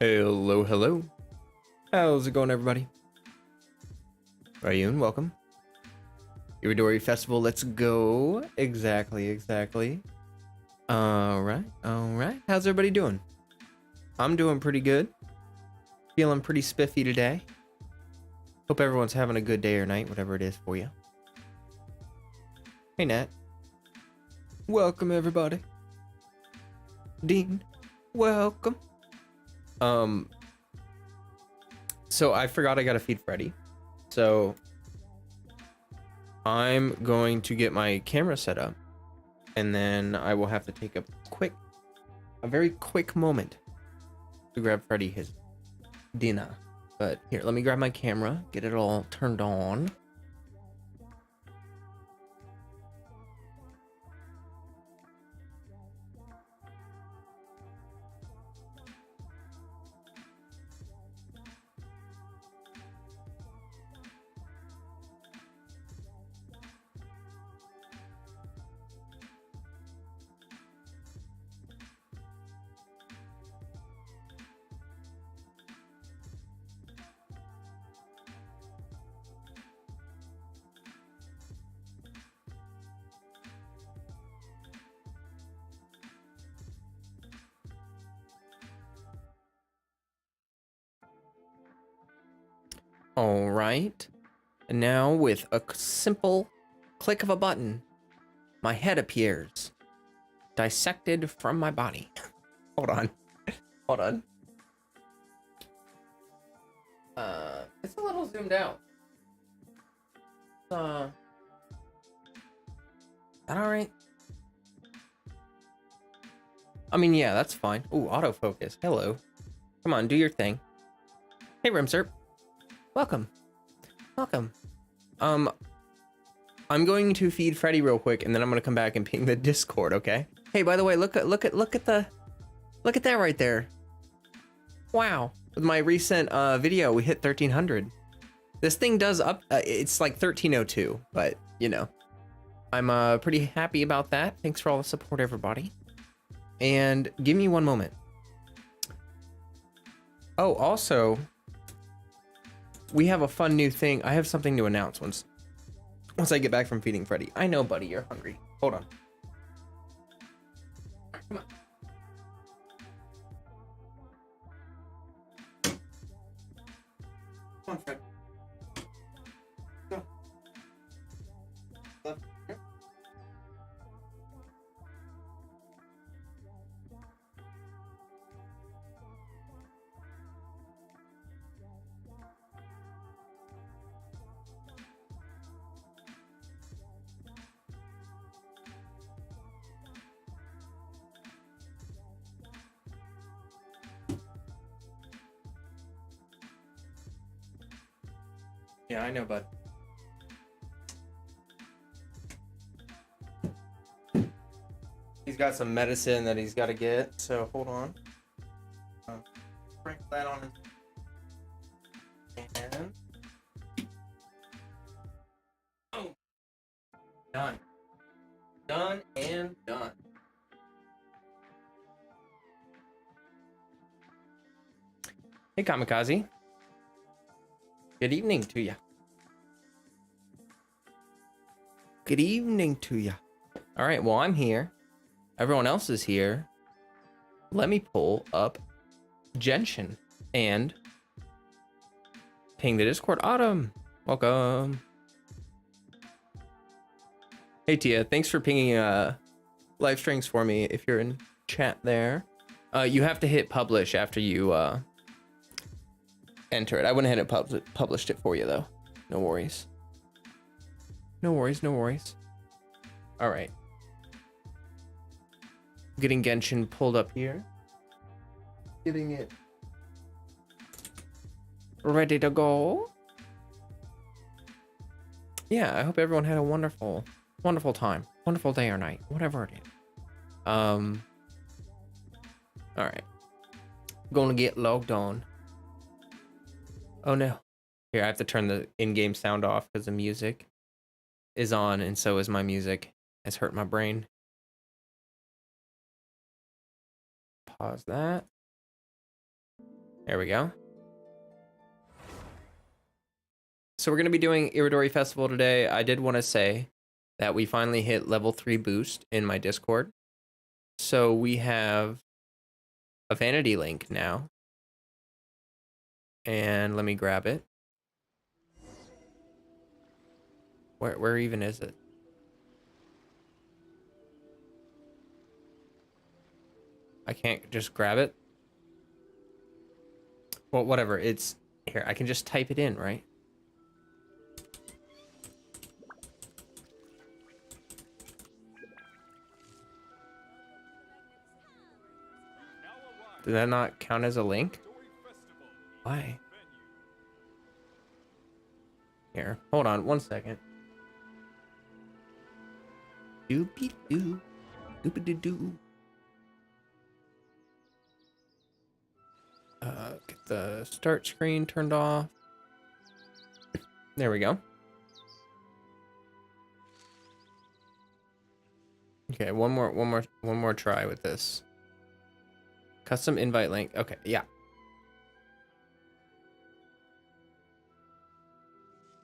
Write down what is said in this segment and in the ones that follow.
Hello, hello. How's it going, everybody? Rayun, welcome. Irodori Festival, let's go. Exactly. All right. How's everybody doing? I'm doing pretty good. Feeling pretty spiffy today. Hope everyone's having a good day or night, whatever it is for you. Hey, Nat. Welcome, everybody. Dean, welcome. So I forgot I gotta feed Freddy. So I'm going to get my camera set up, and then I will have to take a very quick moment to grab Freddy his dinner. But here, let me grab my camera, get it all turned on. All right, and now with a simple click of a button, my head appears, dissected from my body. Hold on. It's a little zoomed out. Is that all right? I mean, yeah, that's fine. Ooh, autofocus. Hello. Come on, do your thing. Hey, Rimserp. Welcome. I'm going to feed Freddy real quick, and then I'm gonna come back and ping the Discord, okay? Hey, by the way, look at that right there. Wow. With my recent video, we hit 1300. This thing does up, it's like 1302, but you know, I'm pretty happy about that. Thanks for all the support, everybody. And give me one moment. Oh, also, we have a fun new thing. I have something to announce once I get back from feeding Freddy. I know, buddy, you're hungry. Hold on. Come on. Come on, Fred. Go. Left. Here. Yeah, I know, bud. He's got some medicine that he's got to get, so hold on. Sprinkle that on his hand. Oh, done. Done and done. Hey, Kamikaze. Good evening to ya. Good evening to ya. All right, well, I'm here. Everyone else is here. Let me pull up Genshin and ping the Discord. Autumn, welcome. Hey, Tia, thanks for pinging live strings for me if you're in chat there. You have to hit publish after you enter it. I went ahead and published it for you, though. No worries. No worries. All right. Getting Genshin pulled up here. Getting it ready to go. Yeah, I hope everyone had a wonderful time. Wonderful day or night. Whatever it is. All right. Gonna get logged on. Oh no. Here, I have to turn the in-game sound off because the music is on, and so is my music. It's hurt my brain. Pause that. There we go. So we're going to be doing Irodori Festival today. I did want to say that we finally hit level 3 boost in my Discord. So we have a vanity link now. And let me grab it. Where even is it? I can't just grab it. Well, whatever. It's here. I can just type it in, right? Did that not count as a link? Why? Here, hold on 1 second. Doopy doo, doopy doo doo. Get the start screen turned off. There we go. Okay, one more try with this. Custom invite link. Okay, yeah.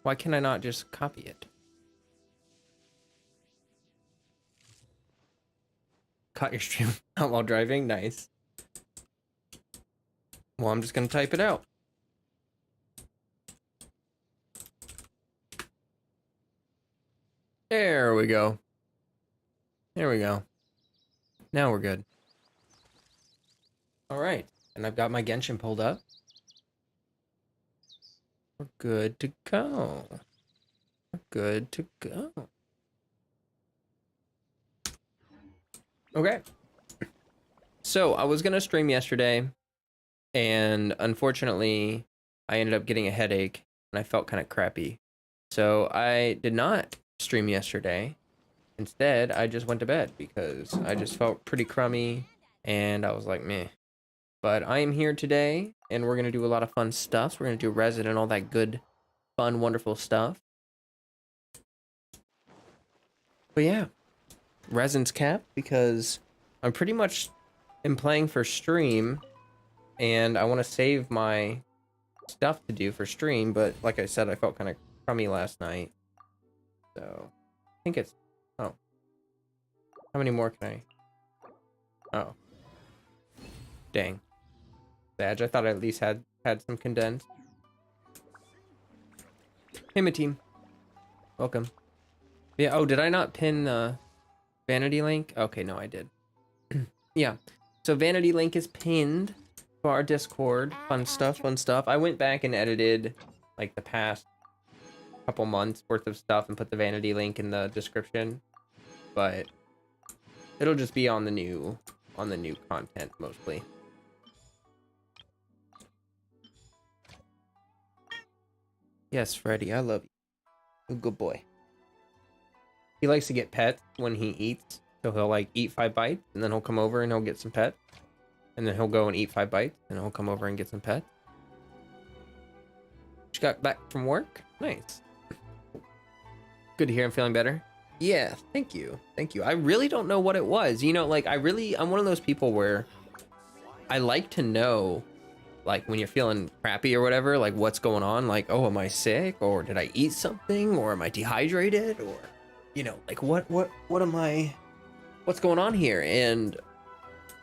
Why can I not just copy it? Caught your stream out while driving? Nice. Well, I'm just gonna type it out. There we go. There we go. Now we're good. All right, and I've got my Genshin pulled up. We're good to go. We're good to go. Okay. So I was gonna stream yesterday, and unfortunately, I ended up getting a headache, and I felt kind of crappy. So I did not stream yesterday. Instead, I just went to bed because I just felt pretty crummy, and I was like, meh. But I am here today, and we're going to do a lot of fun stuff. So we're going to do resin and all that good, fun, wonderful stuff. But yeah, resin's capped because I'm pretty much am playing for stream, and I want to save my stuff to do for stream. But like I said, I felt kind of crummy last night. So I think it's, oh. How many more can I? Oh. Dang. Badge. I thought I at least had some condensed. Hey, my team. Welcome. Yeah. Oh, did I not pin the vanity link? Okay, no, I did. Yeah. So vanity link is pinned to our Discord. Fun stuff. Fun stuff. I went back and edited like the past couple months worth of stuff and put the vanity link in the description, but it'll just be on the new content mostly. Yes, Freddy, I love you. You're a good boy. He likes to get pets when he eats, so he'll like eat 5 bites, and then he'll come over and he'll get some pets, and then he'll go and eat 5 bites, and he'll come over and get some pets. Just got back from work. Nice. Good to hear. I'm feeling better. Yeah, thank you. Thank you. I really don't know what it was. You know, like I'm one of those people where I like to know, like when you're feeling crappy or whatever, like what's going on, like, oh, am I sick, or did I eat something, or am I dehydrated, or, you know, like what's going on here? And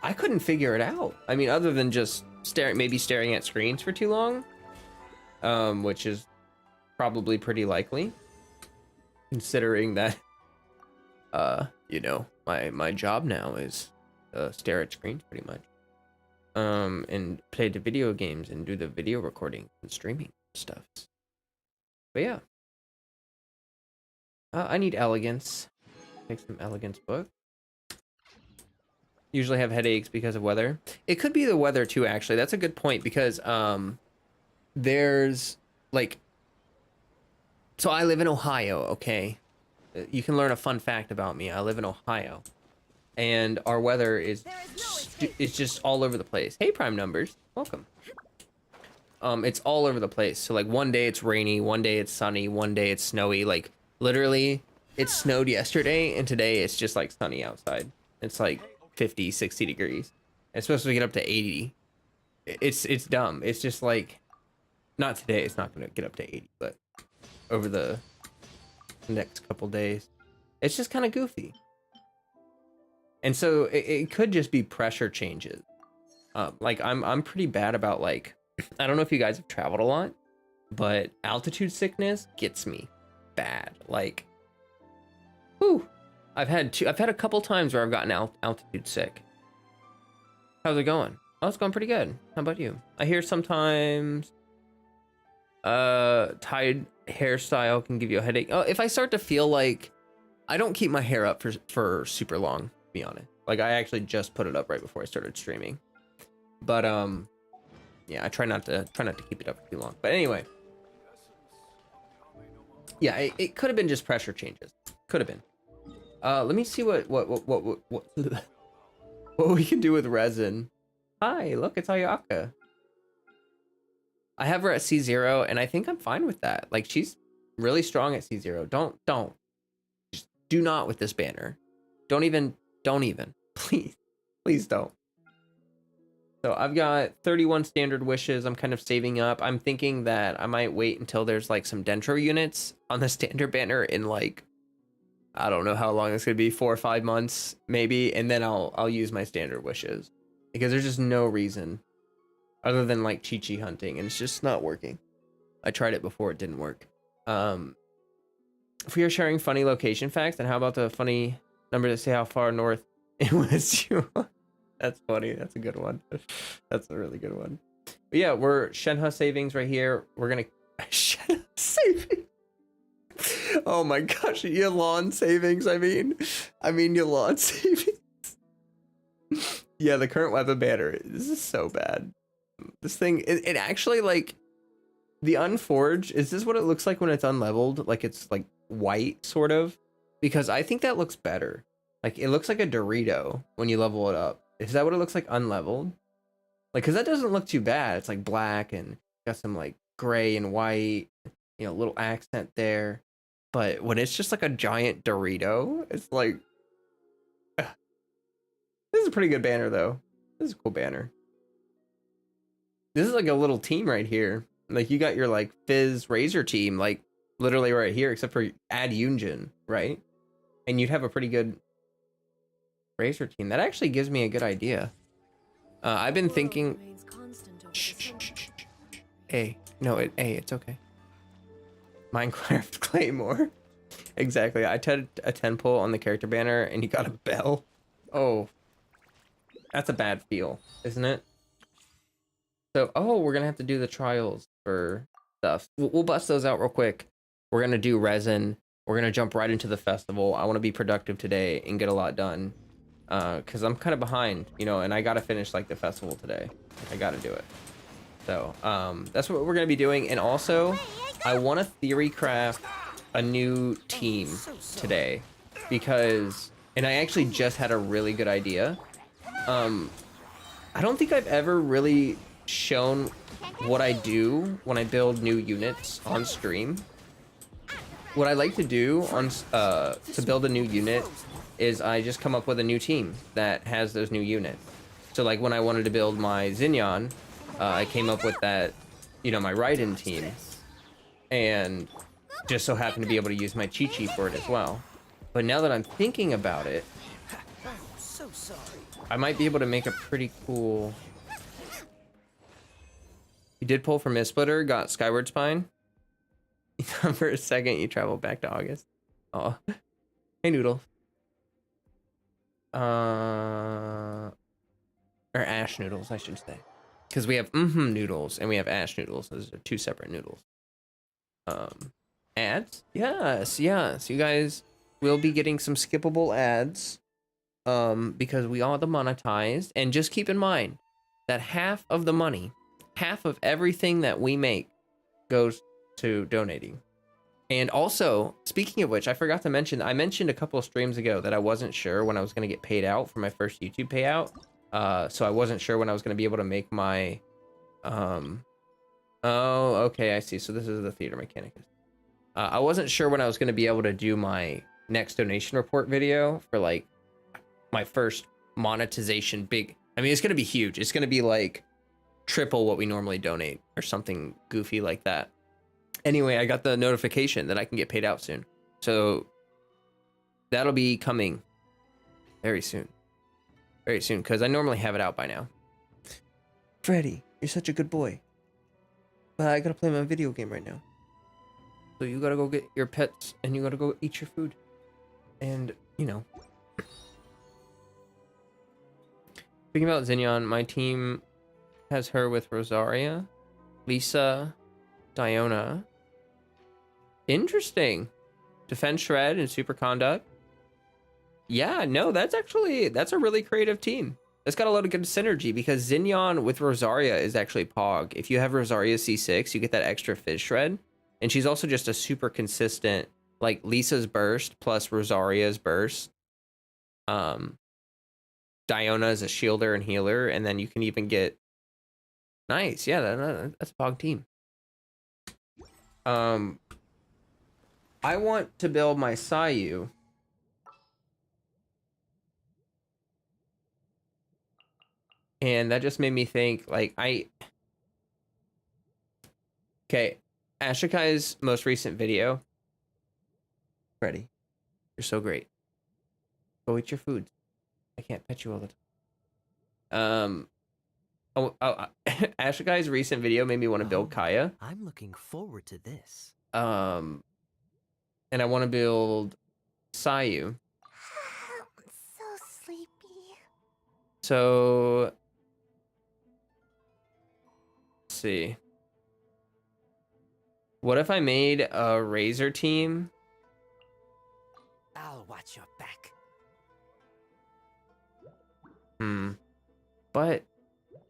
I couldn't figure it out. I mean, other than just staring at screens for too long, which is probably pretty likely, considering that, you know, my job now is stare at screens pretty much. And play the video games and do the video recording and streaming stuff. But yeah. I need elegance. Take some elegance book. Usually have headaches because of weather. It could be the weather too, actually. That's a good point because there's like, so I live in Ohio, okay? You can learn a fun fact about me. I live in Ohio. And our weather is just all over the place. Hey, Prime Numbers, welcome. It's all over the place. So like one day it's rainy, one day it's sunny, one day it's snowy. Like literally it snowed yesterday and today it's just like sunny outside. It's like 50, 60 degrees. It's supposed to get up to 80. it's dumb. It's just like, not today, it's not gonna get up to 80, but over the next couple days, it's just kind of goofy. And so it could just be pressure changes. Like I'm pretty bad about, like, I don't know if you guys have traveled a lot, but altitude sickness gets me bad. Like, whew. I've had a couple times where I've gotten altitude sick. How's it going? Oh, it's going pretty good. How about you? I hear sometimes tied hairstyle can give you a headache. Oh, if I start to feel like, I don't keep my hair up for super long, to be honest. Like, I actually just put it up right before I started streaming. But yeah, I try not to keep it up for too long. But anyway, yeah, it could have been just pressure changes. Could have been. Let me see what we can do with resin. Hi, look, it's Ayaka. I have her at C0, and I think I'm fine with that. Like, she's really strong at C0. Don't. Just do not with this banner. Don't even. Please don't. So I've got 31 standard wishes. I'm kind of saving up. I'm thinking that I might wait until there's like some Dentro units on the standard banner in, like, I don't know how long it's gonna be, 4 or 5 months maybe, and then I'll use my standard wishes, because there's just no reason other than like Chi hunting, and it's just not working. I tried it before, it didn't work. If we are sharing funny location facts, then how about the funny number to say how far north and west you are? That's funny. That's a good one. That's a really good one. But yeah, we're Shenhe savings right here. We're gonna Shenhe savings. Oh my gosh, Yalon savings. I mean Yalon savings. Yeah, the current weapon banner. This is so bad. This thing, it actually, like, the unforged, is this what it looks like when it's unleveled? Like, it's like white, sort of? Because I think that looks better. Like, it looks like a Dorito when you level it up. Is that what it looks like unleveled? Like, because that doesn't look too bad. It's like black and got some like gray and white, you know, little accent there. But when it's just like a giant Dorito, it's like, this is a pretty good banner though. This is a cool banner. This is like a little team right here. Like, you got your like Fizz Razor team, like literally right here, except for add Yunjin, right? And you'd have a pretty good Razor team. That actually gives me a good idea. I've been thinking. Hey, no, it's okay. Minecraft Claymore. Exactly. I did a 10 pull on the character banner, and you got a bell. Oh, that's a bad feel, isn't it? So, oh, we're gonna have to do the trials for stuff. We'll bust those out real quick. We're gonna do resin. We're gonna jump right into the festival. I want to be productive today and get a lot done, because I'm kind of behind, you know, and I gotta finish like the festival today. I gotta do it. So, that's what we're gonna be doing. And also, I want to theory craft a new team today, because, and I actually just had a really good idea. I don't think I've ever really shown what I do when I build new units on stream. What I like to do on to build a new unit is I just come up with a new team that has those new units. So like when I wanted to build my Xinyan, I came up with that, you know, my Raiden team, and just so happened to be able to use my Chi-Chi for it as well. But now that I'm thinking about it, I might be able to make a pretty cool. You did pull from Mist-Splitter, got Skyward Spine. For a second, you traveled back to August. Oh, hey Noodle. Or Ash Noodles, I should say, because we have noodles and we have Ash Noodles. Those are two separate noodles. Ads? Yes. You guys will be getting some skippable ads. Because we are demonetized, and just keep in mind that half of the money, half of everything that we make goes to donating. And also, speaking of which, I forgot to mention, I mentioned a couple of streams ago that I wasn't sure when I was going to get paid out for my first YouTube payout. So I wasn't sure when I was going to be able to make my, oh, okay, I see. So this is the Theater Mechanicus. I wasn't sure when I was going to be able to do my next donation report video for like my first monetization big. I mean, it's going to be huge. It's going to be like triple what we normally donate or something goofy like that. Anyway, I got the notification that I can get paid out soon. So that'll be coming very soon. Very soon, because I normally have it out by now. Freddy, you're such a good boy. But I gotta play my video game right now. So you gotta go get your pets and you gotta go eat your food. And, you know. Speaking about Xinyan, my team has her with Rosaria, Lisa, Diona. Interesting. Defense Shred and Superconduct. Yeah, no, that's a really creative team. It's got a lot of good synergy because Xinyan with Rosaria is actually Pog. If you have Rosaria C6, you get that extra Fizz Shred. And she's also just a super consistent, like Lisa's Burst plus Rosaria's Burst. Diona is a shielder and healer, and then you can even get... Nice, yeah, that's a Pog team. I want to build my Sayu. And that just made me think, like, okay, Ashikai's most recent video. Freddy, you're so great. Go eat your food. I can't pet you all the time. Ashikai's recent video made me want to build Kaya. I'm looking forward to this. And I want to build Sayu. I'm so sleepy. So... see. What if I made a Razor team? I'll watch your back. But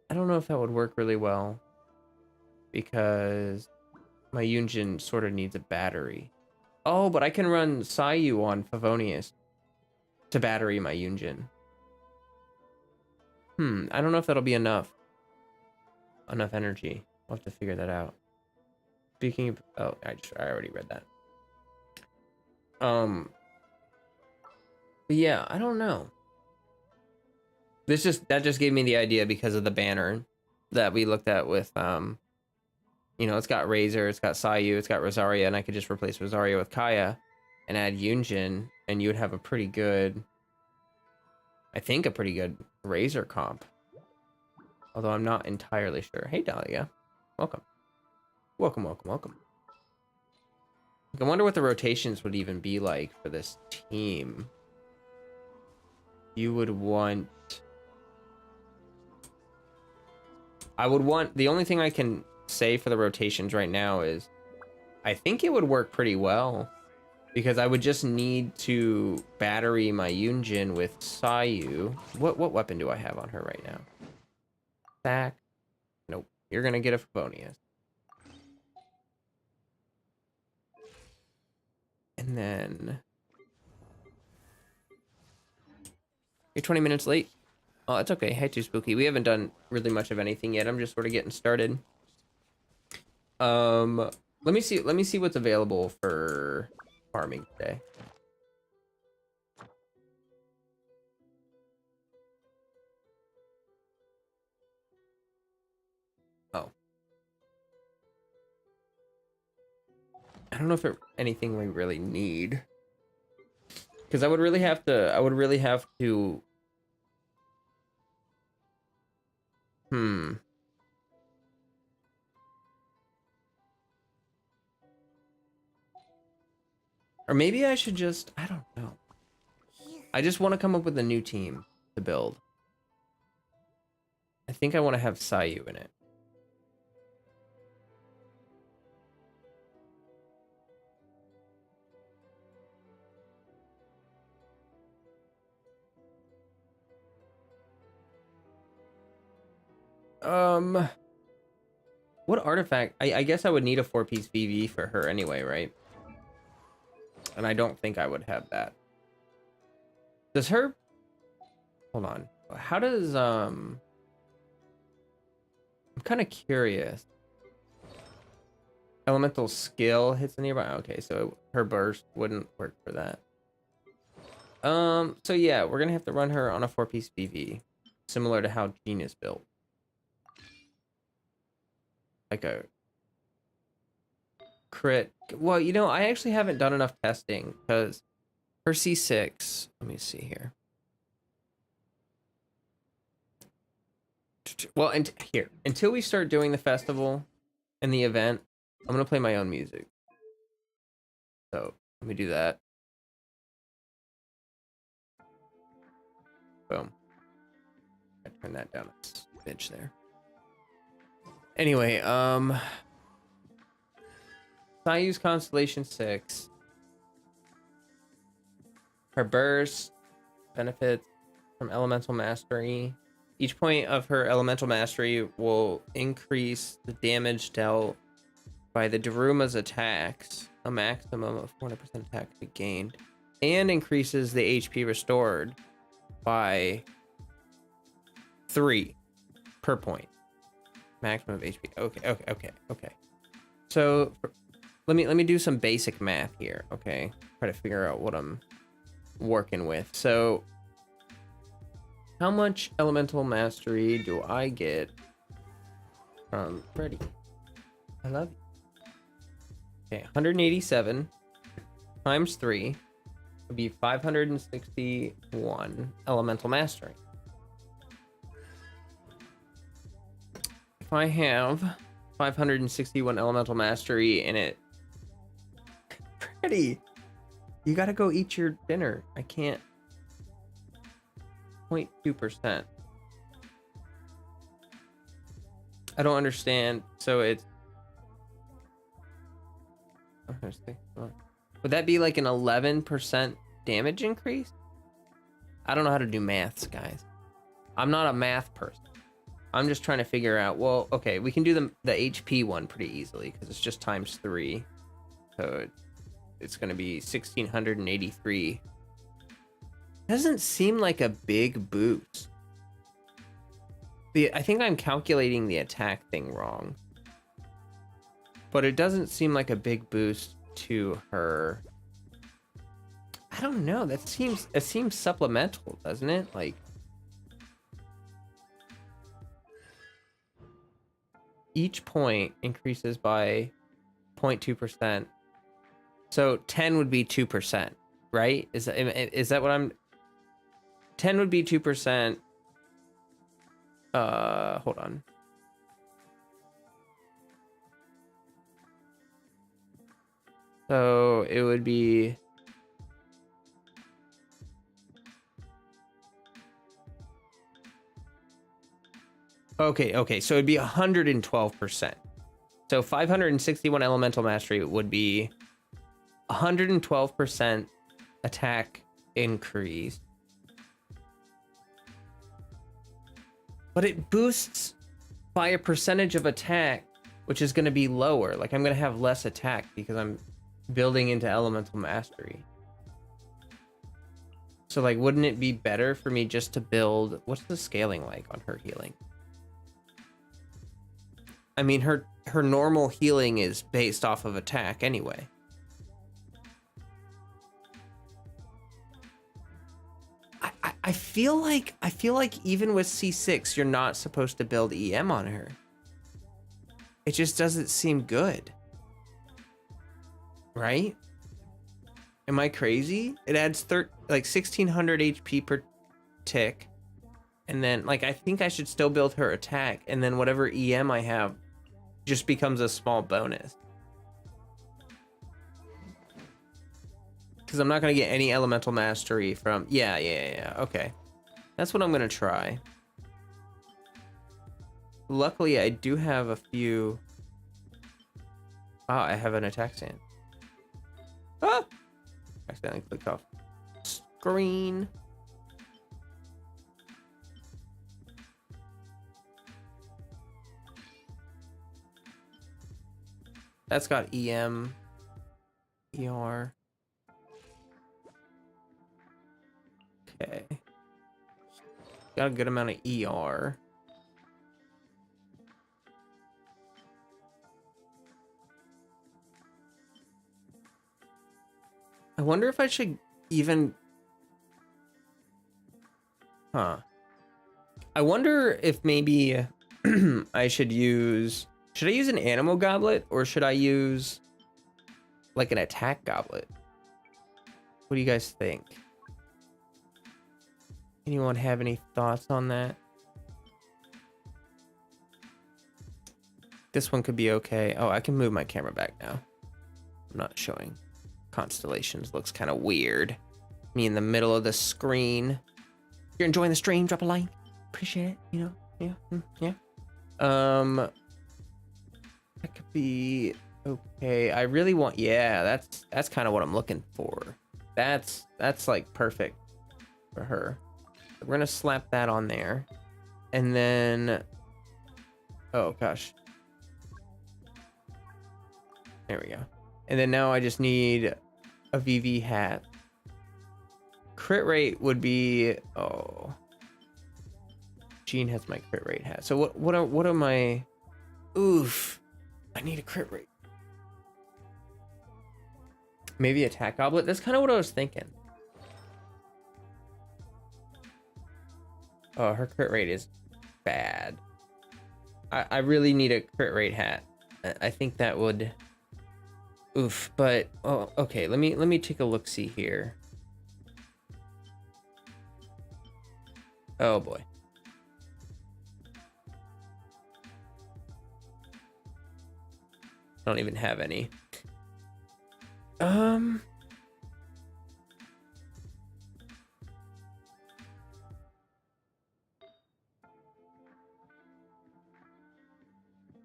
I don't know if that would work really well because my Yunjin sort of needs a battery. Oh, but I can run Sayu on Favonius to battery my Yunjin. I don't know if that'll be enough energy. I'll have to figure that out. Speaking of, oh, I already read that. But yeah, I don't know. That just gave me the idea because of the banner that we looked at with you know, it's got Razor, it's got Sayu, it's got Rosaria, and I could just replace Rosaria with Kaya and add Yunjin, and you would have a pretty good, I think a pretty good Razor comp. Although I'm not entirely sure. Hey, Dahlia. Welcome. Welcome, welcome, welcome. I wonder what the rotations would even be like for this team. You would want... I would want... The only thing I can say for the rotations right now is I think it would work pretty well. Because I would just need to battery my Yunjin with Sayu. What weapon do I have on her right now? Back. Nope. You're gonna get a Favonius. And then... You're 20 minutes late. Oh, it's okay. Hey, too spooky. We haven't done really much of anything yet. I'm just sort of getting started. Let me see what's available for farming today. Oh. I don't know if anything we really need. Because I would really have to, Or maybe I should just, I don't know. I just want to come up with a new team to build. I think I want to have Sayu in it. What artifact? I guess I would need a 4-piece VV for her anyway, right? And I don't think I would have that. Does her... Hold on. How does, I'm kind of curious. Elemental skill hits the nearby... Okay, so her burst wouldn't work for that. So yeah, we're gonna have to run her on a 4-piece VV. Similar to how Jean is built. like a crit. Well, you know, I actually haven't done enough testing because her C6, let me see here. Well, and here, until we start doing the festival and the event, I'm gonna play my own music. So let me do that. Boom. I turn that down a smidge there. Anyway, Sayu's Constellation 6. Her burst benefits from elemental mastery. Each point of her elemental mastery will increase the damage dealt by the Daruma's attacks, a maximum of 400% attack to be gained, and increases the HP restored by 3 per point. Maximum of HP. Okay. So let me do some basic math here, okay? Try to figure out what I'm working with. So how much elemental mastery do I get from Freddy? I love you. Okay, 187 times 3 would be 561 elemental mastery. If I have 561 elemental mastery in it, Freddy, you gotta go eat your dinner. I can't. 0.2%. I don't understand. So it's. Would that be like an 11% damage increase? I don't know how to do maths, guys. I'm not a math person. I'm just trying to figure out. Well, okay, we can do the HP one pretty easily because it's just times 3. So it's going to be 1683. Doesn't seem like a big boost. I think I'm calculating the attack thing wrong. But it doesn't seem like a big boost to her. I don't know. It seems supplemental, doesn't it? Like each point increases by 0.2%. So 10 would be 2%, right? Is that what I'm? 10 would be 2%. Hold on. So it would be. Okay. So it'd be 112%. So 561 elemental mastery would be 112% attack increase. But it boosts by a percentage of attack, which is going to be lower. Like I'm going to have less attack because I'm building into elemental mastery. So like, wouldn't it be better for me just to build? What's the scaling like on her healing? I mean, her normal healing is based off of attack anyway. I feel like even with C6, you're not supposed to build EM on her. It just doesn't seem good. Right? Am I crazy? It adds like 1600 HP per tick. And then like I think I should still build her attack, and then whatever EM I have just becomes a small bonus. Because I'm not going to get any elemental mastery from... Yeah. Okay. That's what I'm going to try. Luckily, I do have a few... I have an attack stand. Ah! Accidentally clicked off screen. That's got EM, ER. Okay. Got a good amount of ER. I wonder if I should even... I wonder if maybe I should use Should I use an animal goblet or should I use like an attack goblet? What do you guys think? Anyone have any thoughts on that? This one could be okay. Oh, I can move my camera back now. I'm not showing constellations. Looks kind of weird. Me in the middle of the screen. If you're enjoying the stream, drop a like. Appreciate it. You know, yeah. That could be okay. I really want, yeah, that's kind of what I'm looking for. That's like perfect for her. We're gonna slap that on there. And then, oh gosh. There we go. And then now I just need a VV hat. Crit rate would be, oh. Jean has my crit rate hat. So what are my, oof. I need a crit rate. Maybe attack goblet. That's kind of what I was thinking. Oh, her crit rate is bad. I really need a crit rate hat. I think that would, oof. But oh, okay. Let me take a look. See here. Oh boy. I don't even have any.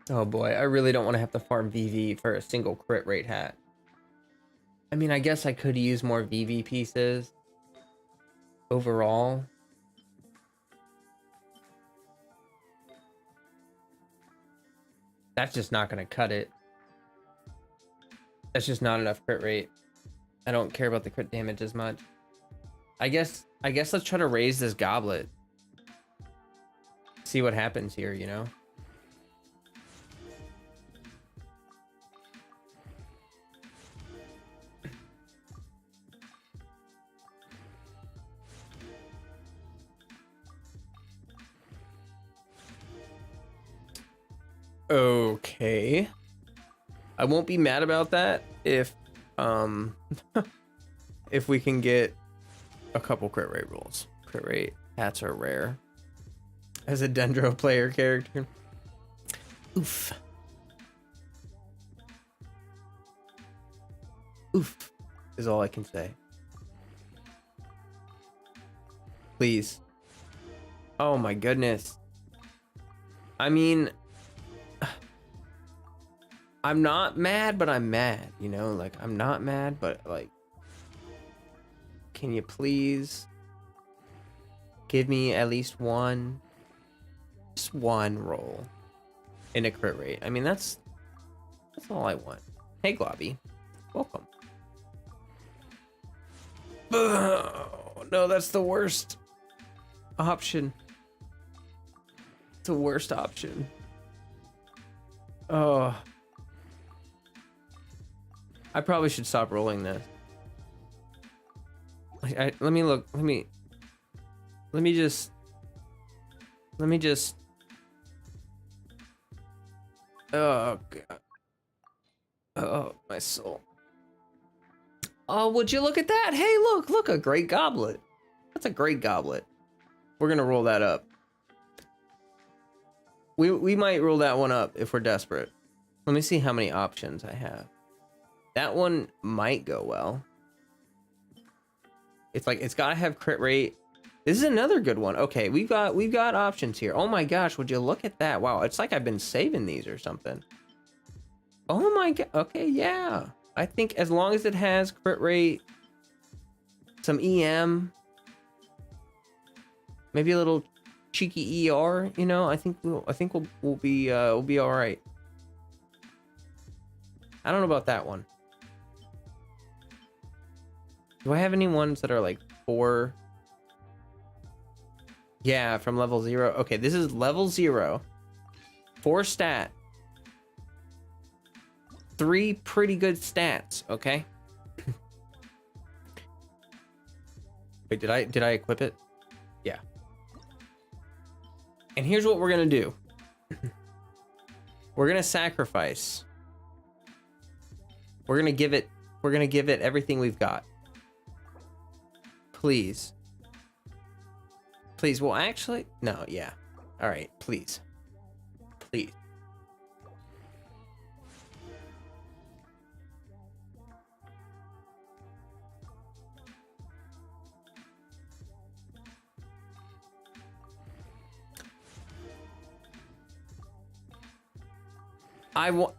Oh boy, I really don't want to have to farm VV for a single crit rate hat. I mean, I guess I could use more VV pieces overall. That's just not going to cut it. That's just not enough crit rate. I don't care about the crit damage as much. I guess let's try to raise this goblet. See what happens here, you know? Okay. I won't be mad about that if if we can get a couple crit rate rolls. Crit rate hats are rare. As a Dendro player character. Oof. Oof is all I can say. Please. Oh my goodness. I mean, I'm not mad, but I'm mad, you know? Like, I'm not mad, but like, can you please give me at least one, just one roll in a crit rate? I mean, that's all I want. Hey, Globby, welcome. Oh, no, that's the worst option. It's the worst option. Oh. I probably should stop rolling this. Let me look. Let me just. Oh god. Oh my soul. Oh, would you look at that? Hey, look, a great goblet. That's a great goblet. We're gonna roll that up. We might roll that one up if we're desperate. Let me see how many options I have. That one might go well. It's like, it's gotta have crit rate. This is another good one. Okay, we've got options here. Oh my gosh, would you look at that? Wow, it's like I've been saving these or something. Oh my god. Okay, yeah. I think as long as it has crit rate, some EM, maybe a little cheeky ER, you know, I think we'll be all right. I don't know about that one. Do I have any ones that are like 4? Yeah, from level 0. Okay, this is level 0. 4 stat. 3 pretty good stats, okay? Wait, did I equip it? Yeah. And here's what we're gonna do. We're gonna sacrifice. We're gonna give it everything we've got. Please. Please. Well, actually, no, yeah. All right, please. Please. I want.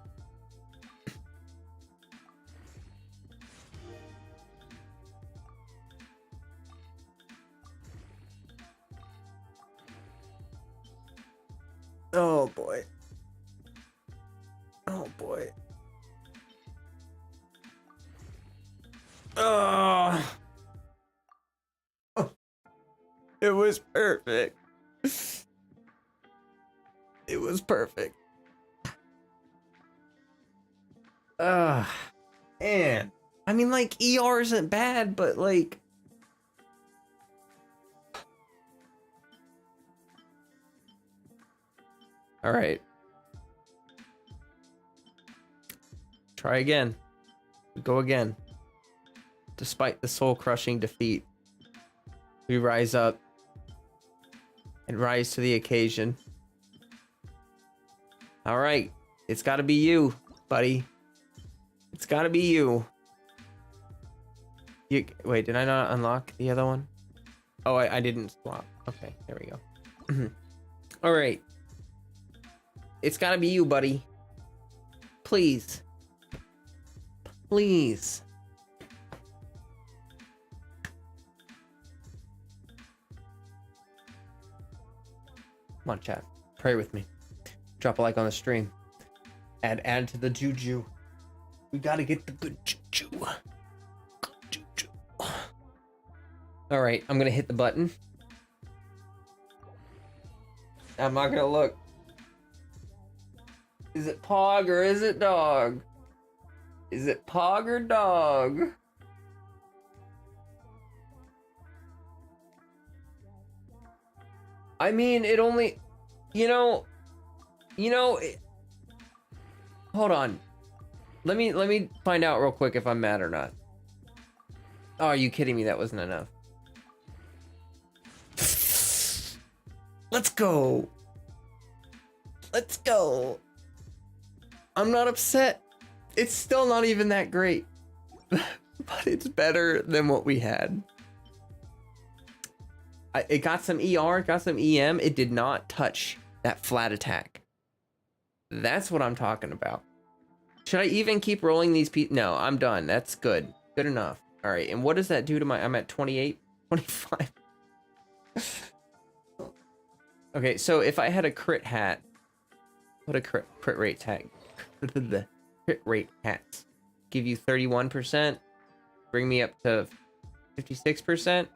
Oh boy. Oh boy. Oh. It was perfect. It was perfect. Man. I mean, like, ER isn't bad, but like. All right. Try again. Go again. Despite the soul-crushing defeat, we rise up and rise to the occasion. All right. It's got to be you, buddy. It's got to be you. Wait, did I not unlock the other one? Oh, I didn't swap. Okay, there we go. All right. It's got to be you, buddy. Please. Please. Come on, chat. Pray with me. Drop a like on the stream. Add to the juju. We gotta get the good juju. Good juju. All right, I'm gonna hit the button. I'm not gonna look. Is it Pog or is it Dog? Is it Pog or Dog? I mean, it only, hold on. Let me find out real quick if I'm mad or not. Oh, are you kidding me? That wasn't enough. Let's go. Let's go. I'm not upset. It's still not even that great. But it's better than what we had. It got some ER, got some EM. It did not touch that flat attack. That's what I'm talking about. Should I even keep rolling these No, I'm done. That's good. Good enough. All right, and what does that do to my... I'm at 28, 25. Okay, so if I had a crit hat... What a crit rate tag. The crit rate hats. Give you 31%. Bring me up to 56%.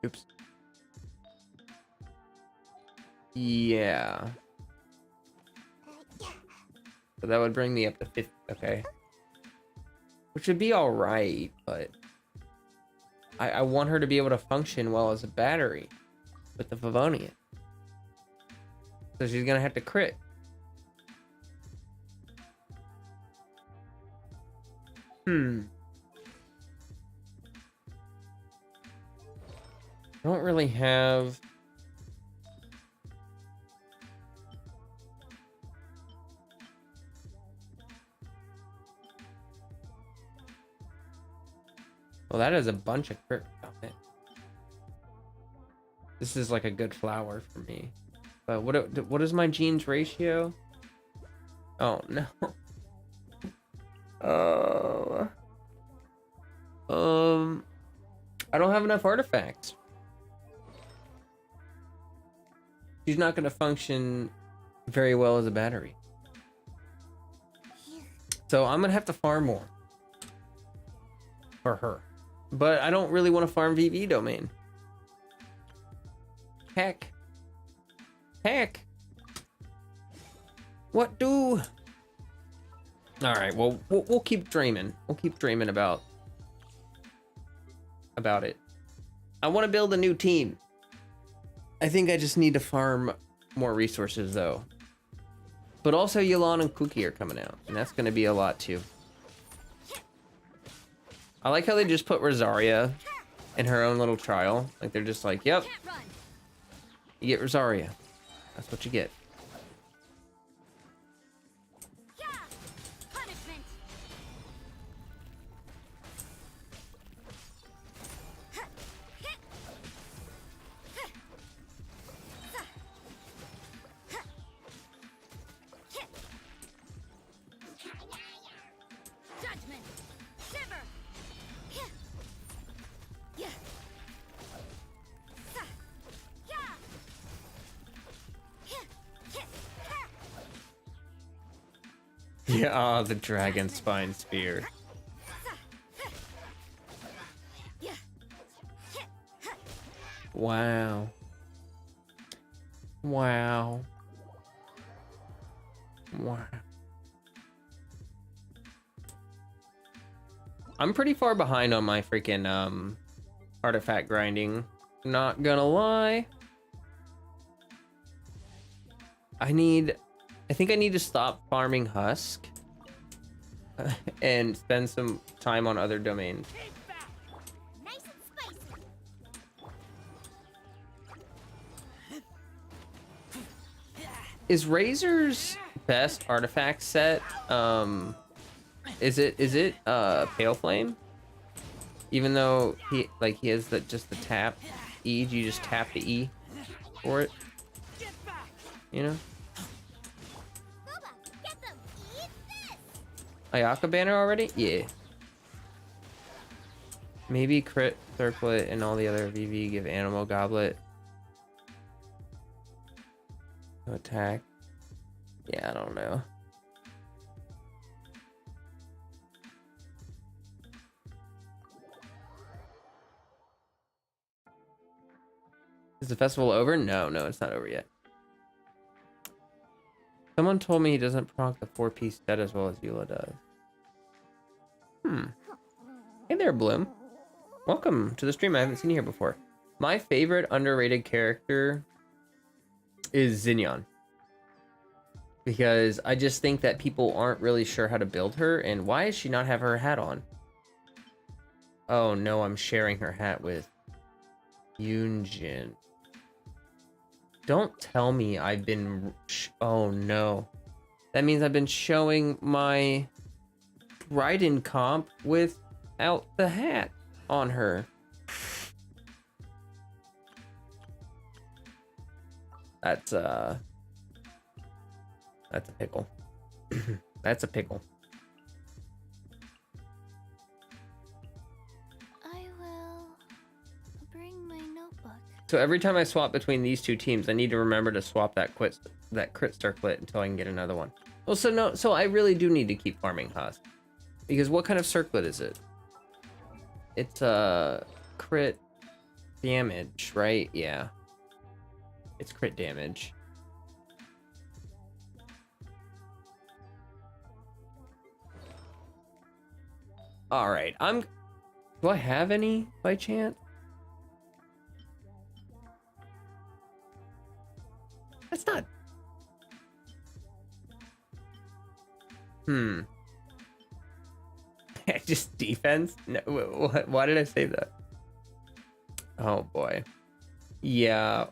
Oops. Yeah. So that would bring me up to 50. Okay. Which would be alright, but... I want her to be able to function well as a battery with the Favonian. So she's gonna have to crit. I don't really have... Well, that is a bunch of crit on it. This is like a good flower for me. But what is my genes ratio? Oh no. I don't have enough artifacts. She's not going to function very well as a battery. So I'm going to have to farm more for her. But I don't really want to farm VV domain. Heck. What do? All right, well, we'll keep dreaming. We'll keep dreaming about it. I want to build a new team. I think I just need to farm more resources though. But also Yelan and Kuki are coming out, and that's gonna be a lot too. I like how they just put Rosaria in her own little trial. Like they're just like, yep, you get Rosaria. That's what you get. Yeah, the dragon spine spear. Wow. Wow. Wow. I'm pretty far behind on my freaking artifact grinding. Not gonna lie. I think I need to stop farming husk and spend some time on other domains. Nice and spicy. Is Razor's best artifact set is it Pale Flame? Even though he has just the tap E, do you just tap the E for it? You know? Ayaka banner already? Yeah. Maybe crit circlet and all the other VV give animal goblet. No attack. Yeah, I don't know. Is the festival over? No, it's not over yet. Someone told me he doesn't proc the 4-piece set as well as Eula does. Hey there, Bloom. Welcome to the stream. I haven't seen you here before. My favorite underrated character is Xinyan. Because I just think that people aren't really sure how to build her, and why does she not have her hat on? Oh no, I'm sharing her hat with Yunjin. Don't tell me I've been... Oh no. That means I've been showing my Raiden comp without the hat on her. That's a pickle. That's a pickle. I will bring my notebook. So every time I swap between these two teams, I need to remember to swap that crit circlet until I can get another one. Well, so I really do need to keep farming husk. Because what kind of circlet is it? It's crit damage, right? Yeah. It's crit damage. All right, do I have any by chance? That's not. Just defense? No, why did I say that? Oh boy. Yeah.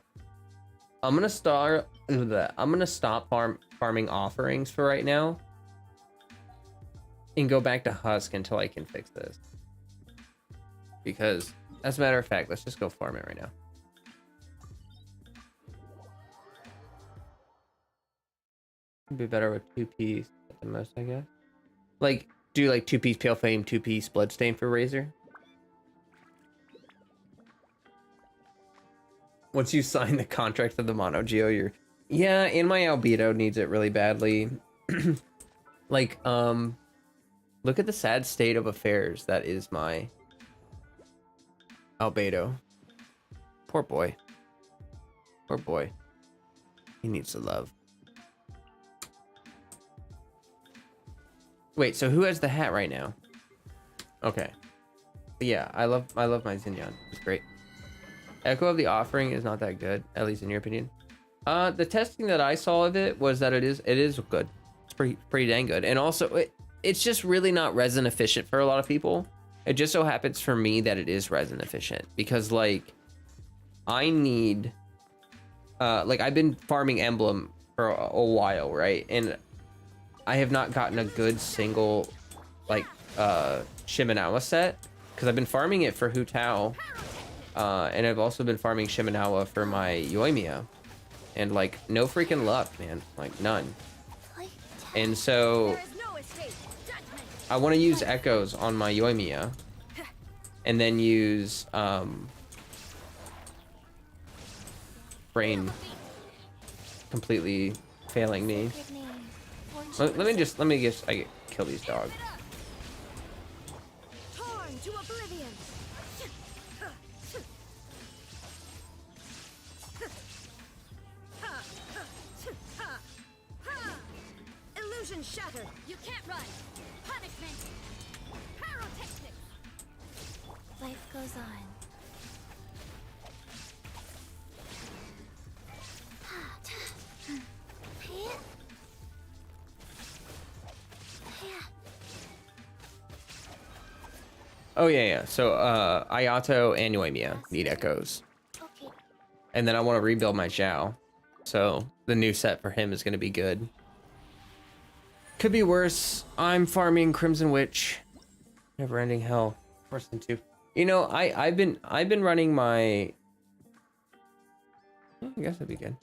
I'm gonna stop farming offerings for right now. And go back to husk until I can fix this. Because, as a matter of fact, let's just go farm it right now. Be better with 2-piece at the most, I guess. Like, do like 2-piece Pale Flame, 2-piece Bloodstain for Razor. Once you sign the contract of the Mono Geo, you're... Yeah, and my Albedo needs it really badly. Like, look at the sad state of affairs that is my Albedo. Poor boy. Poor boy. He needs the love. Wait, so who has the hat right now? Okay. But yeah, I love my Xinyan. It's great. Echo of the Offering is not that good, at least in your opinion. The testing that I saw of it was that it is good. It's pretty dang good. And also it's just really not resin efficient for a lot of people. It just so happens for me that it is resin efficient because like I need like I've been farming Emblem for a while, right? And I have not gotten a good single like Shimenawa set because I've been farming it for Hu Tao. And I've also been farming Shimenawa for my Yoimiya. And like no freaking luck, man. Like none. And so I want to use echoes on my Yoimiya. And then use brain completely failing me. Let me just kill these dogs. Shattered. You can't run. Punishment. Pyrotechnics. Life goes on. Oh yeah. So Ayato and Yoimiya need echoes. Okay. And then I want to rebuild my Zhao. So the new set for him is going to be good. Could be worse. I'm farming Crimson Witch. Never ending hell. Worse than 2. You know, I've been running my I guess that'd be good.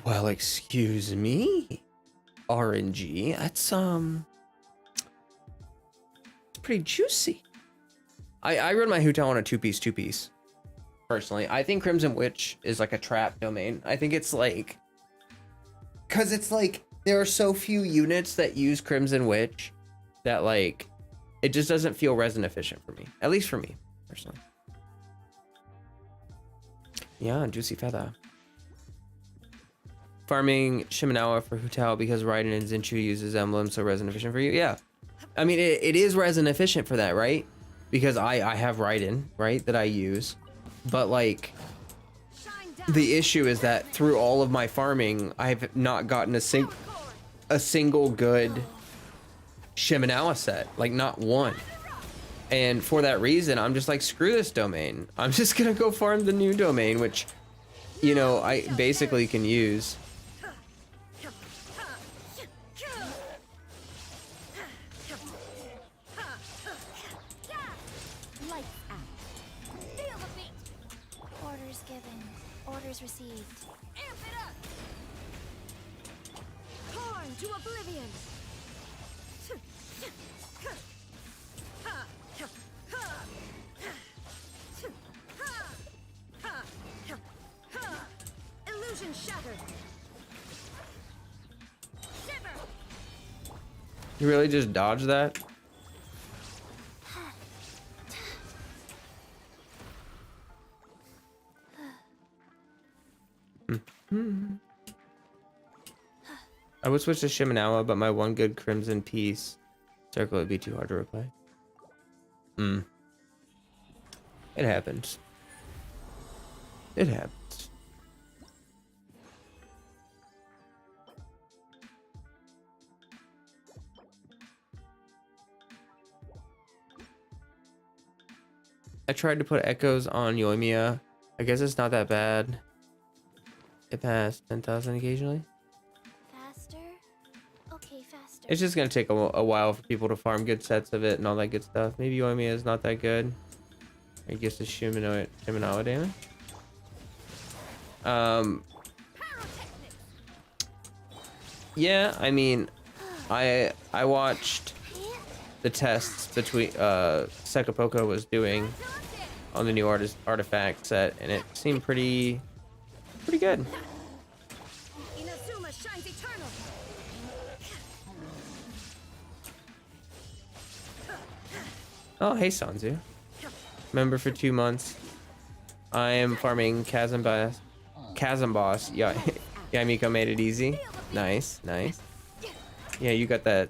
Well, excuse me. RNG. That's it's pretty juicy. I run my Hu Tao on a two-piece. Personally, I think Crimson Witch is like a trap domain. I think it's like because it's like there are so few units that use Crimson Witch that like it just doesn't feel resin efficient for me, at least for me personally. Yeah, juicy feather. Farming Shimenawa for Hu Tao because Raiden and Zinchu uses emblems, so resin efficient for you. Yeah, I mean it is resin efficient for that, right? Because I have Raiden, right, that I use, but like the issue is that through all of my farming, I've not gotten a single good Shimenawa set, like not one. And for that reason, I'm just like, screw this domain. I'm just gonna go farm the new domain, which, you know, I basically can use. Received. Amp it up. Torn to oblivion. Illusion shattered. Shiver. You really just dodged that? I would switch to Shimenawa, but my one good Crimson piece circle would be too hard to replay. It happens. It happens. I tried to put echoes on Yoimiya. I guess it's not that bad. It passed 10,000 occasionally. Faster? Okay, faster. It's just gonna take a while for people to farm good sets of it and all that good stuff. Maybe Yoimiya is not that good. I guess the Shimenawa damage. Yeah, I mean, I watched the tests between Sekapoko was doing on the new artifact set, and it seemed pretty good. Oh, hey Sanzu. Member for 2 months. I am farming Chasm Boss. Yeah, Yamiko made it easy. Nice. Yeah, you got that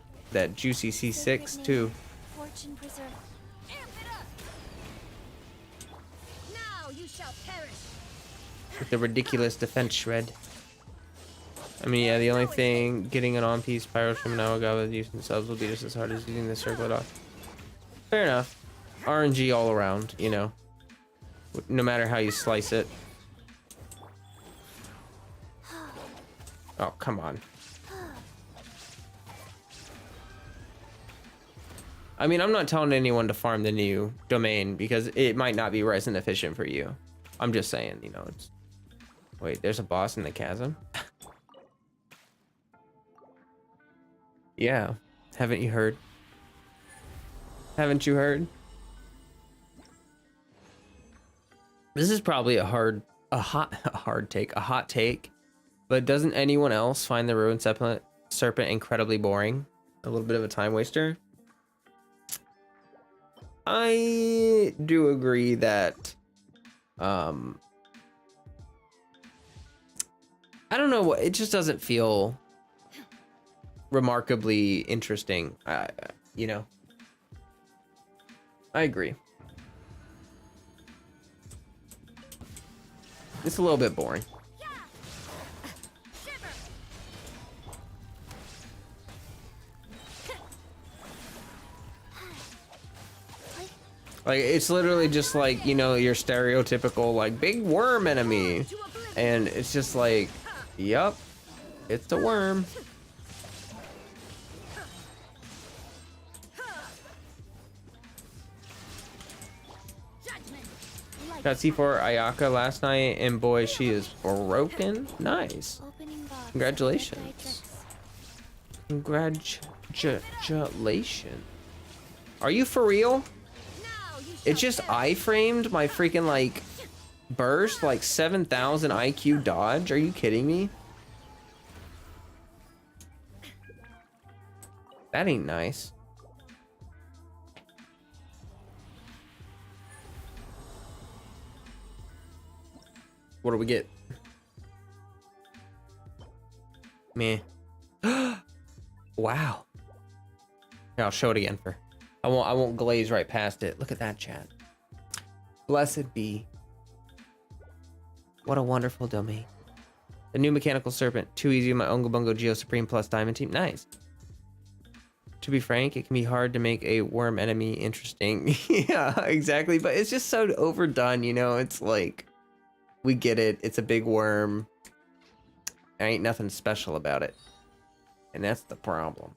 juicy C6 too. Fortune preserve. Amp it up. With the ridiculous defense shred. I mean, yeah, the only thing getting an on-piece pyros from Naogawa with using subs will be just as hard as using the circlet off. Fair enough. RNG all around, you know. No matter how you slice it. Oh, come on. I mean, I'm not telling anyone to farm the new domain because it might not be resin efficient for you. I'm just saying, you know, it's... Wait, there's a boss in the chasm? Yeah. Haven't you heard? Haven't you heard? This is probably a hot take. But doesn't anyone else find the ruined serpent incredibly boring? A little bit of a time waster? I do agree that I don't know what, it just doesn't feel remarkably interesting. You know, I agree. It's a little bit boring. Like, it's literally just like, you know, your stereotypical, like, big worm enemy. And it's just like, yup, it's a worm. Got C4 Ayaka last night, and boy, she is broken. Nice. Congratulations. Congratulations. Are you for real? It just iframed my freaking, like, burst, like 7,000 IQ dodge. Are you kidding me? That ain't nice. What do we get? Meh. Wow. Here, I'll show it again for. I won't glaze right past it. Look at that, chat. Blessed be. What a wonderful domain. The new mechanical serpent. Too easy with my Unga Bungo Geo Supreme plus Diamond Team. Nice. To be frank, it can be hard to make a worm enemy interesting. Yeah, exactly. But it's just so overdone, you know? It's like, we get it. It's a big worm. There ain't nothing special about it. And that's the problem.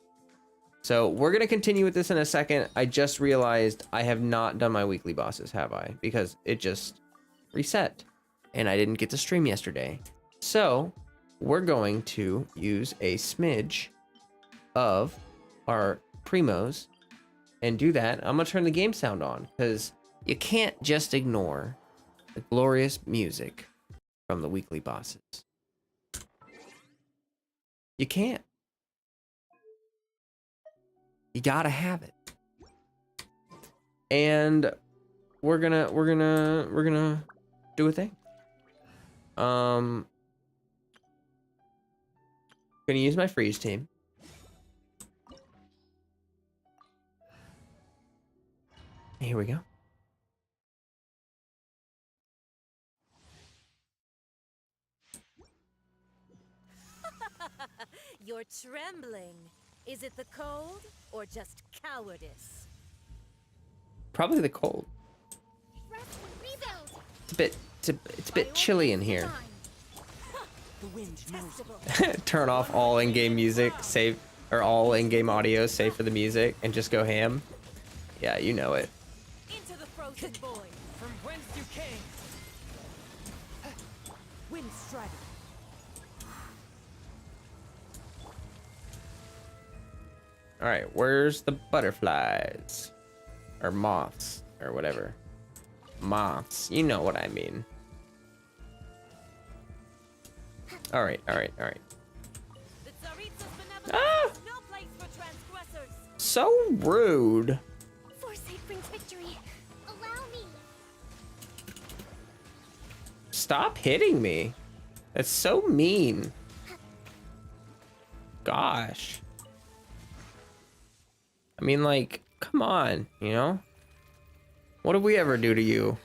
So we're going to continue with this in a second. I just realized I have not done my weekly bosses, have I? Because it just reset and I didn't get to stream yesterday. So we're going to use a smidge of our primos and do that. I'm going to turn the game sound on because you can't just ignore the glorious music from the weekly bosses. You can't. You gotta have it. And we're gonna do a thing. Gonna use my freeze team. Here we go. You're trembling. Is it the cold or just cowardice? Probably the cold. It's a bit chilly in here. Turn off all in-game music, save, or all in-game audio, save for the music, and just go ham. Yeah, you know it. Into the frozen void. From whence you came. Wind strider. All right, where's the butterflies? Or moths, or whatever. Moths, you know what I mean. All right. Ah! No place for transgressors. So rude. Foresight brings victory. Allow me. Stop hitting me. That's so mean. Gosh. I mean, like, come on, you know? What did we ever do to you?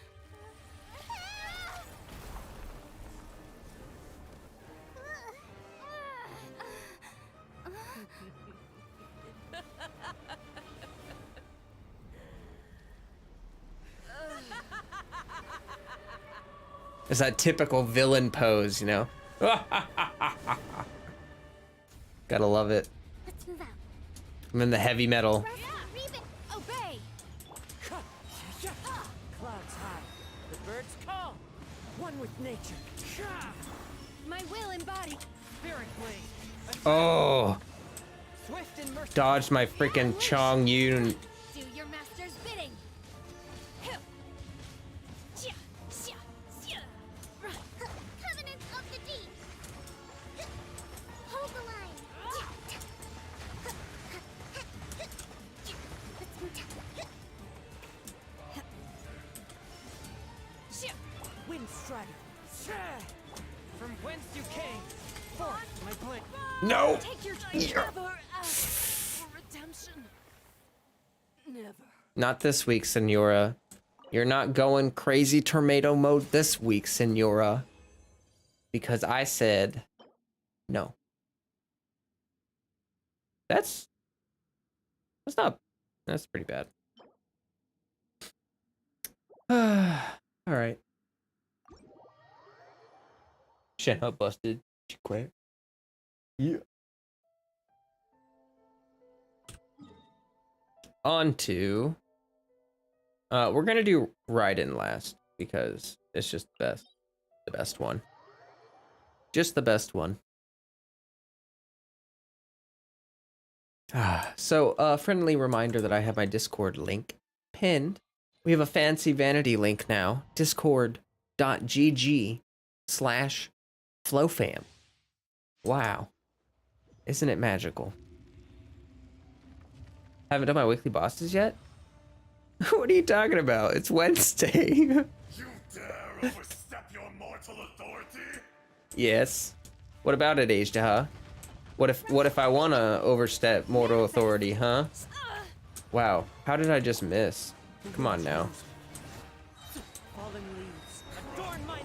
It's that typical villain pose, you know? Gotta love it. Let's move out. I'm in the heavy metal. Obey. Clouds high. The birds call. One with nature. My will embodied. Spirit blade. Oh, Swift and merciful. dodged my freaking Chong Yun. Do your master's bidding. Covenant of the deep. Hold the line. Wind strider. From whence you came. Forth my blade. No. Take your never ask for redemption. Never. Not this week, Senora. You're not going crazy tornado mode this week, Senora. Because I said no. That's pretty bad. All right. Shenhe busted. She quit. Yeah. On to we're gonna do Raiden last because it's just the best one. Just the best one. So a friendly reminder that I have my Discord link pinned. We have a fancy vanity link now. Discord.gg/flowfam. Wow. Isn't it magical? Haven't done my weekly bosses yet? What are you talking about? It's Wednesday. You dare overstep your mortal authority? Yes. What about it, Ajdaha? What if I wanna overstep mortal authority, huh? Wow, how did I just miss? Come on now. Fallen leaves. Adorn my.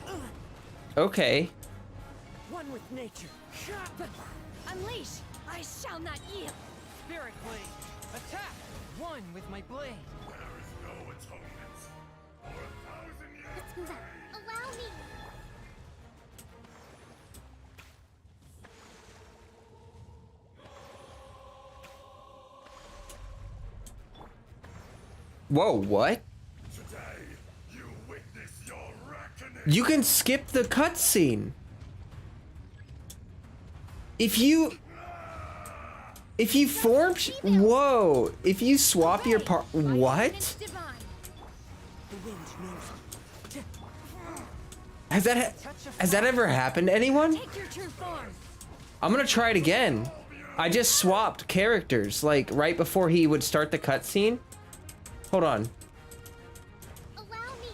Okay. One with nature. Unleash! I shall not yield! Spirit blade. Attack. One with my blade. There is no atonement. For 1,000 years. Let's move out. Allow me. Whoa, what? Today, you witness your reckoning. You can skip the cutscene. If you form, whoa, if you swap your part, what? Divine. The wind knows. Has that ever happened to anyone? Take your true form! I'm gonna try it again. I just swapped characters, like right before he would start the cutscene. Hold on. Allow me.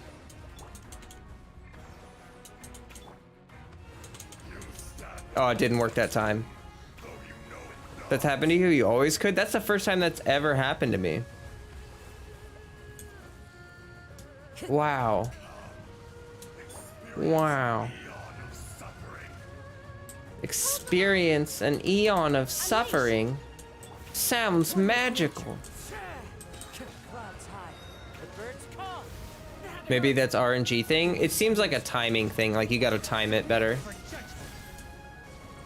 Oh, it didn't work that time. That's happened to you? You always could? That's the first time that's ever happened to me. Wow. Wow. Experience an eon of suffering. Sounds magical. Clouds high. The birds call. Maybe that's RNG thing. It seems like a timing thing, like you gotta time it better. For judgment.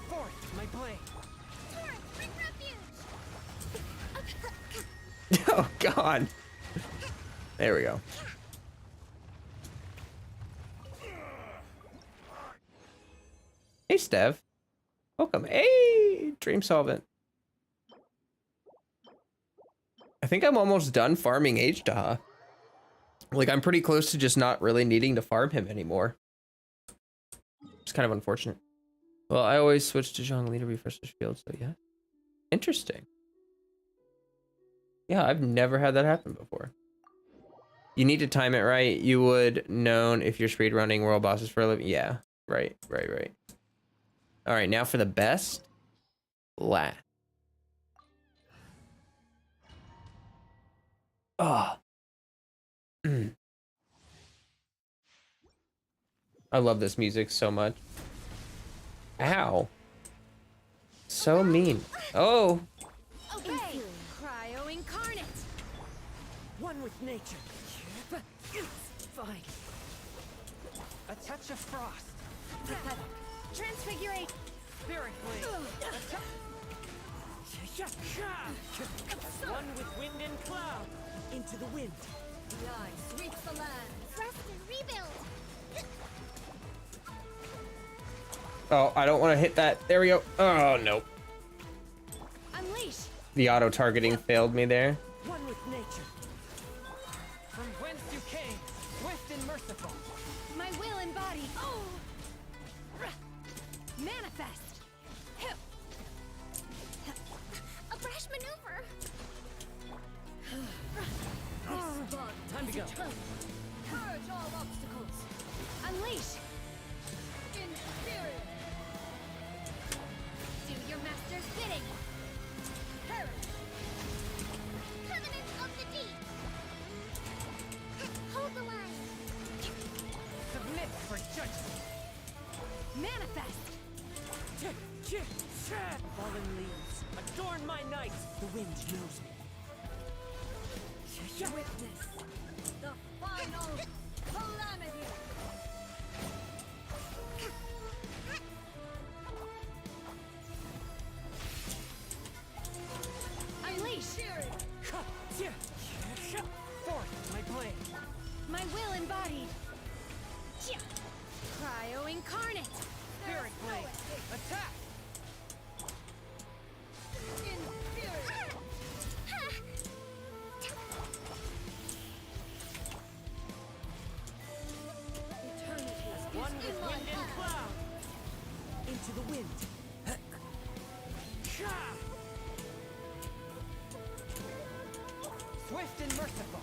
Forth my blade. Torrent, bring refuge. Oh god. There we go. Hey Stev. Welcome. Hey, Dream Solvent. I think I'm almost done farming Ajdaha. Like I'm pretty close to just not really needing to farm him anymore. It's kind of unfortunate. Well, I always switch to Zhongli to refresh the field, so yeah. Interesting. Yeah, I've never had that happen before. You need to time it right. You would known if you're speedrunning world bosses for a living. Yeah, right. All right, now for the best. Oh. I love this music so much. Ow. So mean. Oh. Obey! Cryo incarnate! One with nature. Fine. A touch of frost. Transfigurate. Spirit blade. One with wind and cloud. Into the wind. The eye sweeps the land. Rest and rebuild. Oh, I don't want to hit that. There we go. Oh, no. Unleash. The auto-targeting failed me there. One with nature. From whence you came, swift and merciful. My will embodied. Oh. Manifest. A brash maneuver. Time to go. Purge all obstacles. Unleash. In spirit. Do your master's bidding. Perish. Covenant of the deep. Hold the line. Submit for judgment. Manifest. Fallen leaves, adorn my night. The wind knows me. Witness the final calamity. Unleash. Forth my blade. My will embodied. Cryo incarnate. Spirit blade. Attack. In spirit. Eternity. One with wind and cloud. Into the wind. Swift and merciful.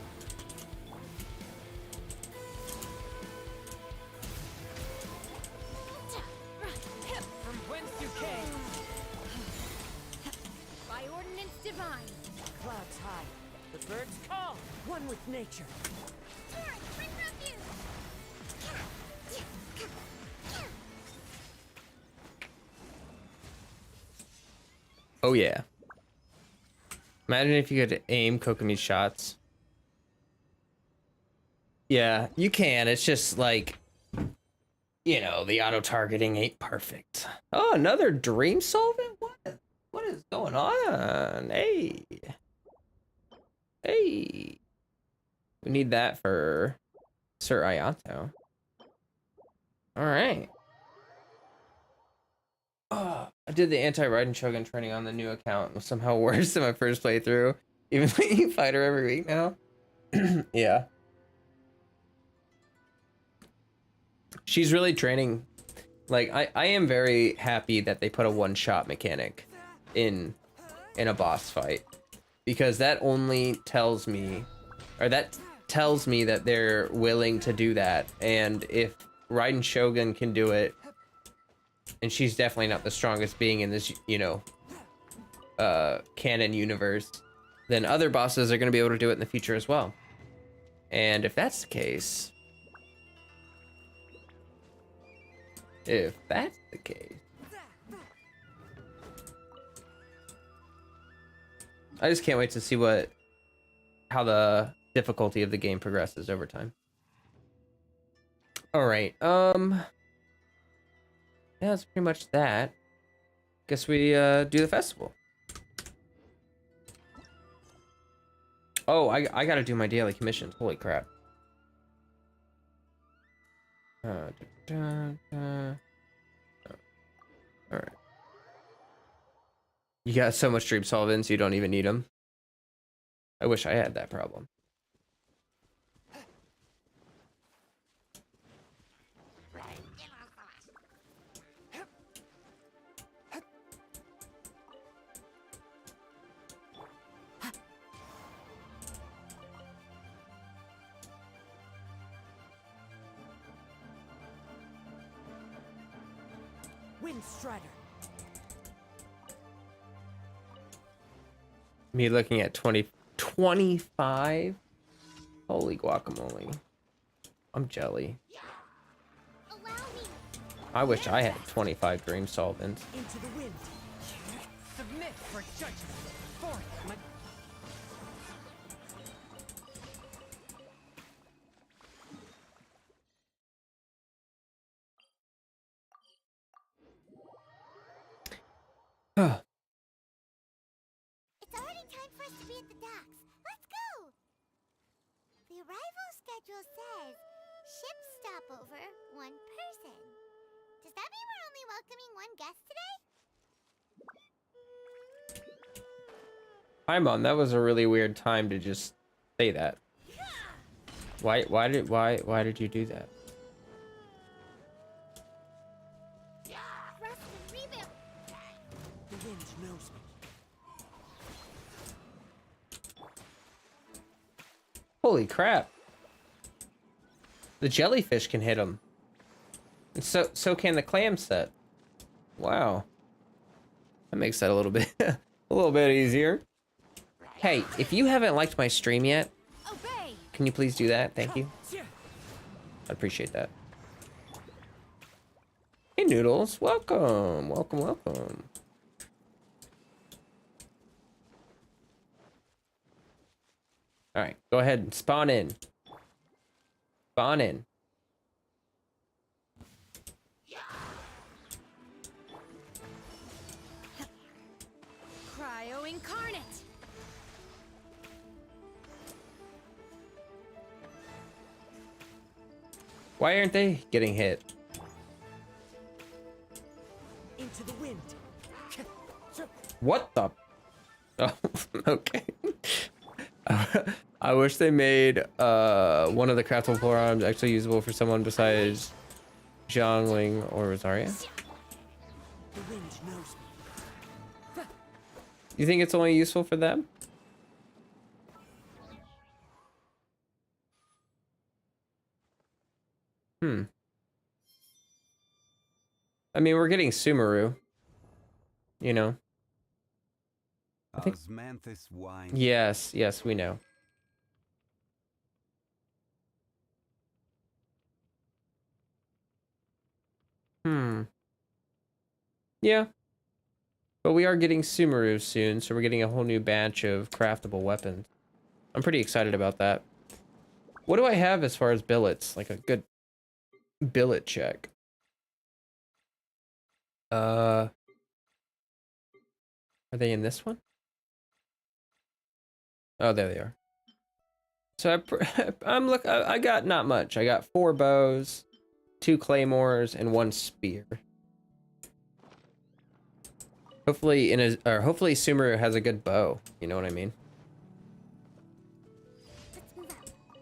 From whence you came. By ordinance divine. Clouds high. The birds call. One with nature. Torrent, bring refuge. Oh, yeah. Imagine if you could aim Kokomi's shots. Yeah, you can. It's just like, you know, the auto-targeting ain't perfect. Oh, another dream solvent? What is going on? Hey. Hey. We need that for Sir Ayato. All right. Oh, I did the anti-Raiden Shogun training on the new account. It was somehow worse than my first playthrough. Even though you fight her every week now. Yeah. She's really training. Like, I am very happy that they put a one-shot mechanic in a boss fight. Because that only tells me, or that tells me that they're willing to do that. And if Raiden Shogun can do it, and she's definitely not the strongest being in this, you know, canon universe, then other bosses are going to be able to do it in the future as well. And if that's the case, I just can't wait to see how the difficulty of the game progresses over time. All right. Yeah, that's pretty much that. Guess we do the festival. Oh, I gotta do my daily commissions. Holy crap. All right. You got so much dream solvents, you don't even need them. I wish I had that problem. Wind Strider. Me looking at 25? Holy guacamole. I'm jelly. Allow me. I wish I had 25 dream solvents. Into the wind. Submit for judgment. Forth my Huh. It's already time for us to be at the docks. Let's go! The arrival schedule says ship stopover, one person. Does that mean we're only welcoming one guest today? Hi, Mom. That was a really weird time to just say that. Why did you do that? Thrust and rebuild. The wind knows me. Holy crap. The jellyfish can hit him. And so can the clam set. Wow. That makes that a little bit a little bit easier. Hey, if you haven't liked my stream yet, Obey! can you please do that? Thank you. I'd appreciate that. Hey Noodles, welcome. Welcome, welcome. Alright, go ahead and spawn in. Spawn in. Cryo incarnate! Why aren't they getting hit? Into the wind. What the? Oh, okay. I wish they made one of the craftable forearms actually usable for someone besides Zhongling or Rosaria. The wind knows me. You think it's only useful for them? I mean, we're getting Sumeru. You know. I think. Osmanthus wine. Yes, yes, we know. Yeah. But we are getting Sumeru soon, so we're getting a whole new batch of craftable weapons. I'm pretty excited about that. What do I have as far as billets? Like a good billet check. Are they in this one? Oh, there they are. So I got not much. I got 4 bows, 2 claymores, and 1 spear. Hopefully hopefully Sumeru has a good bow. You know what I mean?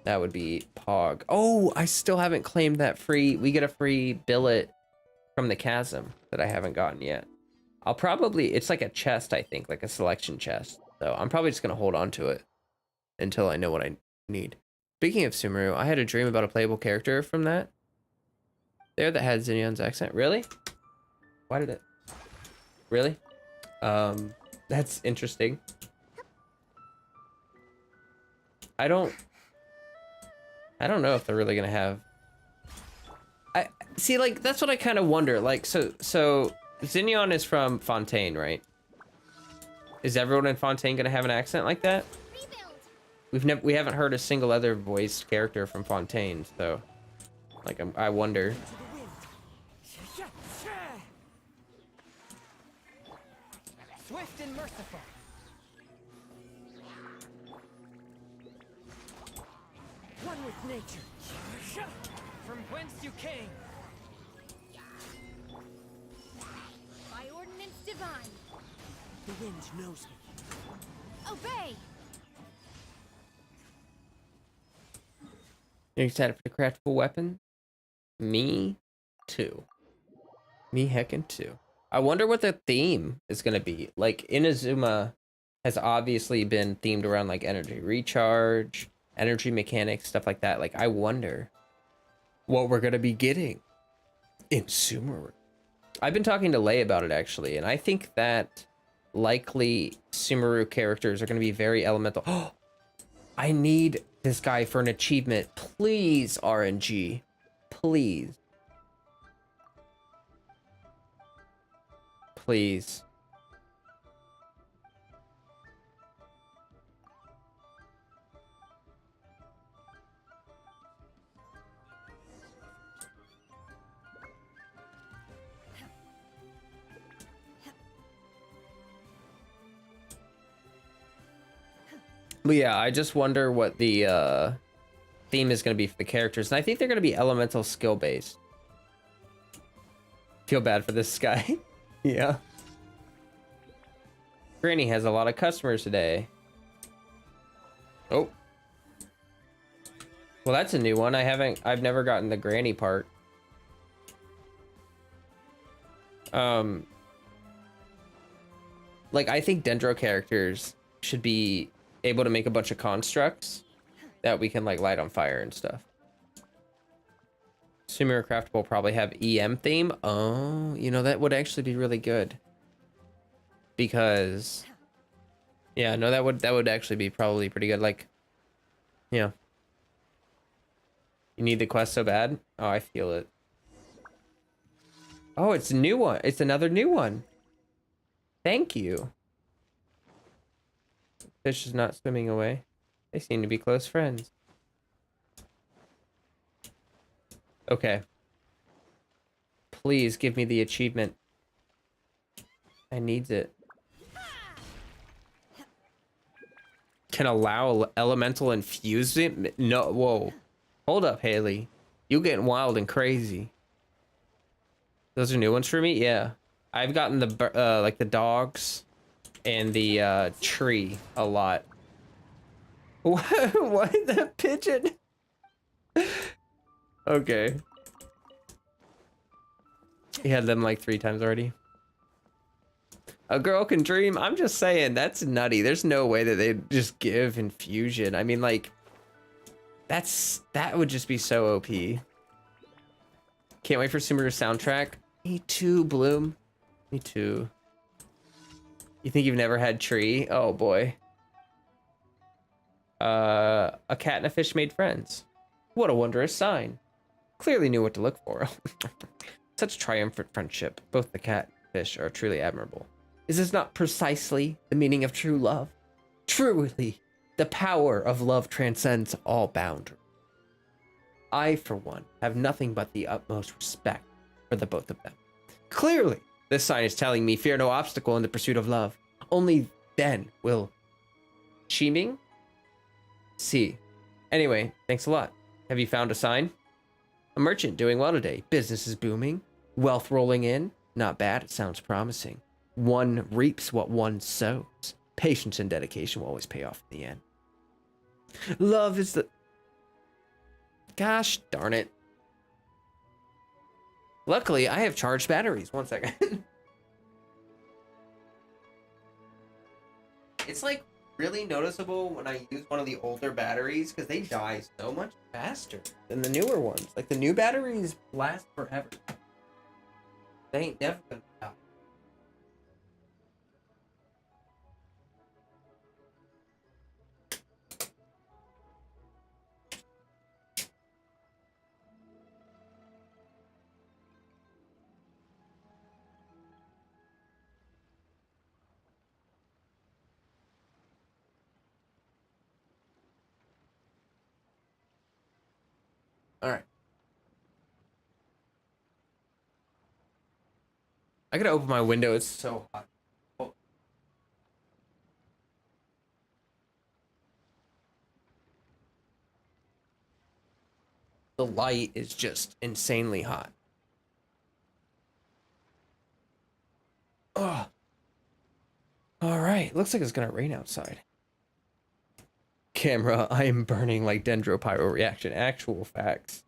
That would be Pog. Oh, I still haven't claimed that free. We get a free billet from the chasm that I haven't gotten yet. I'll probably, it's like a chest, I think, like a selection chest. So I'm probably just gonna hold on to it until I know what I need. Speaking of Sumeru, I had a dream about a playable character from that. There that had Zinyan's accent. Really? Why did it? Really? That's interesting. I don't know if they're really gonna have. I see, like, that's what I kind of wonder. Like, so Zinyan is from Fontaine, right? Is everyone in Fontaine gonna have an accent like that? We haven't heard a single other voiced character from Fontaine, so like I wonder. Swift and merciful. One with nature. From whence you came. By ordinance divine! The wind knows me. Obey! You excited for the craftable weapon? Me too. Me heckin' too. I wonder what the theme is gonna be. Like, Inazuma has obviously been themed around like energy recharge, energy mechanics, stuff like that. Like, I wonder what we're gonna be getting in Sumeru. I've been talking to Lei about it actually, and I think that likely Sumeru characters are gonna be very elemental. Oh, I need this guy for an achievement. Please, RNG. Please. Please. But yeah, I just wonder what the theme is going to be for the characters. And I think they're going to be elemental skill based. Feel bad for this guy. Yeah. Granny has a lot of customers today. Oh. Well, that's a new one. I've never gotten the Granny part. Like, I think Dendro characters should be able to make a bunch of constructs that we can, like, light on fire and stuff. Sumeru Craft will probably have EM theme. Oh, you know, that would actually be really good. Because, yeah, no, that would actually be probably pretty good. Like, yeah. You need the quest so bad? Oh, I feel it. Oh, it's a new one. It's another new one. Thank you. Fish is not swimming away. They seem to be close friends. Okay. Please give me the achievement. I needs it. Can allow elemental infusement? No, whoa. Hold up, Haley. You getting wild and crazy. Those are new ones for me? Yeah. I've gotten the, like the dogs and the, tree a lot. What the pigeon? Okay. He had them like 3 times already. A girl can dream. I'm just saying, that's nutty. There's no way that they'd just give infusion. I mean, like, that would just be so OP. Can't wait for Sumeru's soundtrack. Me too, Bloom. Me too. You think you've never had tree? Oh boy. A cat and a fish made friends. What a wondrous sign. Clearly knew what to look for. Such triumphant friendship. Both the cat and fish are truly admirable. Is this not precisely the meaning of true love? Truly, the power of love transcends all boundaries. I, for one, have nothing but the utmost respect for the both of them. Clearly, this sign is telling me fear no obstacle in the pursuit of love. Only then will Shiming see. Anyway, thanks a lot. Have you found a sign? A merchant doing well today. Business is booming. Wealth rolling in. Not bad. It sounds promising. One reaps what one sows. Patience and dedication will always pay off in the end. Love is the... Gosh darn it. Luckily, I have charged batteries. 1 second. It's like really noticeable when I use one of the older batteries because they die so much faster than the newer ones. Like the new batteries last forever. They ain't never gonna die. All right. I gotta open my window. It's so hot. Oh. The light is just insanely hot. Oh. All right. Looks like it's gonna rain outside. Camera, I am burning like Dendro Pyro reaction. Actual facts.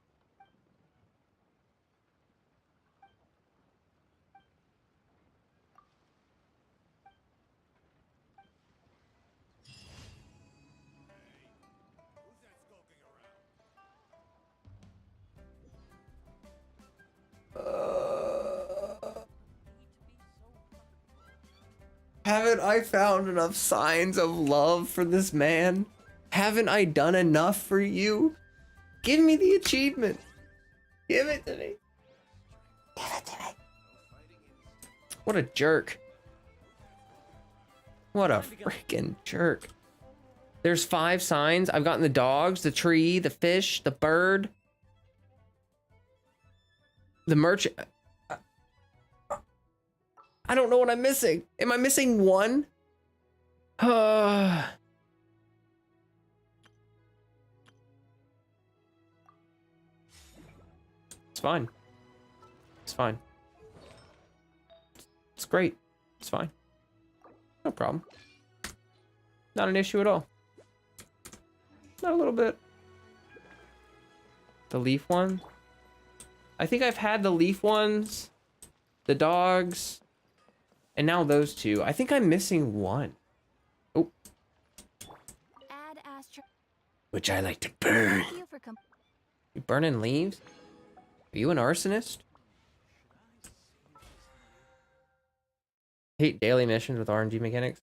Haven't I found enough signs of love for this man? Haven't I done enough for you? Give me the achievement. Give it to me. Give it to me. What a jerk. What a freaking jerk. There's 5 signs. I've gotten the dogs, the tree, the fish, the bird, the merchant. I don't know what I'm missing. Am I missing one? fine. It's fine. It's great. It's fine. No problem. Not an issue at all. Not a little bit. The leaf one? I think I've had the leaf ones, the dogs, and now those two. I think I'm missing one. Oh. Add Astro. Which I like to burn. Thank you for You burning leaves? Are you an arsonist? Hate daily missions with RNG mechanics.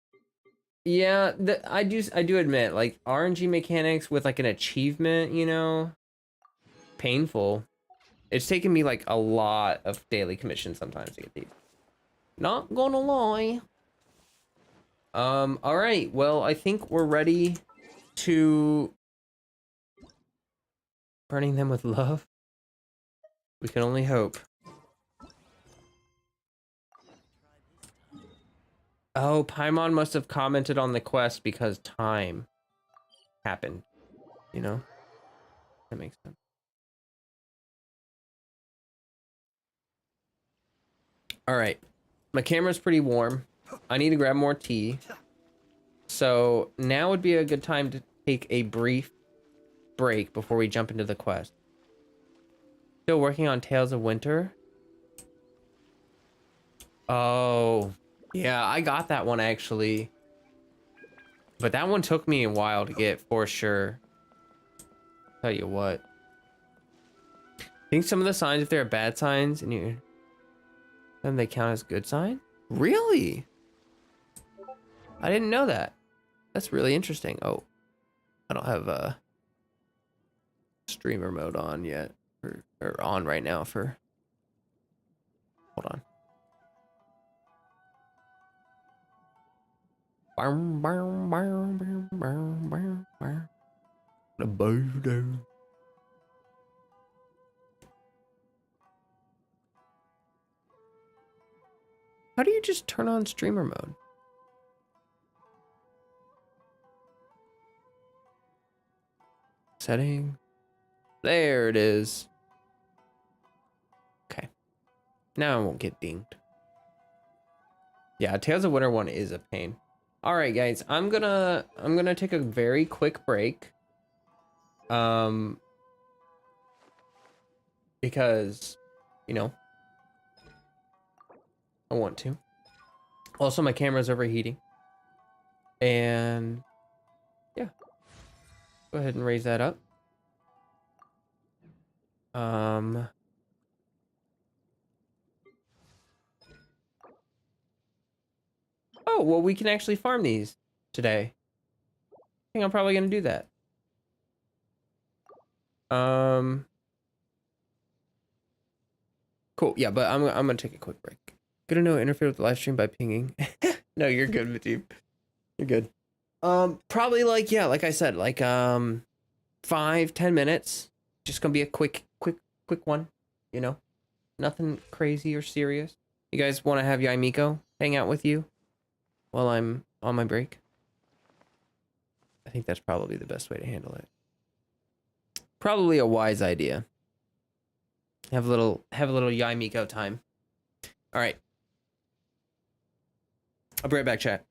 Yeah, I do admit, like, RNG mechanics with like an achievement, you know, painful. It's taken me like a lot of daily commissions sometimes to get these. Not gonna lie. All right. Well, I think we're ready to burning them with love. We can only hope. Oh, Paimon must have commented on the quest because time happened. You know? That makes sense. All right. My camera's pretty warm. I need to grab more tea. So now would be a good time to take a brief break before we jump into the quest. Still working on Tales of Winter? Oh, yeah, I got that one actually. But that one took me a while to get for sure. Tell you what. I think some of the signs, if they're bad signs, and then they count as good sign? Really? I didn't know that. That's really interesting. Oh, I don't have streamer mode on yet, or on right now for. Hold on. The bird. How do you just turn on streamer mode? Setting. There it is. Okay. Now I won't get dinged. Yeah, Tales of Winter one is a pain. All right, guys, I'm gonna take a very quick break. Because, you know, I want to. Also, my camera's overheating. And yeah. Go ahead and raise that up. Oh, well, we can actually farm these today. I think I'm probably gonna do that. Cool. Yeah, but I'm gonna take a quick break. Gonna know interfere with the live stream by pinging. No, you're good, Matip. You're good. Probably like, yeah, like I said, like 5-10 minutes. Just gonna be a quick one, you know? Nothing crazy or serious. You guys want to have Yaimiko hang out with you while I'm on my break? I think that's probably the best way to handle it. Probably a wise idea. Have a little Yaimiko time. All right. I'll be right back, chat.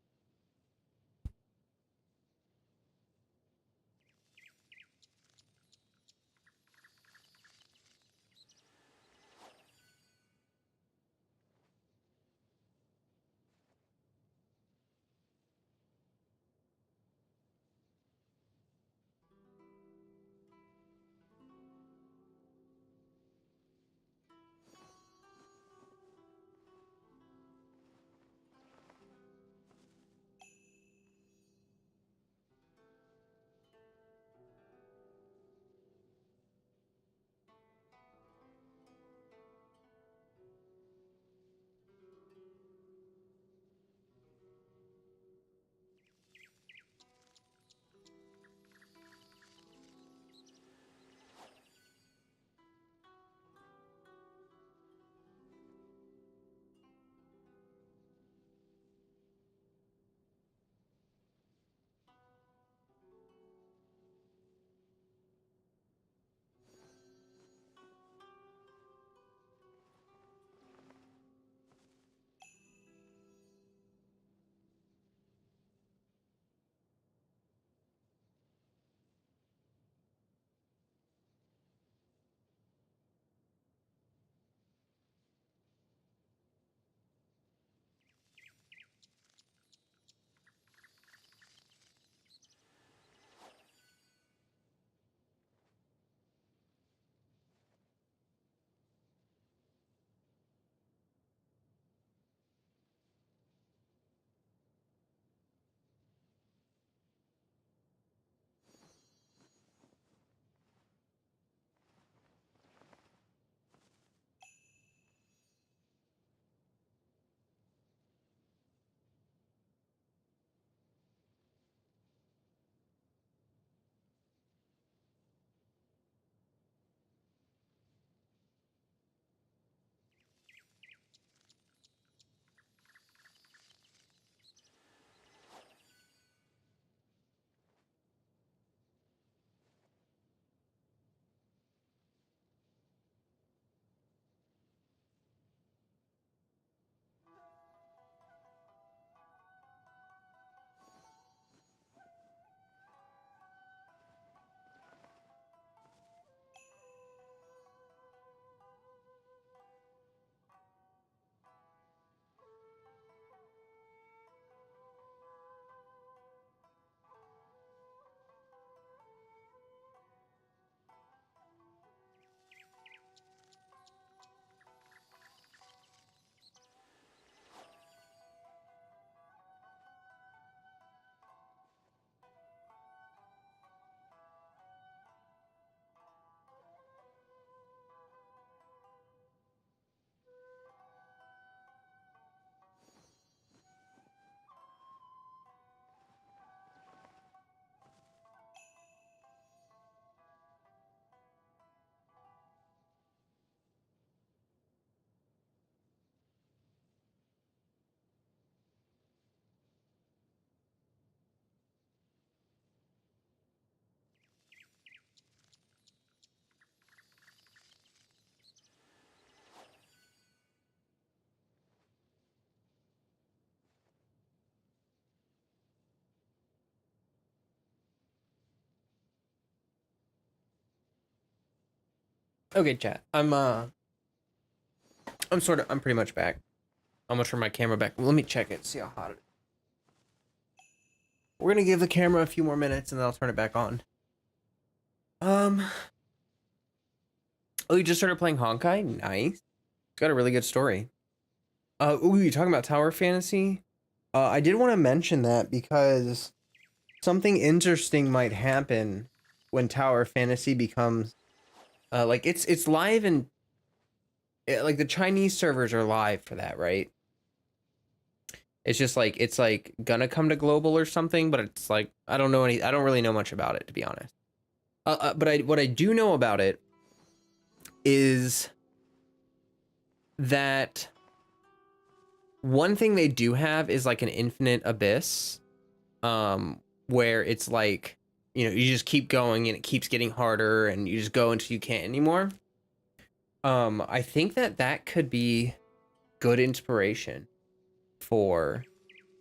Okay, chat. I'm pretty much back. I'm gonna turn my camera back. Let me check it, see how hot it is. We're gonna give the camera a few more minutes and then I'll turn it back on. Oh, you just started playing Honkai? Nice. It's got a really good story. Ooh, you talking about Tower Fantasy? I did want to mention that because something interesting might happen when Tower Fantasy becomes like it's live and like the Chinese servers are live for that, right? It's just like it's like gonna come to global or something, but it's like I don't really know much about it, to be honest. But what I do know about it is that one thing they do have is like an infinite abyss, where it's like, you know, you just keep going and it keeps getting harder and you just go until you can't anymore. I think that could be good inspiration for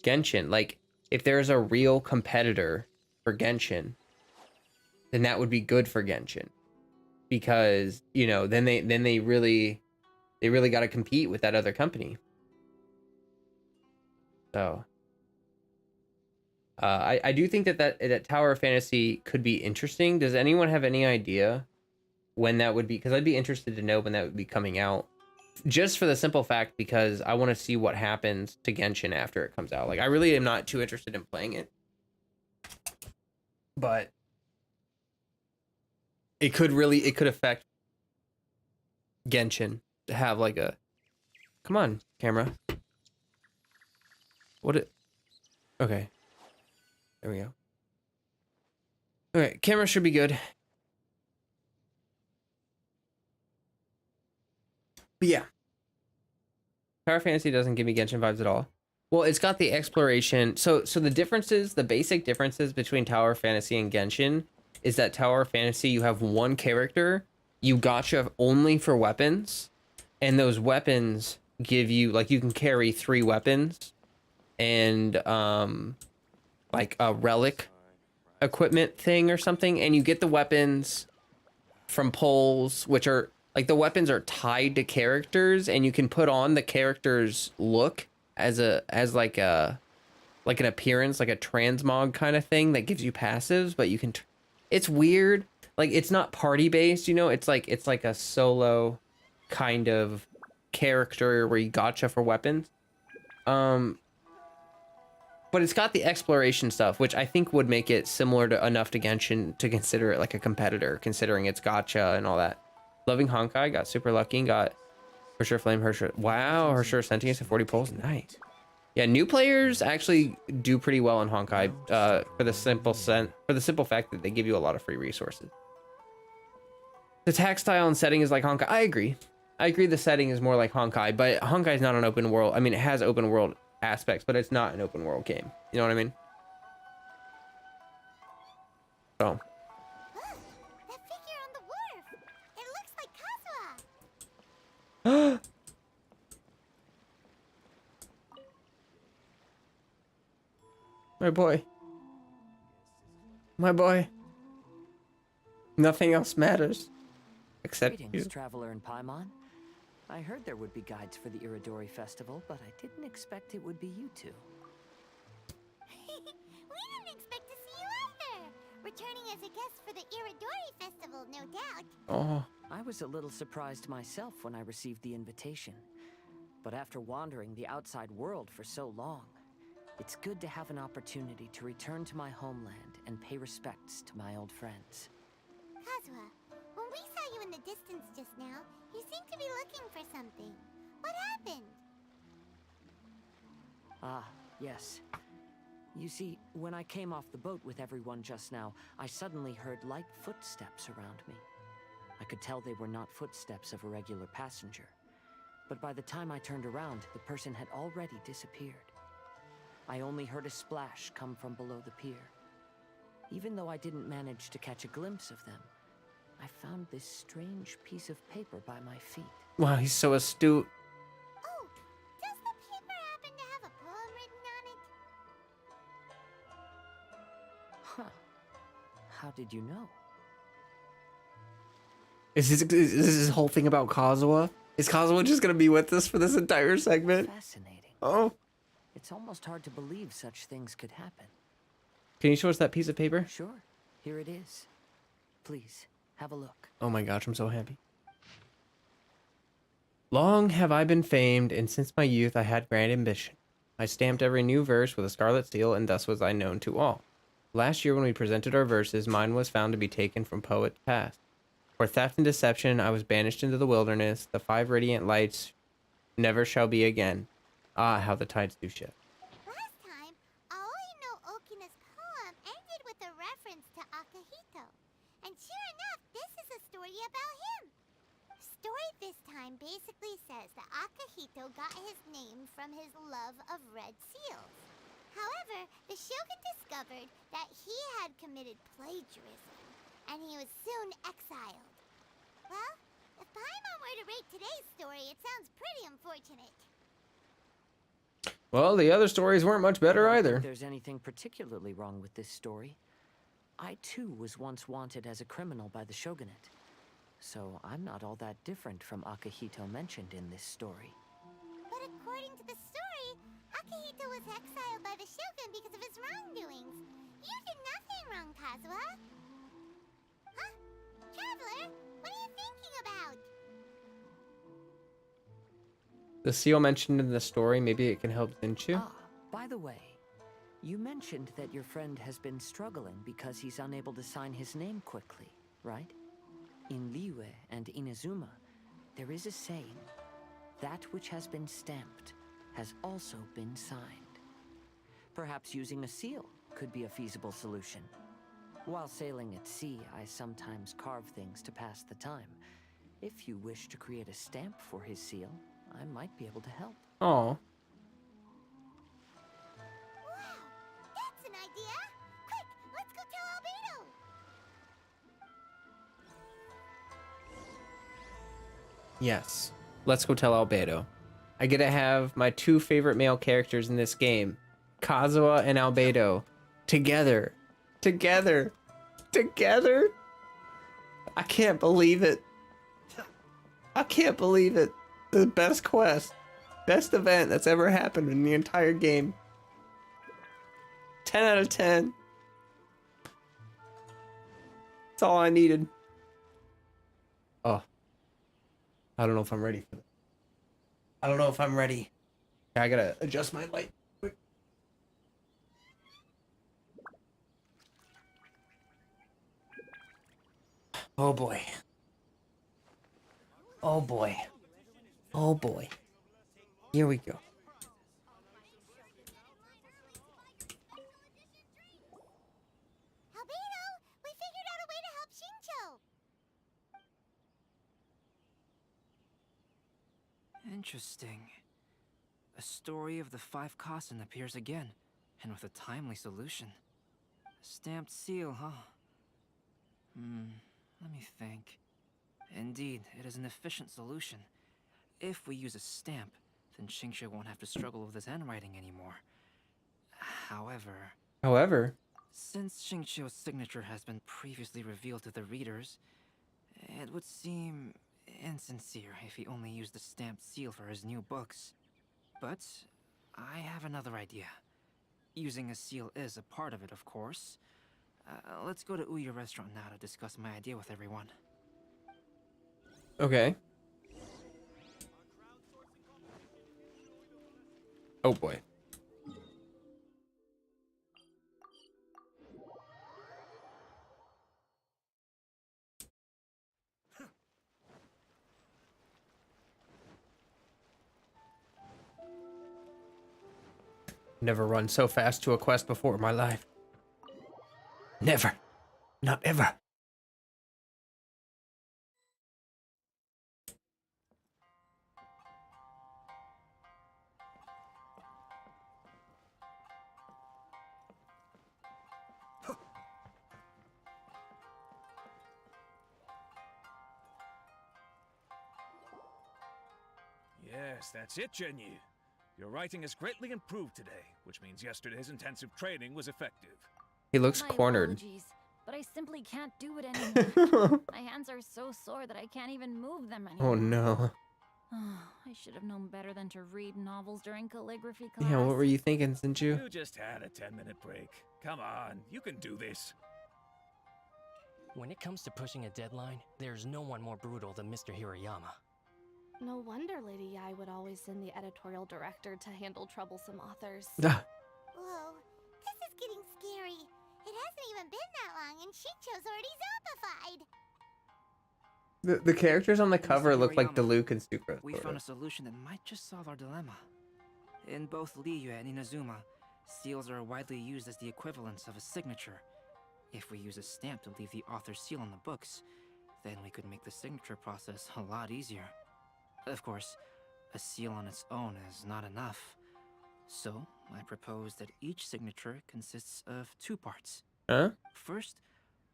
Genshin. Like, if there's a real competitor for Genshin, then that would be good for Genshin, because, you know, then they really got to compete with that other company. So I do think that Tower of Fantasy could be interesting. Does anyone have any idea when that would be? Because I'd be interested to know when that would be coming out, just for the simple fact because I want to see what happens to Genshin after it comes out. Like, I really am not too interested in playing it, but it could affect Genshin to have like a, come on, camera. Okay. There we go. Okay, camera should be good. But yeah. Tower Fantasy doesn't give me Genshin vibes at all. Well, it's got the exploration. So the differences, the basic differences between Tower Fantasy and Genshin is that Tower Fantasy, you have one character, you gacha only for weapons, and those weapons give you, like, you can carry 3 weapons and like a relic equipment thing or something, and you get the weapons from poles, which are like, the weapons are tied to characters, and you can put on the character's look as like an appearance, like a transmog kind of thing that gives you passives, but you can it's weird. Like, it's not party based, you know, it's like a solo kind of character where you gacha for weapons. But it's got the exploration stuff, which I think would make it similar to enough to Genshin to consider it like a competitor, considering it's gacha and all that. Loving Honkai, got super lucky and got for sure Flame Hersher. Wow, Hersher Sentience at 40 pulls, nice. Yeah, new players actually do pretty well in Honkai, for the simple fact that they give you a lot of free resources. The attack style and setting is like Honkai. I agree the setting is more like Honkai, but Honkai is not an open world. I mean, it has open world aspects, but it's not an open world game. You know what I mean? So. Look, that figure on the wharf. It looks like Kazuha. My boy. My boy. Nothing else matters except Greetings, you. traveler in Paimon. I heard there would be guides for the Irodori festival, but I didn't expect it would be you two. We didn't expect to see you either. Returning as a guest for the Irodori festival, no doubt. Oh. I was a little surprised myself when I received the invitation. But after wandering the outside world for so long, it's good to have an opportunity to return to my homeland and pay respects to my old friends. Kazuha, when we saw you in the distance just now, you seemed to be looking for something. What happened? Ah, yes. You see, when I came off the boat with everyone just now, I suddenly heard light footsteps around me. I could tell they were not footsteps of a regular passenger. But by the time I turned around, the person had already disappeared. I only heard a splash come from below the pier. Even though I didn't manage to catch a glimpse of them, I found this strange piece of paper by my feet. Wow, he's so astute. Oh, does the paper happen to have a poem written on it? Huh. How did you know? Is this whole thing about Kazuha? Is Kazuha just gonna be with us for this entire segment? Fascinating. Oh. It's almost hard to believe such things could happen. Can you show us that piece of paper? Sure, here it is. Please, have a look. Oh my gosh, I'm so happy. Long have I been famed, and since my youth I had grand ambition. I stamped every new verse with a scarlet seal, and thus was I known to all. Last year when we presented our verses, mine was found to be taken from poet past. For theft and deception I was banished into the wilderness. The 5 radiant lights never shall be again. Ah, how the tides do shift. Last time, Aoi no Okina's poem ended with a reference to Akihito. And sure enough, this is a story about him. Story this time basically says that Akihito got his name from his love of red seals. However, the shogun discovered that he had committed plagiarism, and he was soon exiled. Well, if Paimon were to rate today's story, it sounds pretty unfortunate. Well, the other stories weren't much better I don't either. think there's anything particularly wrong with this story. I too was once wanted as a criminal by the shogunate. So I'm not all that different from Akihito mentioned in this story. But according to the story, Akihito was exiled by the shogun because of his wrongdoings. You did nothing wrong, Kazuha. Huh? Traveler, what are you thinking about? The seal mentioned in the story, maybe it can help Zinchu? Ah, by the way, you mentioned that your friend has been struggling because he's unable to sign his name quickly, right? In Liyue and Inazuma, there is a saying, that which has been stamped has also been signed. Perhaps using a seal could be a feasible solution. While sailing at sea, I sometimes carve things to pass the time. If you wish to create a stamp for his seal, I might be able to help. Oh. Wow, that's an idea! Quick, let's go tell Albedo! Yes. Let's go tell Albedo. I get to have my 2 favorite male characters in this game, Kazuha and Albedo, together. Together. Together. I can't believe it. I can't believe it. The best quest. Best event that's ever happened in the entire game. 10 out of 10. That's all I needed. Oh. I don't know if I'm ready for this. I don't know if I'm ready. I gotta adjust my light quick. Oh boy. Oh boy. Oh boy. Here we go. Albedo, we figured out a way to help Shincho! Interesting. A story of the 5 Kasen appears again, and with a timely solution. A stamped seal, huh? Let me think. Indeed, it is an efficient solution. If we use a stamp, then Xingqiu won't have to struggle with his handwriting anymore. However, Since Xingqiu's signature has been previously revealed to the readers, it would seem insincere if he only used the stamped seal for his new books. But I have another idea. Using a seal is a part of it, of course. Let's go to Ouya restaurant now to discuss my idea with everyone. okay. Oh boy. Never run so fast to a quest before in my life. Never. Not ever. Yes, that's it, Genyu. Your writing has greatly improved today, which means yesterday's intensive training was effective. He looks My cornered. apologies, but I simply can't do it anymore. My hands are so sore that I can't even move them anymore. Oh no. I should have known better than to read novels during calligraphy class. Yeah, what were you thinking, Sinchu? You just had a 10-minute break. Come on, you can do this. When it comes to pushing a deadline, there's no one more brutal than Mr. Hirayama. No wonder Lady Yai would always send the editorial director to handle troublesome authors. Whoa, this is getting scary. It hasn't even been that long and Shincho's already zombified. The characters on the cover Mr. look like Hirayama, Diluc and Sucrose. We sort found a of. solution that might just solve our dilemma. In both Liyue and Inazuma, seals are widely used as the equivalents of a signature. If we use a stamp to leave the author's seal on the books, then we could make the signature process a lot easier. Of course, a seal on its own is not enough. So, I propose that each signature consists of 2 parts. Huh? First,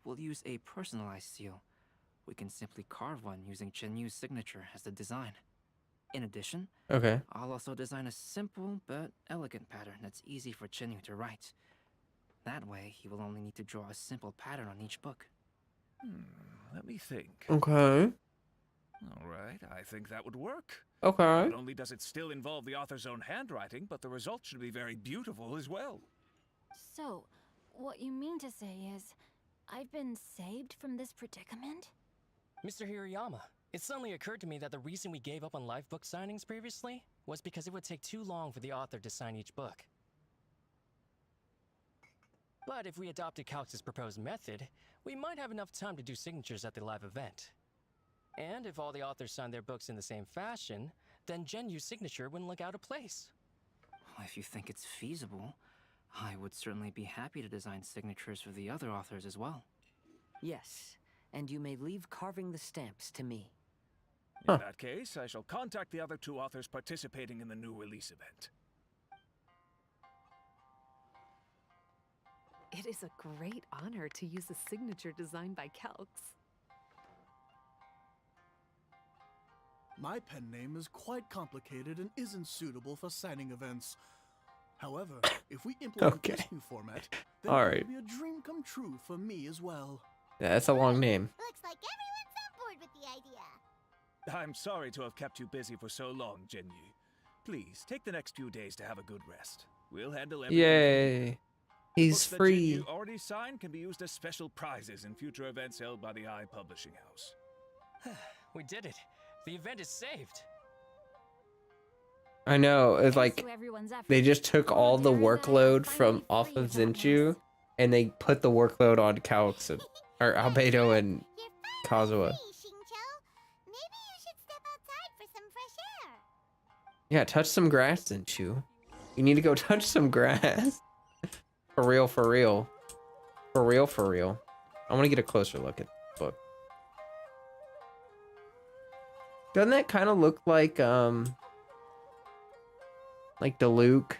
we'll use a personalized seal. We can simply carve one using Chenyu's signature as the design. In addition, Okay. I'll also design a simple but elegant pattern that's easy for Chenyu to write. That way, he will only need to draw a simple pattern on each book. Let me think. Okay. All right, I think that would work. Okay. Not only does it still involve the author's own handwriting, but the result should be very beautiful as well. So, what you mean to say is, I've been saved from this predicament? Mr. Hirayama, it suddenly occurred to me that the reason we gave up on live book signings previously was because it would take too long for the author to sign each book. But if we adopted Calx's proposed method, we might have enough time to do signatures at the live event. And if all the authors signed their books in the same fashion, then Genyu's signature wouldn't look out of place. If you think it's feasible, I would certainly be happy to design signatures for the other authors as well. Yes, and you may leave carving the stamps to me. In that case, I shall contact the other 2 authors participating in the new release event. It is a great honor to use a signature designed by Calx. My pen name is quite complicated and isn't suitable for signing events. However, if we implement Okay. this new format, then All it right. will be a dream come true for me as well. Yeah, that's a long name. Looks like everyone's on board with the idea. I'm sorry to have kept you busy for so long, Genyu. Please, take the next few days to have a good rest. We'll handle everything. Yay. He's Books that free. Genyu already signed can be used as special prizes in future events held by the Eye Publishing House. We did it. The event is saved. I know. It's Thanks like to everyone's effort. they just took all the Darren and I are workload from finally off free of that Zinchu mess. and they put the workload on Calx or Albedo and You're Kazuha. finally free, Shincho. Maybe you should step outside for some fresh air. Yeah, touch some grass, Zinchu. You need to go touch some grass. For real, for real. For real, for real. I want to get a closer look at the book. Doesn't that kind of look like Diluc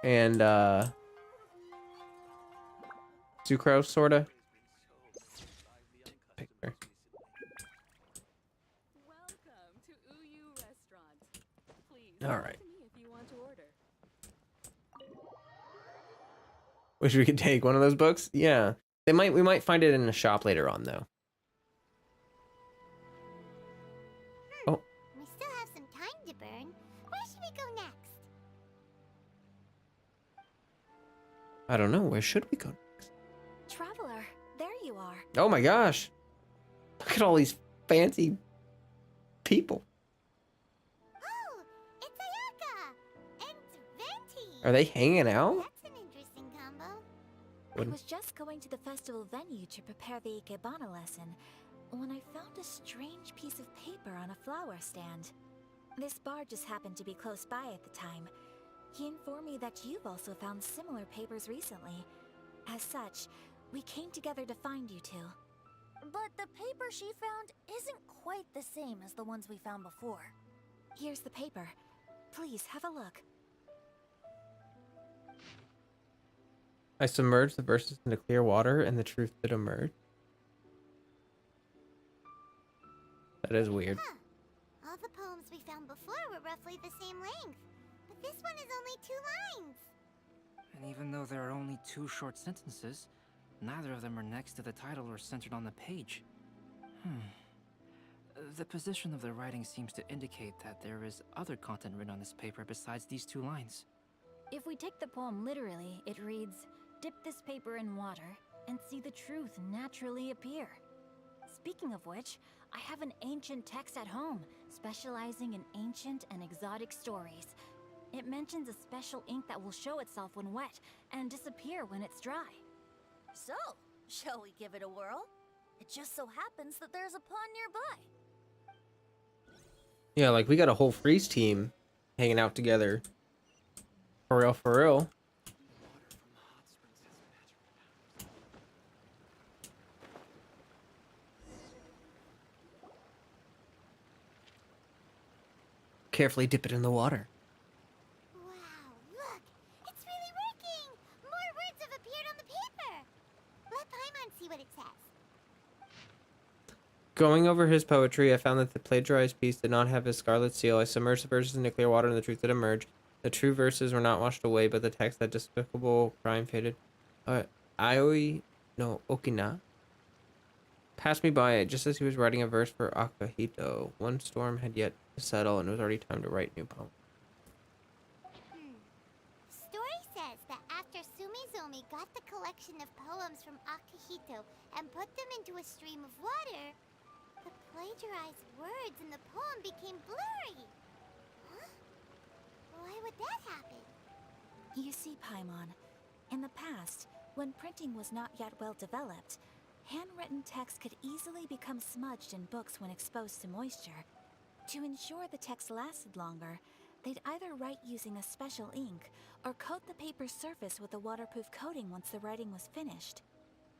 and Sucrose, sorta? Picture. Welcome to Uyu Restaurant. Please All right. to me if you want to order. Wish we could take one of those books. Yeah, we might find it in a shop later on though. Oh, We still have some time to burn. Where should we go next? I don't know. Where should we go? Traveler, there you are. Oh my gosh! Look at all these fancy people. Oh, it's Ayaka and Venti. Are they hanging out? That's an interesting combo. I was just going to the festival venue to prepare the Ikebana lesson when I found a strange piece of paper on a flower stand. This bar just happened to be close by at the time. He informed me that you've also found similar papers recently. As such, we came together to find you two. But the paper she found isn't quite the same as the ones we found before. Here's the paper. Please have a look. I submerged the verses into clear water, and the truth did emerge. That is weird. Huh. All the poems we found before were roughly the same length. But this one is only 2 lines. And even though there are only 2 short sentences, Neither of them are next to the title or centered on the page. The position of the writing seems to indicate that there is other content written on this paper besides these 2 lines. If we take the poem literally, it reads, "Dip this paper in water and see the truth naturally appear." Speaking of which, I have an ancient text at home, specializing in ancient and exotic stories. It mentions a special ink that will show itself when wet and disappear when it's dry. So, shall we give it a whirl? It just so happens that there's a pond nearby. Yeah, like we got a whole freeze team hanging out together. For real, for real. Carefully dip it in the water. Wow, look! It's really working! More words have appeared on the paper! Let Paimon see what it says. Going over his poetry, I found that the plagiarized piece did not have his scarlet seal. I submerged the verses into clear water and the truth did emerge. The true verses were not washed away, but the text, that despicable crime, faded. Ioi no Okina passed me by just as he was writing a verse for Akahito. One storm had yet to settle, and it was already time to write new poems. Story says that after Sumizomi got the collection of poems from Akahito and put them into a stream of water, the plagiarized words in the poem became blurry. Huh? Why would that happen? You see, Paimon, in the past, when printing was not yet well developed, handwritten text could easily become smudged in books when exposed to moisture. To ensure the text lasted longer, they'd either write using a special ink or coat the paper's surface with a waterproof coating once the writing was finished.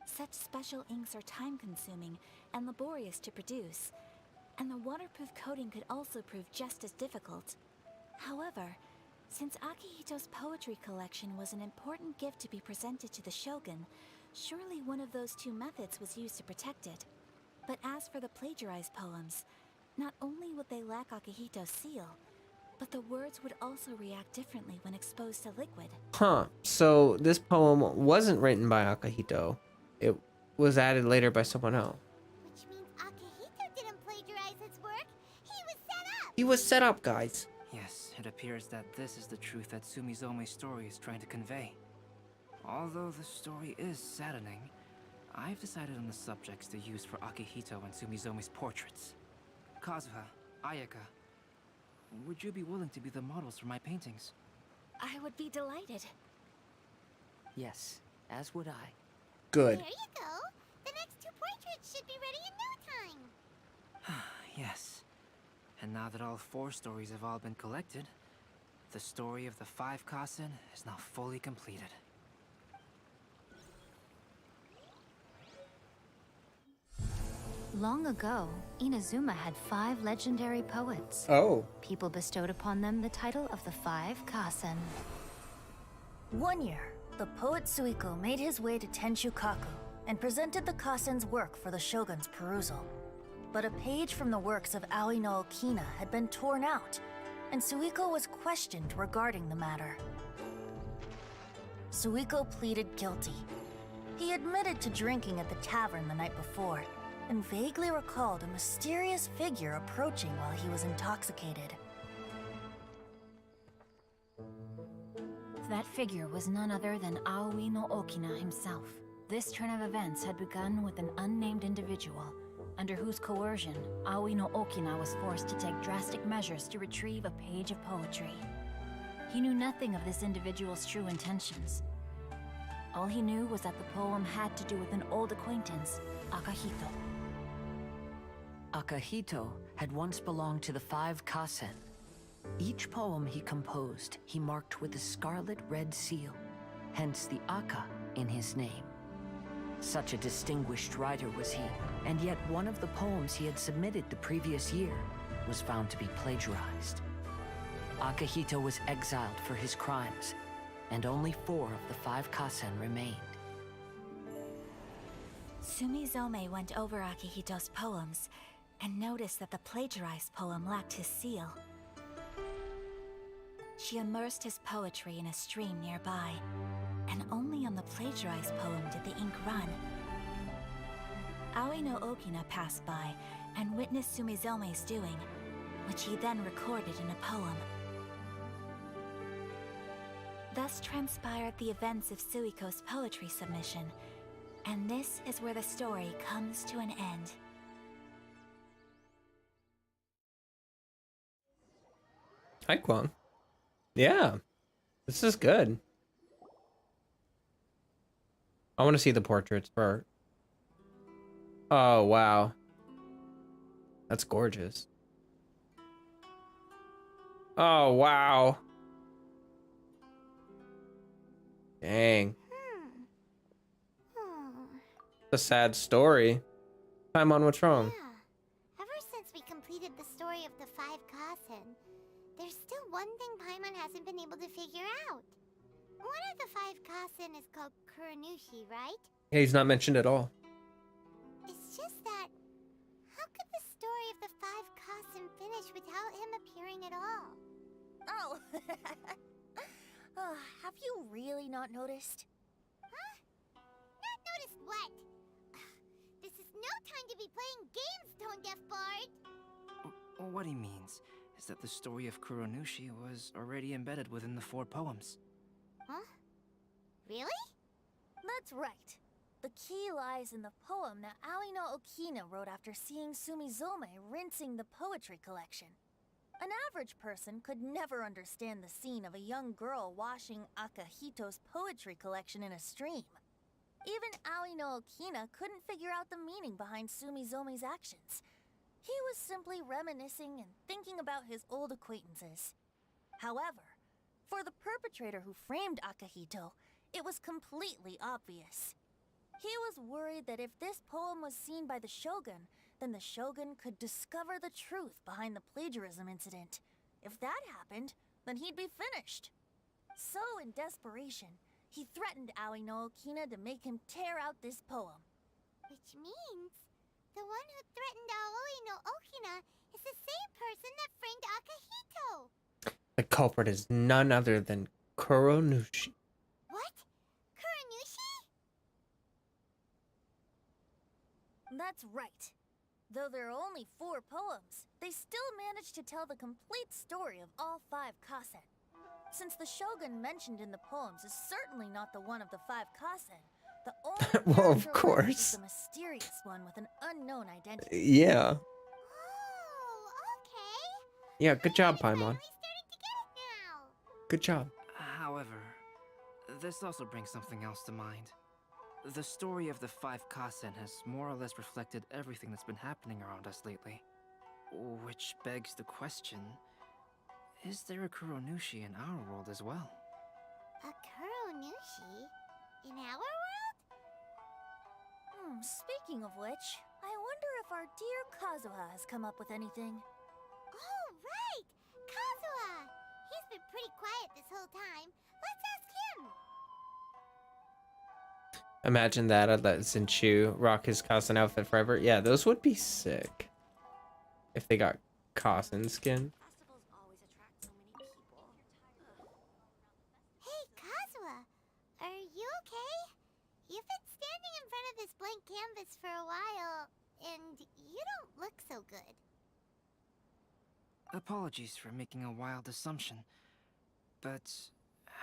Such special inks are time-consuming and laborious to produce, and the waterproof coating could also prove just as difficult. However, since Akihito's poetry collection was an important gift to be presented to the shogun, surely one of those 2 methods was used to protect it. But as for the plagiarized poems, not only would they lack Akihito's seal, but the words would also react differently when exposed to liquid. Huh, so this poem wasn't written by Akahito. It was added later by someone else. Which means Akahito didn't plagiarize his work. He was set up! He was set up, guys. Yes, it appears that this is the truth that Sumizome's story is trying to convey. Although the story is saddening, I've decided on the subjects to use for Akihito and Sumizome's portraits. Kazuha, Ayaka, would you be willing to be the models for my paintings? I would be delighted. Yes, as would I. Good. There you go! The next 2 portraits should be ready in no time! Yes. And now that all 4 stories have all been collected, the story of the 5 Kasen is now fully completed. Long ago, Inazuma had 5 legendary poets. Oh. People bestowed upon them the title of the 5 Kasen. One year, the poet Suiko made his way to Tenshukaku and presented the Kasen's work for the shogun's perusal. But a page from the works of Aoi no Okina had been torn out, and Suiko was questioned regarding the matter. Suiko pleaded guilty. He admitted to drinking at the tavern the night before, and vaguely recalled a mysterious figure approaching while he was intoxicated. That figure was none other than Aoi no Okina himself. This turn of events had begun with an unnamed individual, under whose coercion, Aoi no Okina was forced to take drastic measures to retrieve a page of poetry. He knew nothing of this individual's true intentions. All he knew was that the poem had to do with an old acquaintance, Akahito. Akahito had once belonged to the 5 Kasen. Each poem he composed, he marked with a scarlet red seal, hence the Aka in his name. Such a distinguished writer was he, and yet one of the poems he had submitted the previous year was found to be plagiarized. Akahito was exiled for his crimes, and only 4 of the 5 Kasen remained. Sumizome went over Akihito's poems and noticed that the plagiarized poem lacked his seal. She immersed his poetry in a stream nearby, and only a the plagiarized poem did the ink run. Aoi no Okina passed by and witnessed Sumizome's doing, which he then recorded in a poem. Thus transpired the events of Suiko's poetry submission, and this is where the story comes to an end. Hi, Kwang. Yeah, this is good. I want to see the portraits for. Oh, wow. That's gorgeous. Oh, wow. Dang. A sad story. Paimon, what's wrong? Yeah. Ever since we completed the story of the 5 Kasen, there's still one thing Paimon hasn't been able to figure out. One of the 5 Kasen is called Kuronushi, right? Yeah, he's not mentioned at all. It's just that, how could the story of the 5 Kasen finish without him appearing at all? Oh. Have you really not noticed? Huh? Not noticed what? This is no time to be playing games, Tone Deaf Bard! What he means is that the story of Kuronushi was already embedded within the 4 poems. Huh? Really? That's right. The key lies in the poem that Aoi no Okina wrote after seeing Sumizome rinsing the poetry collection. An average person could never understand the scene of a young girl washing Akahito's poetry collection in a stream. Even Aoi no Okina couldn't figure out the meaning behind Sumizome's actions. He was simply reminiscing and thinking about his old acquaintances. However, for the perpetrator who framed Akahito, it was completely obvious. He was worried that if this poem was seen by the Shogun, then the Shogun could discover the truth behind the plagiarism incident. If that happened, then he'd be finished. So, in desperation, he threatened Aoi no Okina to make him tear out this poem. Which means, the one who threatened Aoi no Okina is the same person that framed Akahito! The culprit is none other than Kuronushi. What? Kuronushi? That's right. Though there are only 4 poems, they still managed to tell the complete story of all 5 Kasen. Since the Shogun mentioned in the poems is certainly not the one of the 5 Kasen, the only Well, of character left course. is the mysterious one with an unknown identity. Yeah. Oh, okay. Yeah, good job, Paimon. Finally starting to get it now. Good job. However, this also brings something else to mind. The story of the 5 Kasen has more or less reflected everything that's been happening around us lately. Which begs the question, is there a Kuronushi in our world as well? A Kuronushi? In our world? Speaking of which, I wonder if our dear Kazuha has come up with anything. Oh, right! Kazuha! He's been pretty quiet this whole time. Let's ask him! Imagine that, let Zinchu rock his Kasen outfit forever. Yeah, those would be sick. If they got Kasen skin. Hey, Kazuha! Are you okay? You've been standing in front of this blank canvas for a while, and you don't look so good. Apologies for making a wild assumption, but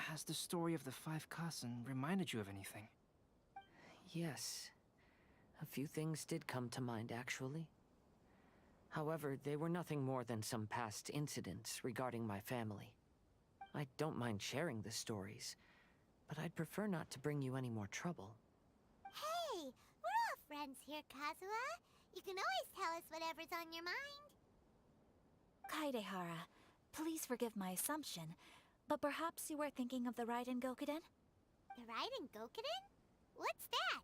has the story of the 5 Kasen reminded you of anything? Yes. A few things did come to mind, actually. However, they were nothing more than some past incidents regarding my family. I don't mind sharing the stories, but I'd prefer not to bring you any more trouble. Hey, we're all friends here, Kazuha. You can always tell us whatever's on your mind. Kaidehara, please forgive my assumption, but perhaps you were thinking of the Raiden Gokuden? The Raiden Gokuden? What's that?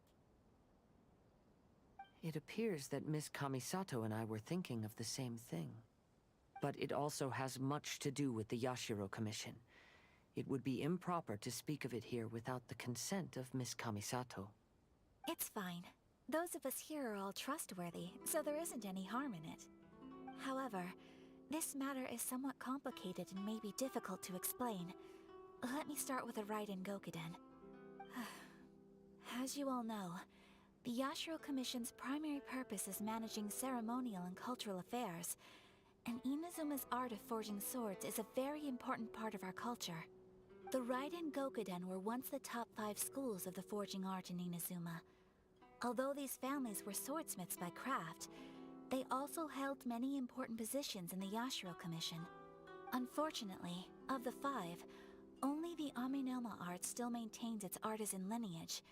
It appears that Miss Kamisato and I were thinking of the same thing. But it also has much to do with the Yashiro Commission. It would be improper to speak of it here without the consent of Miss Kamisato. It's fine. Those of us here are all trustworthy, so there isn't any harm in it. However, this matter is somewhat complicated and may be difficult to explain. Let me start with the Raiden Gokuden. As you all know, the Yashiro Commission's primary purpose is managing ceremonial and cultural affairs, and Inazuma's art of forging swords is a very important part of our culture. The Raiden Gokuden were once the top 5 schools of the forging art in Inazuma. Although these families were swordsmiths by craft, they also held many important positions in the Yashiro Commission. Unfortunately, of the 5, only the Aminoma art still maintains its artisan lineage.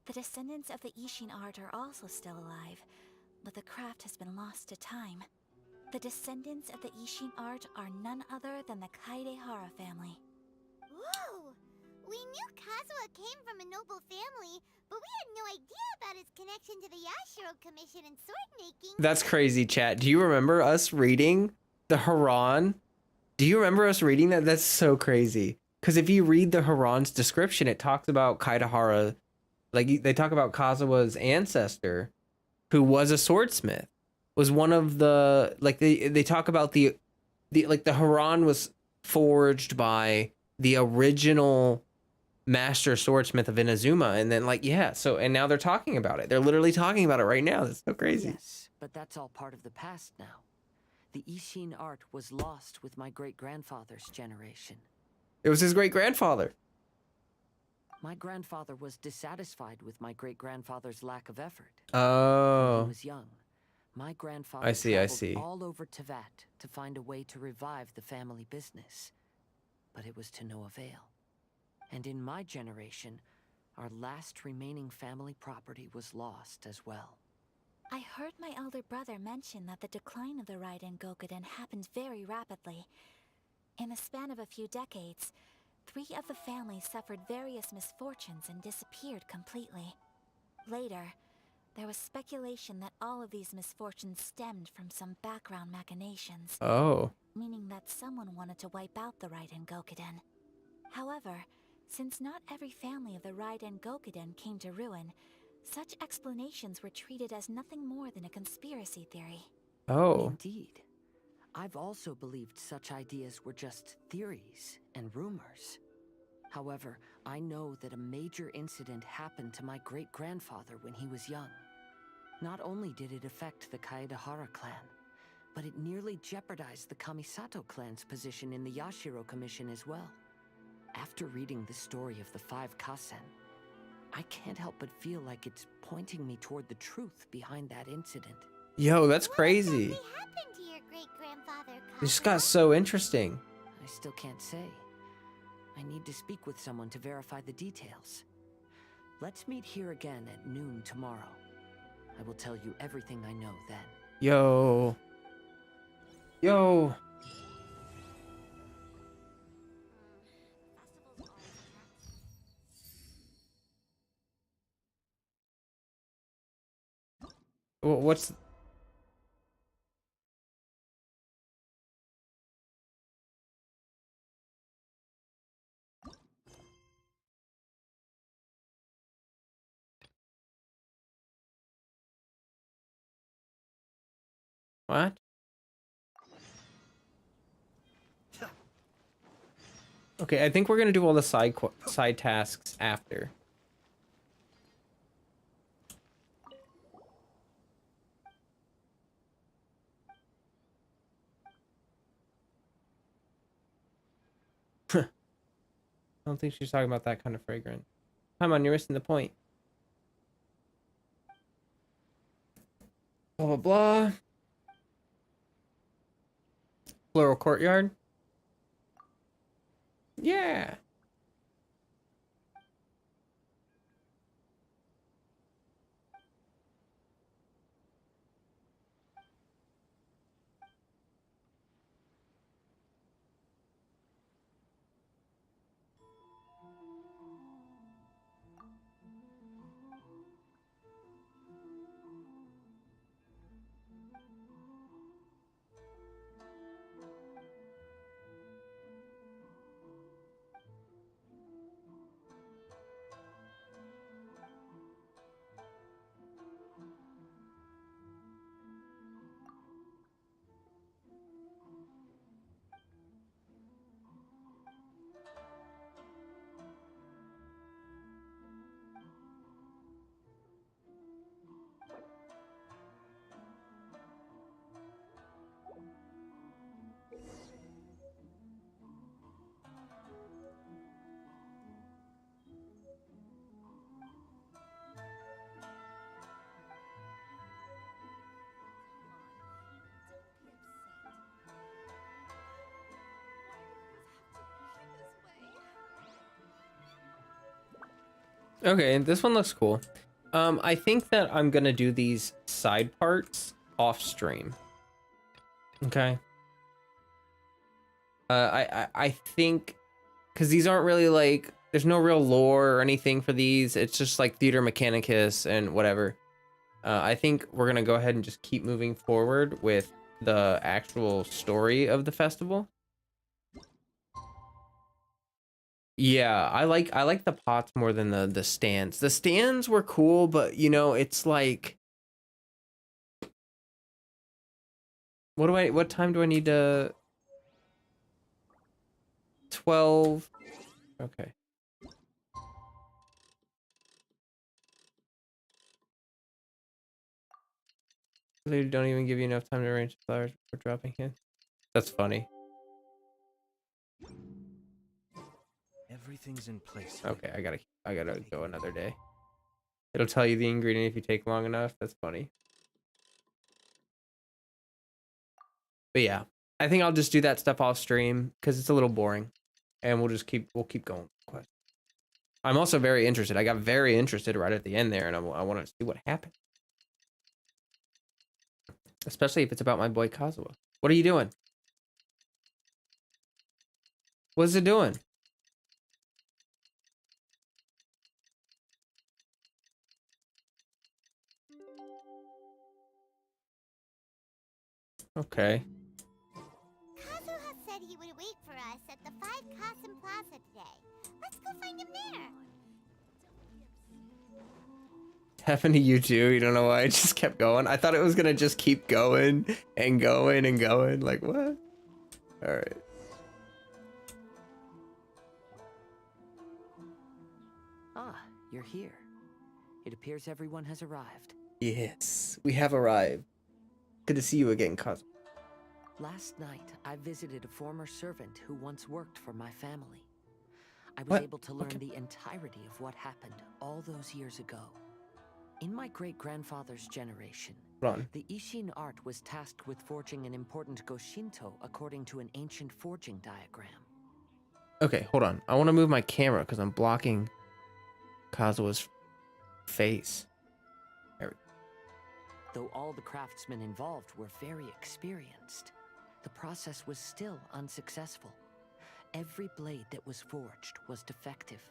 The descendants of the Ishin art are also still alive, but the craft has been lost to time. The descendants of the Ishin art are none other than the Kaidehara family. Whoa! We knew Kazuha came from a noble family, but we had no idea about his connection to the Yashiro Commission and sword making. That's crazy, chat. Do you remember us reading the Haran? Do you remember us reading that? That's so crazy. Because if you read the Haran's description, it talks about Kaidehara. Like, they talk about Kazuha's ancestor, who was a swordsmith, was one of the, like, they talk about the Haran was forged by the original master swordsmith of Inazuma, and then, like, yeah, so, and now they're talking about it. They're literally talking about it right now. That's so crazy. Yes, but that's all part of the past now. The Ishin art was lost with my great-grandfather's generation. It was his great-grandfather. My grandfather was dissatisfied with my great-grandfather's lack of effort. Oh. When he was young, my grandfather I see. traveled all over Tevat to find a way to revive the family business. But it was to no avail. And in my generation, our last remaining family property was lost as well. I heard my elder brother mention that the decline of the Raiden Gokuden happened very rapidly. In the span of a few decades, 3 of the families suffered various misfortunes and disappeared completely. Later, there was speculation that all of these misfortunes stemmed from some background machinations. Oh. Meaning that someone wanted to wipe out the Raiden Gokuden. However, since not every family of the Raiden Gokuden came to ruin, such explanations were treated as nothing more than a conspiracy theory. Oh. Indeed. I've also believed such ideas were just theories and rumors. However, I know that a major incident happened to my great-grandfather when he was young. Not only did it affect the Kaedehara clan, but it nearly jeopardized the Kamisato clan's position in the Yashiro Commission as well. After reading the story of the 5 Kasen, I can't help but feel like it's pointing me toward the truth behind that incident. Yo, that's crazy. What happened to your great-grandfather, Kazuha? It just got so interesting. I still can't say. I need to speak with someone to verify the details. Let's meet here again at noon tomorrow. I will tell you everything I know then. Yo. Yo. What's... What? Okay, I think we're gonna do all the side tasks after. I don't think she's talking about that kind of fragrance. Come on, you're missing the point. Blah, blah, blah. Floral courtyard. Yeah. Okay, this one looks cool. I think that I'm gonna do these side parts off stream. Okay. I think, because these aren't really like, there's no real lore or anything for these. It's just like Theater Mechanicus and whatever. I think we're gonna go ahead and just keep moving forward with the actual story of the festival. Yeah, I like the pots more than the stands. The stands were cool, but you know, it's like, what time do I need to 12? Okay. They don't even give you enough time to arrange the flowers before dropping in. That's funny. Everything's in place. Okay, I gotta go another day. It'll tell you the ingredient if you take long enough. That's funny. But yeah, I think I'll just do that stuff off stream because it's a little boring, and we'll keep going. I'm also very interested. I got very interested right at the end there, and I want to see what happened. Especially if it's about my boy Kazuha. What are you doing? What's it doing? Okay. Kazuha said he would wait for us at the 5 Kasen Plaza today. Let's go find him there. Happened to you too. You don't know why I just kept going. I thought it was gonna just keep going and going and going. Like what? All right. Ah, you're here. It appears everyone has arrived. Yes, we have arrived. Good to see you again, Kazuha. Last night, I visited a former servant who once worked for my family. I was What? able to learn the entirety of what happened all those years ago. In my great-grandfather's generation, Run. the Ishin art was tasked with forging an important Goshinto according to an ancient forging diagram. Okay, hold on. I want to move my camera because I'm blocking Kazuha's face. There we go. Though all the craftsmen involved were very experienced, the process was still unsuccessful. Every blade that was forged was defective.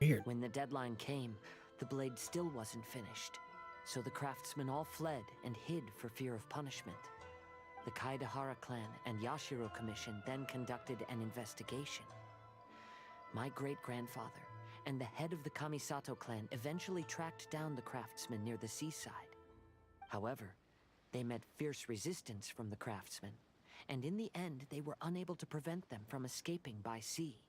Weird. When the deadline came, the blade still wasn't finished, so the craftsmen all fled and hid for fear of punishment. The Kaedahara clan and Yashiro Commission then conducted an investigation. My great-grandfather and the head of the Kamisato clan eventually tracked down the craftsmen near the seaside. However, they met fierce resistance from the craftsmen, and in the end they were unable to prevent them from escaping by sea.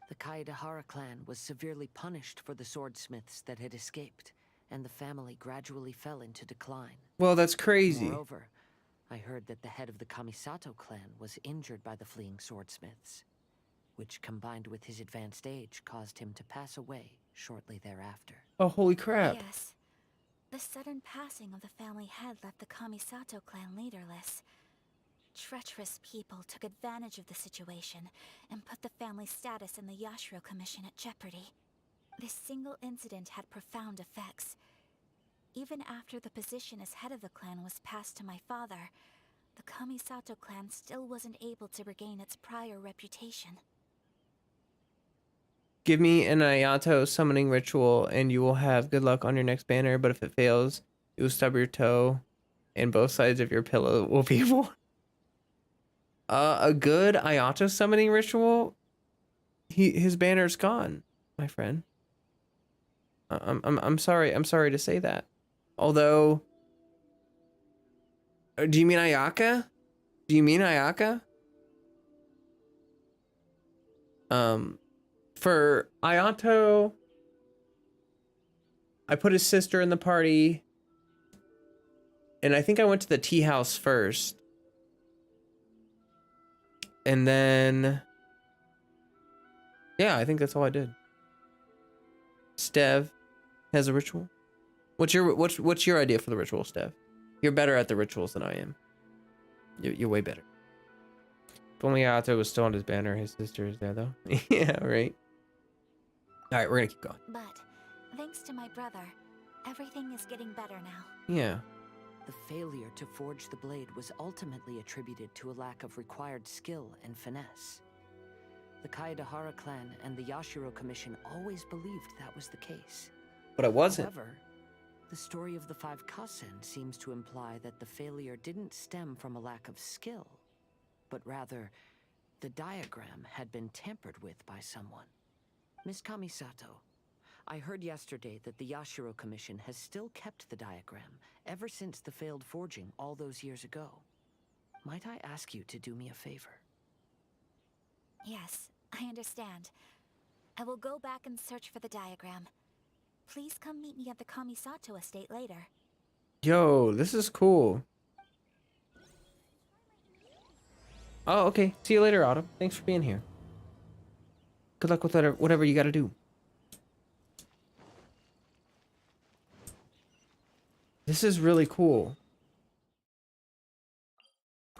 The Kaedahara clan was severely punished for the swordsmiths that had escaped, and the family gradually fell into decline. Well, that's crazy. Moreover, I heard that the head of the Kamisato clan was injured by the fleeing swordsmiths, which combined with his advanced age caused him to pass away shortly thereafter. Oh, holy crap. Yes. The sudden passing of the family head left the Kamisato clan leaderless. Treacherous people took advantage of the situation and put the family's status in the Yashiro Commission at jeopardy. This single incident had profound effects. Even after the position as head of the clan was passed to my father, the Kamisato clan still wasn't able to regain its prior reputation. Give me an Ayato summoning ritual and you will have good luck on your next banner, but if it fails, you will stub your toe and both sides of your pillow will be worn. A good Ayato summoning ritual, his banner's gone, my friend. I'm sorry to say that. Although, do you mean Ayaka? Do you mean Ayaka? For Ayato, I put his sister in the party, and I think I went to the tea house first. And then, yeah, I think that's all I did. Stev has a ritual. What's your idea for the ritual, Stev? You're better at the rituals than I am. You're way better. If only Ayato was still on his banner, his sister is there though. Yeah, right. All right, we're gonna keep going. But Thanks to my brother, everything is getting better now. Yeah. The failure to forge the blade was ultimately attributed to a lack of required skill and finesse. The Kaedahara clan and the Yashiro Commission always believed that was the case. But it wasn't. However, the story of the five Kasen seems to imply that the failure didn't stem from a lack of skill, but rather, the diagram had been tampered with by someone. Miss Kamisato, I heard yesterday that the Yashiro Commission has still kept the diagram ever since the failed forging all those years ago. Might I ask you to do me a favor? Yes, I understand. I will go back and search for the diagram. Please come meet me at the Kamisato estate later. Yo, this is cool. Oh, okay. See you later, Autumn. Thanks for being here. Good luck with whatever you gotta do. This is really cool.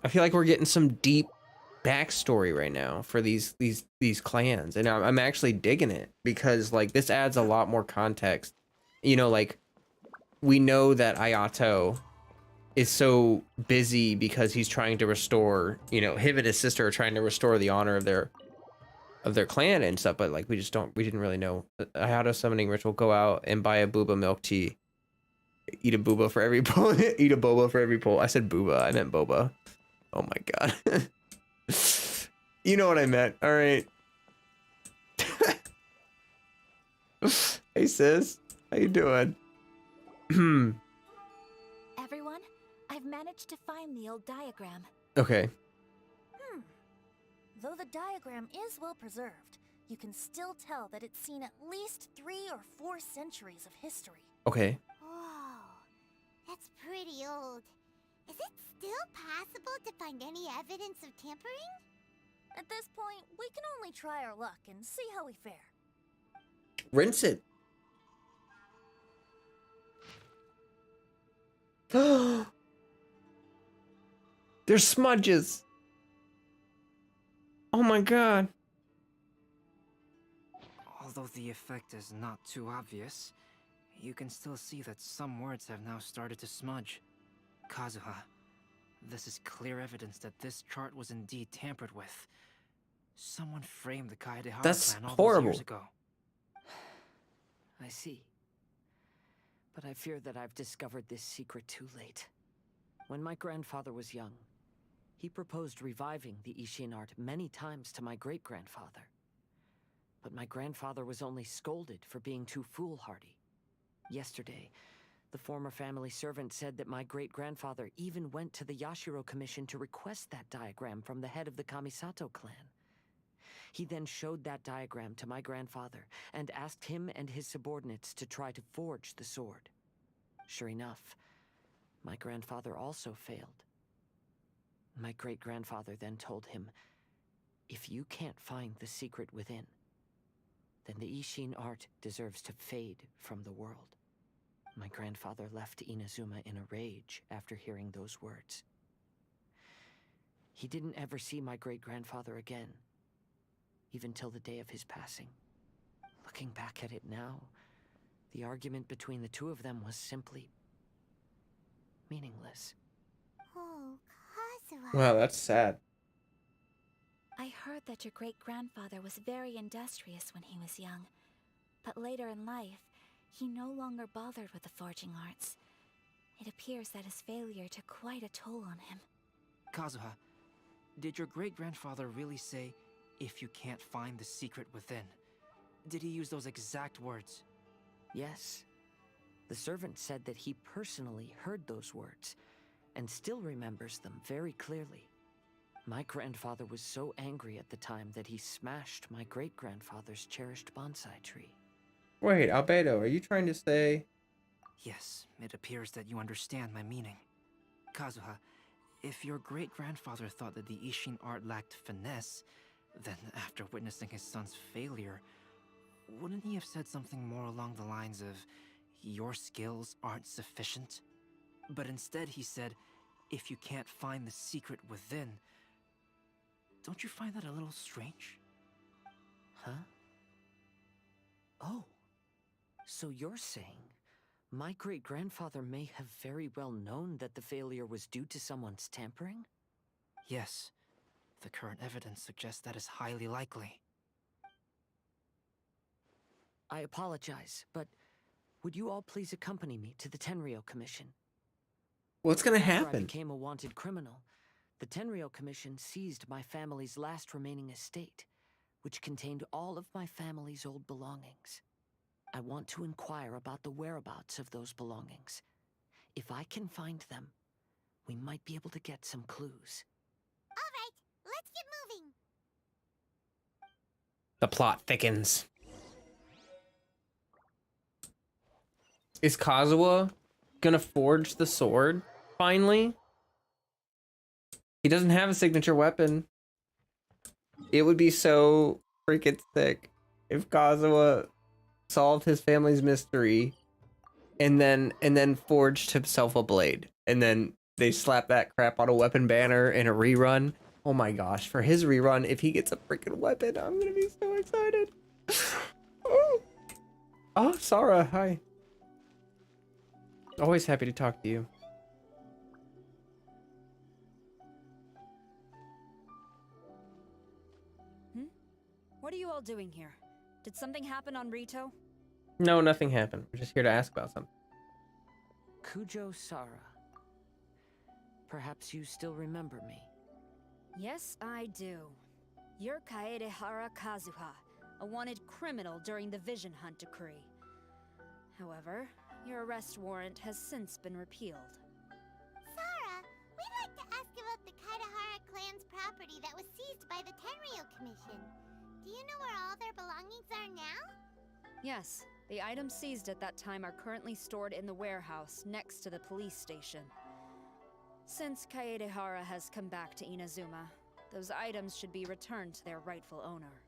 I feel like we're getting some deep backstory right now for these clans, and I'm actually digging it because like this adds a lot more context. You know, like we know that Ayato is so busy because he's trying to restore, you know, him and his sister are trying to restore the honor of their clan and stuff, but like we didn't really know. Ayato summoning ritual: go out and buy a booba milk tea. Eat a booba for every pull. Eat a boba for every pull. I said booba, I meant boba. Oh my god. You know what I meant. All right. Hey sis, how you doing? Everyone, I've managed to find the old diagram. Okay. Though the diagram is well preserved, you can still tell that it's seen at least 3 or 4 centuries of history. Okay. Whoa, that's pretty old. Is it still possible to find any evidence of tampering? At this point, we can only try our luck and see how we fare. Rinse it. There's smudges. Oh my god. Although the effect is not too obvious, you can still see that some words have now started to smudge. Kazuha, this is clear evidence that this chart was indeed tampered with. Someone framed the Kaedahara clan all those years ago. I see. But I fear that I've discovered this secret too late. When my grandfather was young, he proposed reviving the Ishin art many times to my great-grandfather. But my grandfather was only scolded for being too foolhardy. Yesterday, the former family servant said that my great-grandfather even went to the Yashiro Commission to request that diagram from the head of the Kamisato clan. He then showed that diagram to my grandfather and asked him and his subordinates to try to forge the sword. Sure enough, my grandfather also failed. My great-grandfather then told him, if you can't find the secret within, then the Ishin art deserves to fade from the world. My grandfather left Inazuma in a rage after hearing those words. He didn't ever see my great-grandfather again, even till the day of his passing. Looking back at it now, the argument between the two of them was simply meaningless. Oh, Kazuha. Wow, that's sad. I heard that your great-grandfather was very industrious when he was young, but later in life, he no longer bothered with the forging arts. It appears that his failure took quite a toll on him. Kazuha, did your great-grandfather really say, if you can't find the secret within? Did he use those exact words? Yes. The servant said that he personally heard those words, and still remembers them very clearly. My grandfather was so angry at the time that he smashed my great-grandfather's cherished bonsai tree. Wait, Albedo, are you trying to say... Yes, it appears that you understand my meaning. Kazuha, if your great-grandfather thought that the Ishin art lacked finesse, then after witnessing his son's failure, wouldn't he have said something more along the lines of, your skills aren't sufficient? But instead he said, if you can't find the secret within. Don't you find that a little strange? Huh? Oh. So you're saying my great-grandfather may have very well known that the failure was due to someone's tampering? Yes. The current evidence suggests that is highly likely. I apologize, but would you all please accompany me to the Tenryou Commission? What's gonna After I happen? became a wanted criminal, the Tenryou Commission seized my family's last remaining estate, which contained all of my family's old belongings. I want to inquire about the whereabouts of those belongings. If I can find them, we might be able to get some clues. All right, let's get moving. The plot thickens. Is Kazuha gonna forge the sword finally? He doesn't have a signature weapon. It would be so freaking sick if Kazuha solved his family's mystery and then forged himself a blade, and then they slap that crap on a weapon banner in a rerun. Oh my gosh, for his rerun, if he gets a freaking weapon, I'm gonna be so excited. Oh, Sarah, hi. Always happy to talk to you. What are you all doing here? Did something happen on Rito? No, nothing happened. We're just here to ask about something. Kujo Sara. Perhaps you still remember me. Yes, I do. You're Kaedehara Kazuha, a wanted criminal during the Vision Hunt decree. However, your arrest warrant has since been repealed. Sara, we'd like to ask about the Kaedehara clan's property that was seized by the Tenryou Commission. Do you know where all their belongings are now? Yes, the items seized at that time are currently stored in the warehouse next to the police station. Since Kaedehara has come back to Inazuma, those items should be returned to their rightful owner.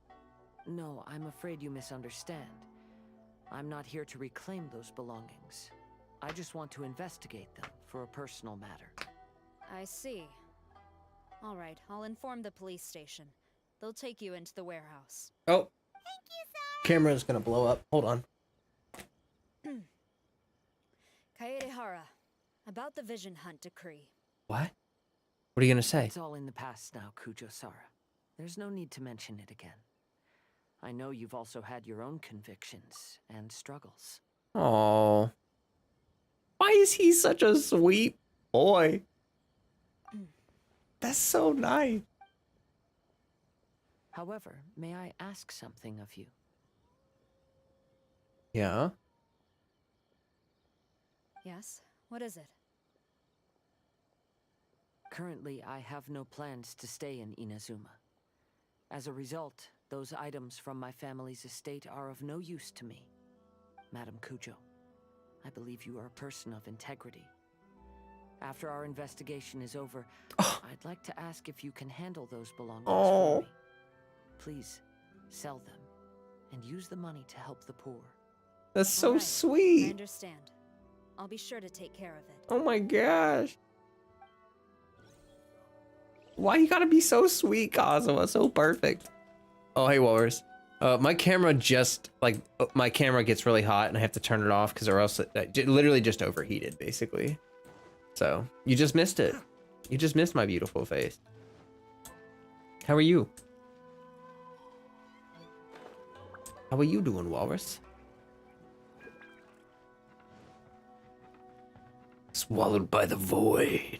No, I'm afraid you misunderstand. I'm not here to reclaim those belongings. I just want to investigate them for a personal matter. I see. All right, I'll inform the police station. They'll take you into the warehouse. Oh. Thank you, Sara. Camera's gonna blow up. Hold on. Kaedehara, about the Vision Hunt decree. What? What are you gonna say? It's all in the past now, Kujo Sara. There's no need to mention it again. I know you've also had your own convictions and struggles. Oh. Why is he such a sweet boy? That's so nice. However, may I ask something of you? Yeah. Yes, what is it? Currently, I have no plans to stay in Inazuma. As a result, those items from my family's estate are of no use to me. Madam Kujo, I believe you are a person of integrity. After our investigation is over, I'd like to ask if you can handle those belongings for me. Please, sell them, and use the money to help the poor. That's so All right, sweet. I understand. I'll be sure to take care of it. Oh my gosh. Why you gotta be so sweet, Kazuha? So perfect. Oh, hey, Walrus. My camera just, my camera gets really hot and I have to turn it off because or else it literally just overheated, basically. So, you just missed it. You just missed my beautiful face. How are you? How are you doing, Walrus? Swallowed by the void.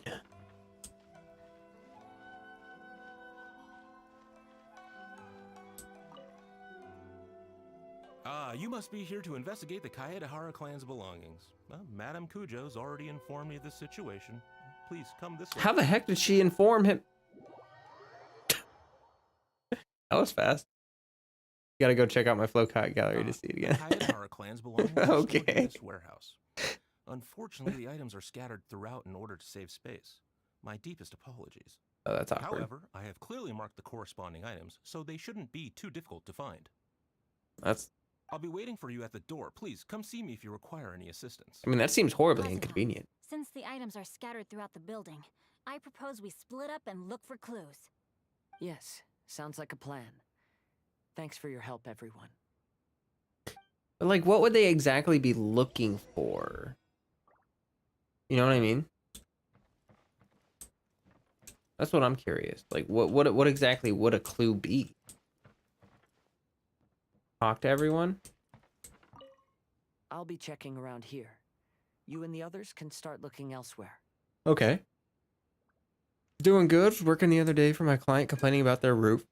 You must be here to investigate the Kaedehara clan's belongings. Madam Kujo's already informed me of the situation. Please come this way. How the heck did she inform him? That was fast. You gotta go check out my Flowkite gallery to see it again. Kaedehara clan's belongings are stored in this warehouse. Unfortunately, the items are scattered throughout in order to save space. My deepest apologies. Oh, that's awkward. However, I have clearly marked the corresponding items, so they shouldn't be too difficult to find. That's... I'll be waiting for you at the door. Please, come see me if you require any assistance. I mean, that seems horribly inconvenient. Since the items are scattered throughout the building, I propose we split up and look for clues. Yes, sounds like a plan. Thanks for your help, everyone. But like, what would they exactly be looking for? You know what I mean? That's what I'm curious. Like, what exactly would a clue be? Talk to everyone? I'll be checking around here. You and the others can start looking elsewhere. Okay. Doing good. Working the other day for my client complaining about their roof.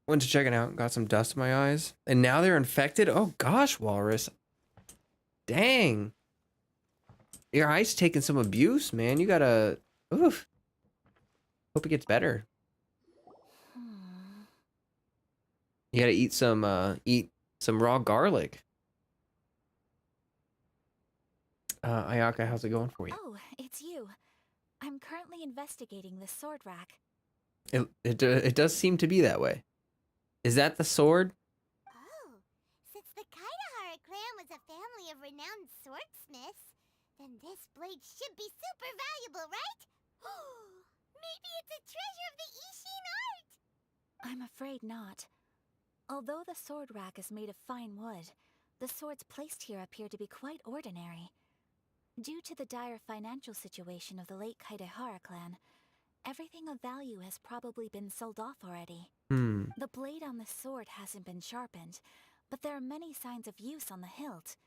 Went to check it out, got some dust in my eyes. And now they're infected? Oh gosh, Walrus. Dang. Your eye's taking some abuse, man. You gotta... Oof. Hope it gets better. You gotta eat some raw garlic. Ayaka, how's it going for you? Oh, it's you. I'm currently investigating the sword rack. It does seem to be that way. Is that the sword? Oh, since the Kaidahara clan was a family of renowned swordsmiths, then this blade should be super valuable, right? Maybe it's a treasure of the Ishin art! I'm afraid not. Although the sword rack is made of fine wood, the swords placed here appear to be quite ordinary. Due to the dire financial situation of the late Kaidahara clan, everything of value has probably been sold off already. The blade on the sword hasn't been sharpened, but there are many signs of use on the hilt.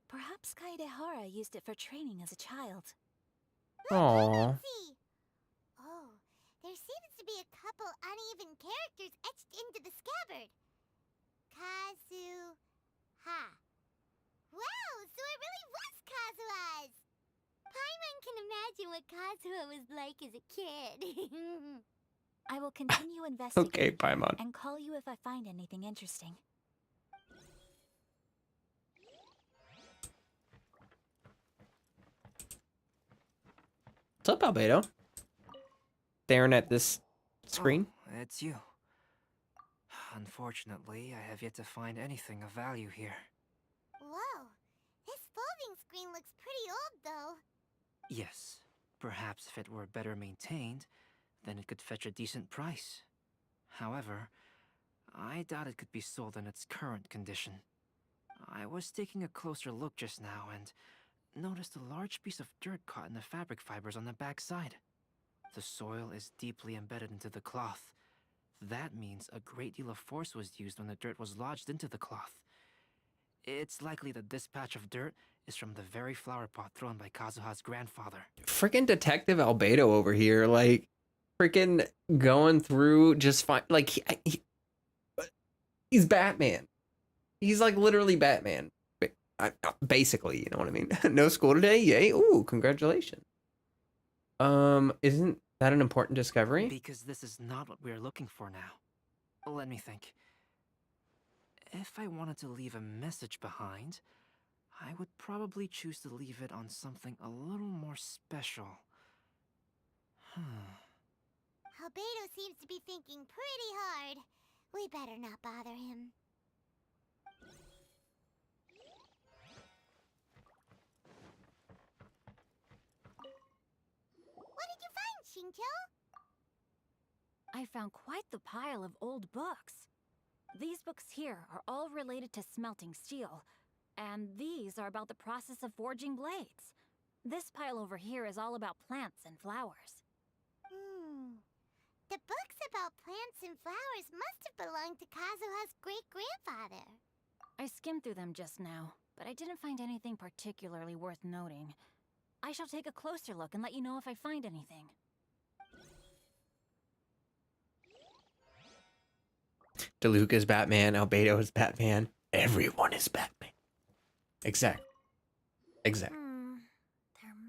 Perhaps Kaidahara used it for training as a child. Aww. Oh, there seems to be a couple uneven characters etched into the scabbard. Kazu-ha. Wow, so it really was Kazuha's! Paimon can imagine what Kazuha was like as a kid. I will continue investigating Okay, Paimon. and call you if I find anything interesting. What's up, Albedo? Staring at this screen? Oh, it's you. Unfortunately, I have yet to find anything of value here. Whoa, this folding screen looks pretty old though. Yes, perhaps if it were better maintained, then it could fetch a decent price. However, I doubt it could be sold in its current condition. I was taking a closer look just now and noticed a large piece of dirt caught in the fabric fibers on the back side. The soil is deeply embedded into the cloth. That means a great deal of force was used when the dirt was lodged into the cloth. It's likely that this patch of dirt is from the very flower pot thrown by Kazuha's grandfather. Freaking Detective Albedo over here, like, freaking going through just fine. Like, he's Batman. He's like literally Batman. Basically, you know what I mean? No school today? Yay. Ooh, congratulations. Isn't that an important discovery? Because this is not what we're looking for now. Let me think. If I wanted to leave a message behind, I would probably choose to leave it on something a little more special. Albedo seems to be thinking pretty hard. We better not bother him. What did you find, Shincho? I found quite the pile of old books. These books here are all related to smelting steel, and these are about the process of forging blades. This pile over here is all about plants and flowers. The books about plants and flowers must have belonged to Kazuha's great-grandfather. I skimmed through them just now, but I didn't find anything particularly worth noting. I shall take a closer look and let you know if I find anything. DeLuca is Batman, Albedo is Batman. Everyone is Batman. Exactly. There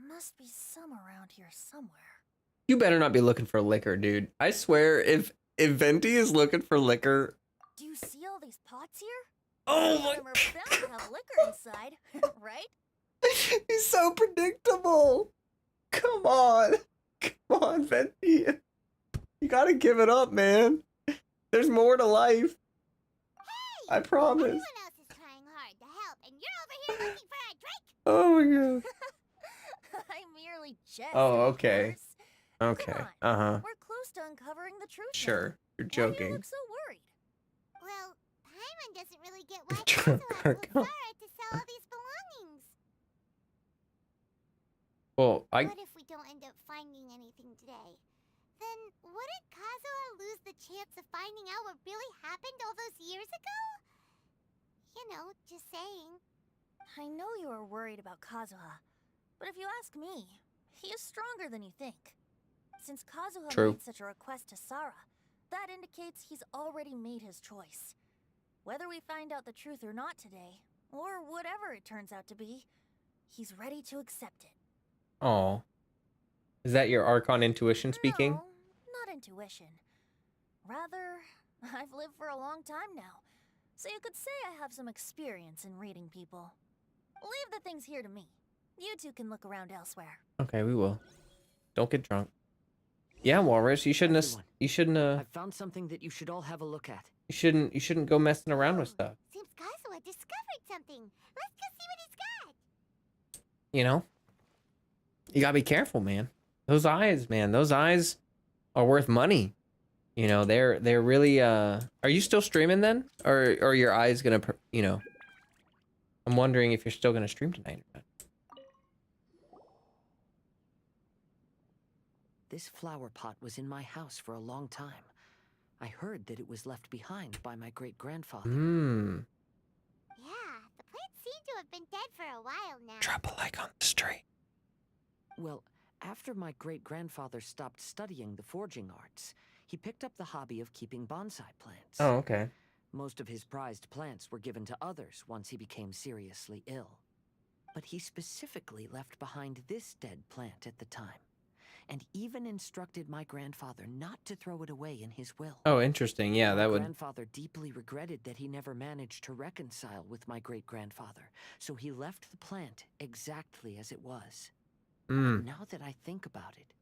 must be some around here somewhere. You better not be looking for liquor, dude. I swear, if Venti is looking for liquor... Do you see all these pots here? Oh my God! We're bound to have liquor inside, right? He's so predictable. Come on. Come on, Venti. You gotta give it up, man. There's more to life. Hey! I promise. Everyone else is trying hard to help, and you're over here looking for a drink? Oh my god. I merely jest. Oh, of okay. course. Okay. Come on. Uh-huh. We're close to uncovering the truth. Sure. You're Now. Why do joking. you look so worried? Well, Paimon doesn't really get why Kazuha told Sara Well, What if we don't end up finding anything today? Then wouldn't Kazuha lose the chance of finding out what really happened all those years ago? You know, just saying. I know you are worried about Kazuha, but if you ask me, he is stronger than you think. Since Kazuha True. made such a request to Sarah, that indicates he's already made his choice. Whether we find out the truth or not today, or whatever it turns out to be, he's ready to accept it. Oh. Is that your Archon intuition speaking? No, not intuition. Rather, I've lived for a long time now, so you could say I have some experience in reading people. Leave the things here to me. You two can look around elsewhere. Okay, we will. Don't get drunk. Yeah, Walrus, you shouldn't have, I found something that you should all have a look at. you shouldn't go messing around with stuff. Seems Kazuha discovered something. Let's go see what he's got. You know? You gotta be careful, man. Those eyes, man, those eyes are worth money. You know, they're really, are you still streaming then? Or are your eyes gonna, you know? I'm wondering if you're still gonna stream tonight or not. This flower pot was in my house for a long time. I heard that it was left behind by my great-grandfather. Hmm. Yeah, the plants seem to have been dead for a while now. Drop a like on the stream. Well, after my great-grandfather stopped studying the forging arts, he picked up the hobby of keeping bonsai plants. Oh, okay. Most of his prized plants were given to others once he became seriously ill. But he specifically left behind this dead plant at the time, and even instructed my grandfather not to throw it away in his will. Oh, interesting. Yeah, that My would... grandfather deeply regretted that he never managed to reconcile with my great-grandfather, so he left the plant exactly as it was. Mm. Now that I think about it,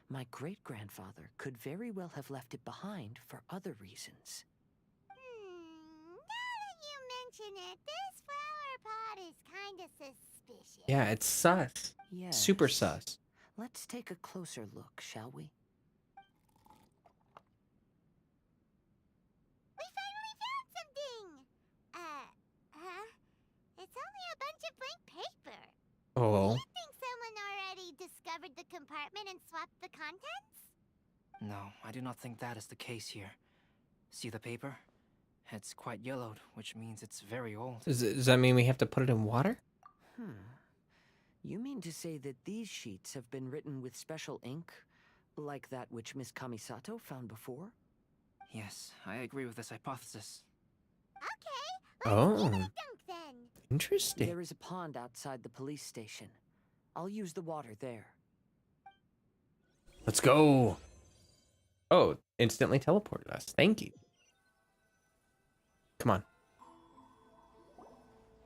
my great-grandfather could very well have left it behind for other reasons. Now that you mention it, this flower pot is kinda suspicious. Yeah, it's sus. Yes. Super sus. Let's take a closer look, shall we? We finally found something! It's only a bunch of blank paper. Oh. Do you think someone already discovered the compartment and swapped the contents? No, I do not think that is the case here. See the paper? It's quite yellowed, which means it's very old. Does that mean we have to put it in water? You mean to say that these sheets have been written with special ink, like that which Miss Kamisato found before? Yes, I agree with this hypothesis. Okay, let's give it a dunk then. Interesting. There is a pond outside the police station. I'll use the water there. Let's go. Oh, instantly teleported us. Thank you. Come on.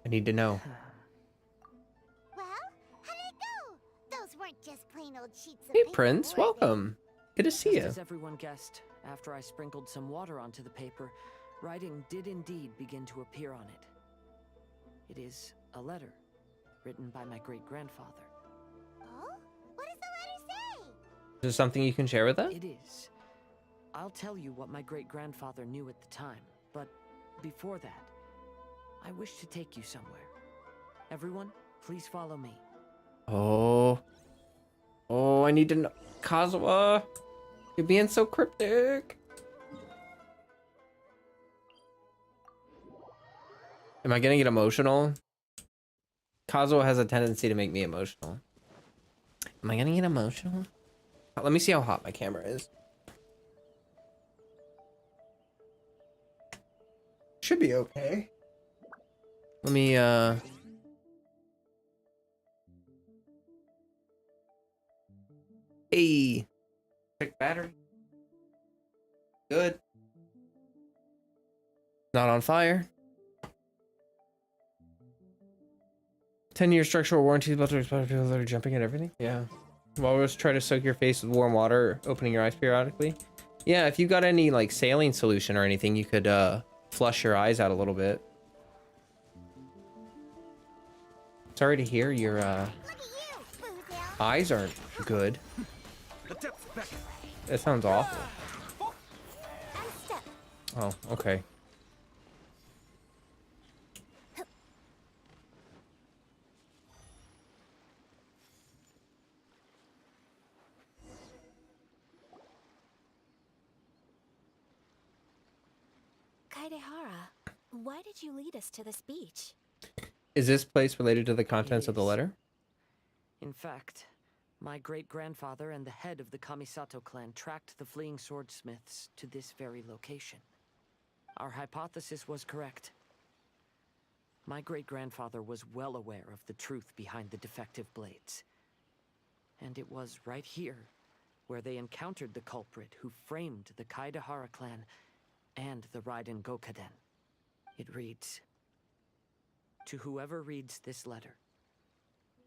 I need to know. Well, how did it go? Those weren't just plain old sheets of Hey, paper, Prince. were they? Welcome. Good to see Just you. as everyone guessed, after I sprinkled some water onto the paper, writing did indeed begin to appear on it. It is a letter, written by my great-grandfather. Oh? What does the letter say? Is there something you can share with us? It is. I'll tell you what my great-grandfather knew at the time, but before that, I wish to take you somewhere. Everyone, please follow me. Oh. Oh, I need to know. Kazuha, you're being so cryptic. Am I gonna get emotional? Kazuha has a tendency to make me emotional. Am I gonna get emotional? Let me see how hot my camera is. Should be okay. Let me, Hey. Check battery. Good. Not on fire. 10-year structural warranty about to expire. People that are jumping at everything. Yeah. Walrus, try to soak your face with warm water, opening your eyes periodically. Yeah, if you got any like saline solution or anything, you could flush your eyes out a little bit. Sorry to hear your eyes aren't good. That sounds awful. Oh, okay. Kaedehara, why did you lead us to this beach? Is this place related to the contents of the letter? In fact, my great-grandfather and the head of the Kamisato clan tracked the fleeing swordsmiths to this very location. Our hypothesis was correct. My great-grandfather was well aware of the truth behind the defective blades. And it was right here where they encountered the culprit who framed the Kaedehara clan and the Raiden Gokaden. It reads, "To whoever reads this letter,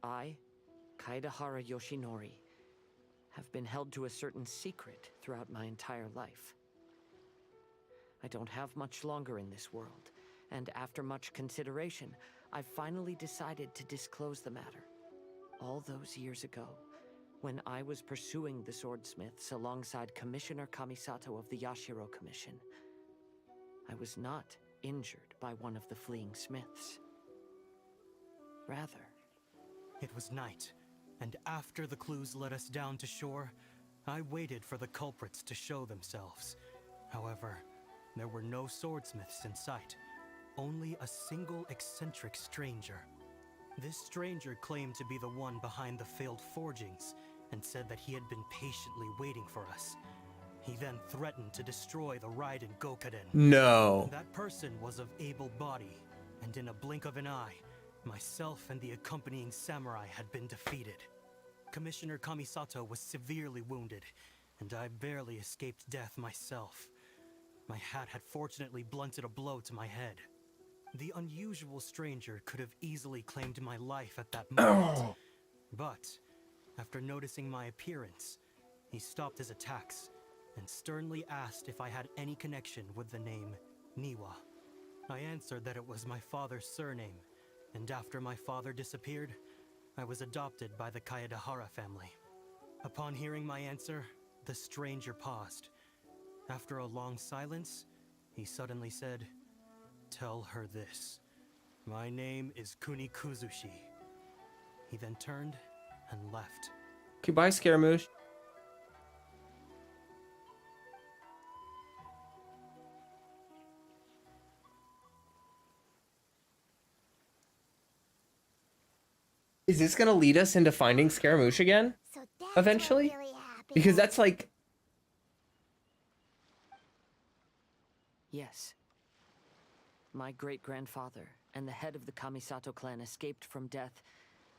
I, Kaedehara Yoshinori, have been held to a certain secret throughout my entire life. I don't have much longer in this world, and after much consideration, I finally decided to disclose the matter. All those years ago, when I was pursuing the swordsmiths alongside Commissioner Kamisato of the Yashiro Commission, I was not injured by one of the fleeing smiths. Rather, it was night, and after the clues led us down to shore, I waited for the culprits to show themselves. However, there were no swordsmiths in sight, only a single eccentric stranger. This stranger claimed to be the one behind the failed forgings, and said that he had been patiently waiting for us. He then threatened to destroy the Raiden Gokaden. No. That person was of able body, and in a blink of an eye, myself and the accompanying samurai had been defeated. Commissioner Kamisato was severely wounded, and I barely escaped death myself. My hat had fortunately blunted a blow to my head. The unusual stranger could have easily claimed my life at that moment. But after noticing my appearance, he stopped his attacks and sternly asked if I had any connection with the name Niwa. I answered that it was my father's surname, and after my father disappeared, I was adopted by the Kaedehara family. Upon hearing my answer, the stranger paused. After a long silence, he suddenly said, "Tell her this. My name is Kuni Kuzushi." He then turned and left. Goodbye, Scaramouche. Is this gonna lead us into finding Scaramouche again? So that's eventually? what really happened. Because that's like... yes. My great-grandfather and the head of the Kamisato clan escaped from death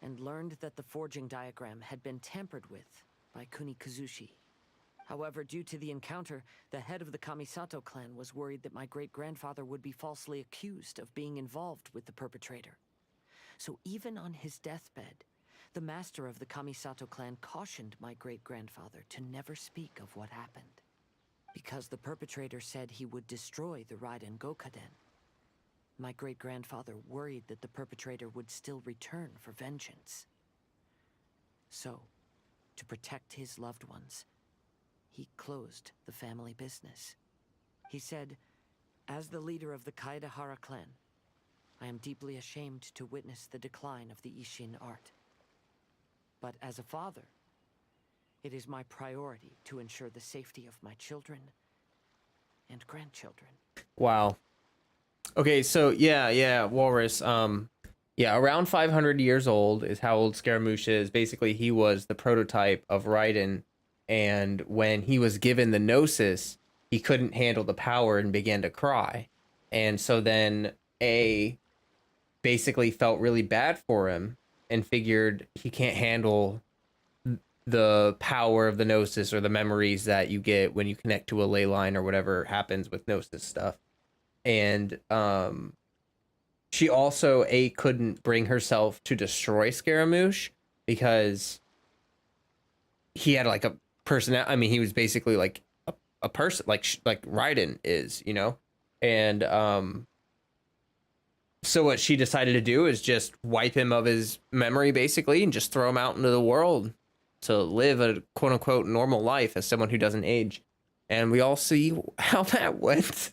and learned that the forging diagram had been tampered with by Kuni Kuzushi. However, due to the encounter, the head of the Kamisato clan was worried that my great-grandfather would be falsely accused of being involved with the perpetrator. So even on his deathbed, the master of the Kamisato clan cautioned my great-grandfather to never speak of what happened, because the perpetrator said he would destroy the Raiden Gokaden. My great-grandfather worried that the perpetrator would still return for vengeance. So, to protect his loved ones, he closed the family business. He said, "As the leader of the Kaedehara clan, I am deeply ashamed to witness the decline of the Ishin art. But as a father, it is my priority to ensure the safety of my children and grandchildren." Wow. Okay, so yeah, Walrus. Yeah, around 500 years old is how old Scaramouche is. Basically, he was the prototype of Raiden, and when he was given the Gnosis, he couldn't handle the power and began to cry. And so then basically felt really bad for him and figured he can't handle the power of the Gnosis or the memories that you get when you connect to a ley line or whatever happens with Gnosis stuff. And she also couldn't bring herself to destroy Scaramouche because he had like a person. I mean, he was basically like a person, like Raiden is, you know. And so what she decided to do is just wipe him of his memory, basically, and just throw him out into the world to live a quote unquote normal life as someone who doesn't age. And we all see how that went.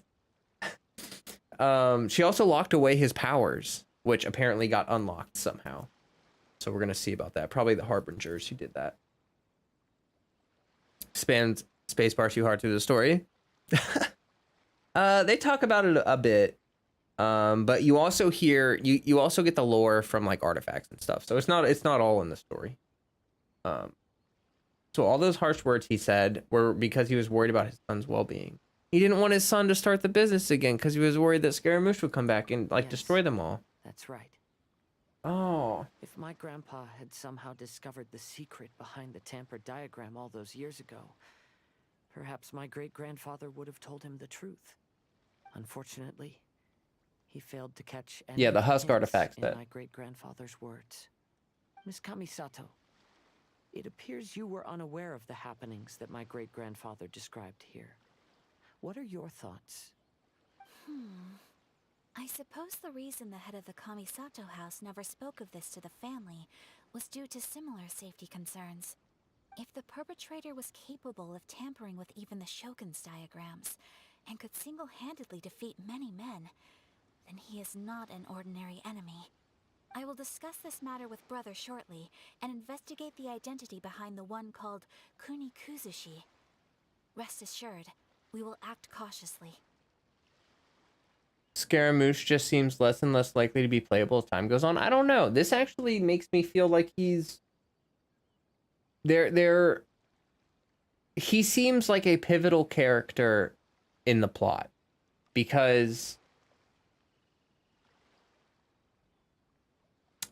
She also locked away his powers, which apparently got unlocked somehow. So we're going to see about that. Probably the Harbingers who did that. Spanned spacebar too hard through the story. They talk about it a bit. But you also hear you also get the lore from like artifacts and stuff. So it's not all in the story. So all those harsh words he said were because he was worried about his son's well-being. He didn't want his son to start the business again because he was worried that Scaramouche would come back and like destroy them all. That's right. Oh. If my grandpa had somehow discovered the secret behind the tampered diagram all those years ago, perhaps my great-grandfather would have told him the truth. Unfortunately, he failed to catch any Yeah, the of husk hints artifacts in that. my great-grandfather's words. Miss Kamisato, it appears you were unaware of the happenings that my great-grandfather described here. What are your thoughts? I suppose the reason the head of the Kamisato house never spoke of this to the family was due to similar safety concerns. If the perpetrator was capable of tampering with even the Shogun's diagrams, and could single-handedly defeat many men, then he is not an ordinary enemy. I will discuss this matter with Brother shortly, and investigate the identity behind the one called Kunikuzushi. Rest assured, we will act cautiously. Scaramouche just seems less and less likely to be playable as time goes on. I don't know. This actually makes me feel like he's... He seems like a pivotal character in the plot. Because...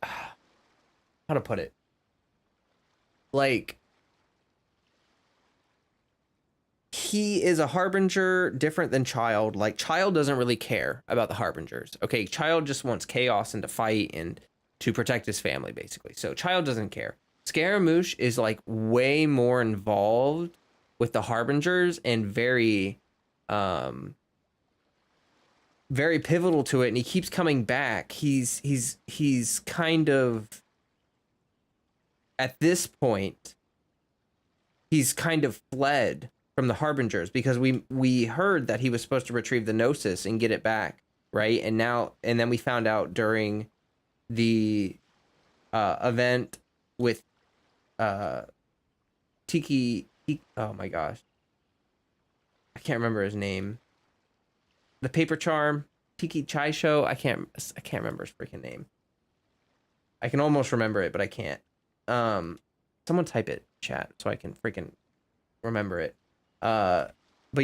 How to put it? Like... He is a harbinger different than Child. Like, Child doesn't really care about the harbingers. Okay, Child just wants chaos and to fight and to protect his family, basically. So Child doesn't care. Scaramouche is like way more involved with the harbingers and very pivotal to it, and he keeps coming back. He's kind of, at this point, he's kind of fled from the harbingers because we heard that he was supposed to retrieve the Gnosis and get it back, right? And then we found out during the event with Tiki, oh my gosh, I can't remember his name. The paper charm, Tiki Chai Show. I can't remember his freaking name. I can almost remember it, but I can't. Someone type it chat so I can freaking remember it. But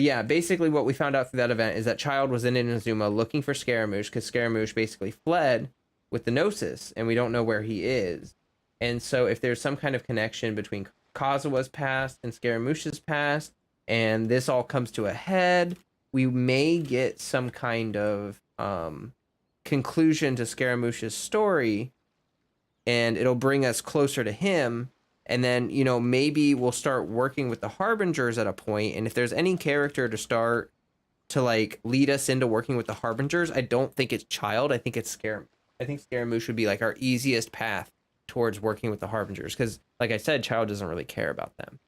yeah, basically what we found out through that event is that Child was in Inazuma looking for Scaramouche because Scaramouche basically fled with the Gnosis, and we don't know where he is. And so if there's some kind of connection between Kazua's past and Scaramouche's past, and this all comes to a head, we may get some kind of conclusion to Scaramouche's story, and it'll bring us closer to him. And then, you know, maybe we'll start working with the Harbingers at a point. And if there's any character to start to, like, lead us into working with the Harbingers, I don't think it's Child. I think it's Scaramouche. I think Scaramouche would be, like, our easiest path towards working with the Harbingers. Because, like I said, Child doesn't really care about them.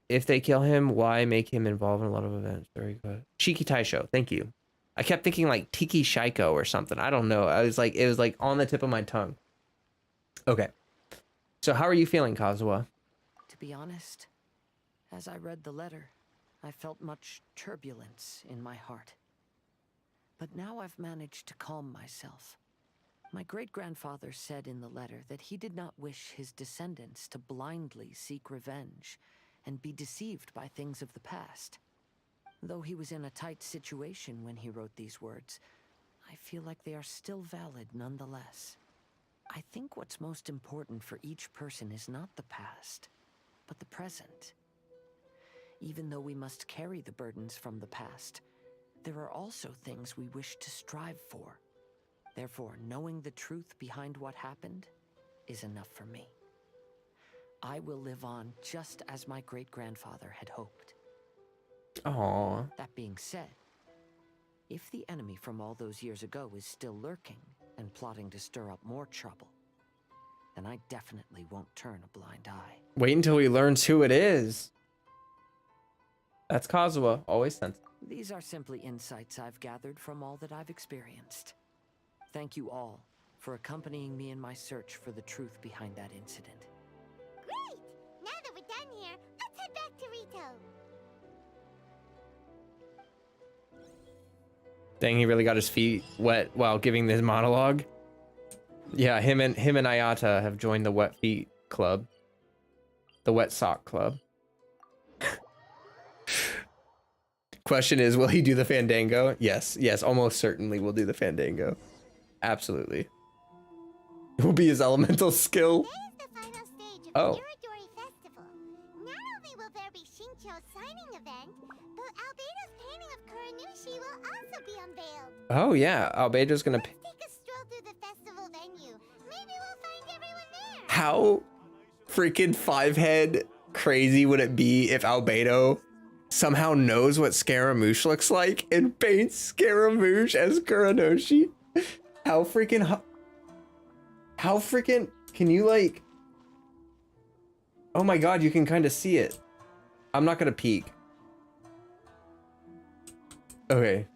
If they kill him, why make him involved in a lot of events? Very good. Shiki Taisho, thank you. I kept thinking, like, Tiki Shaiko or something. I don't know. It was, like, on the tip of my tongue. Okay. So how are you feeling, Kazuha? To be honest, as I read the letter, I felt much turbulence in my heart. But now I've managed to calm myself. My great-grandfather said in the letter that he did not wish his descendants to blindly seek revenge and be deceived by things of the past. Though he was in a tight situation when he wrote these words, I feel like they are still valid nonetheless. I think what's most important for each person is not the past, but the present. Even though we must carry the burdens from the past, there are also things we wish to strive for. Therefore, knowing the truth behind what happened is enough for me. I will live on just as my great-grandfather had hoped. Aww. That being said, if the enemy from all those years ago is still lurking and plotting to stir up more trouble, then I definitely won't turn a blind eye. Wait until he learns who it is. That's Kazuha, always sensitive. These are simply insights I've gathered from all that I've experienced. Thank you all for accompanying me in my search for the truth behind that incident. Great! Now that we're done here, let's head back to Rito. Dang, he really got his feet wet while giving this monologue. Yeah, him and Ayata have joined the wet feet club. The wet sock club. Question is, will he do the Fandango? Yes, almost certainly will do the Fandango. Absolutely. It will be his elemental skill. That is the final stage of Oh. the Irodori Festival. Not only will there be Shincho's signing event, but Albedo's painting of Kuranushi will also be unveiled. Oh yeah, Albedo's gonna. Take a stroll through the festival venue. Maybe we'll find everyone there. How freaking five-head crazy would it be if Albedo somehow knows what Scaramouche looks like and paints Scaramouche as Kuranoshi? How freaking can you like? Oh my god, you can kind of see it. I'm not gonna peek. Okay.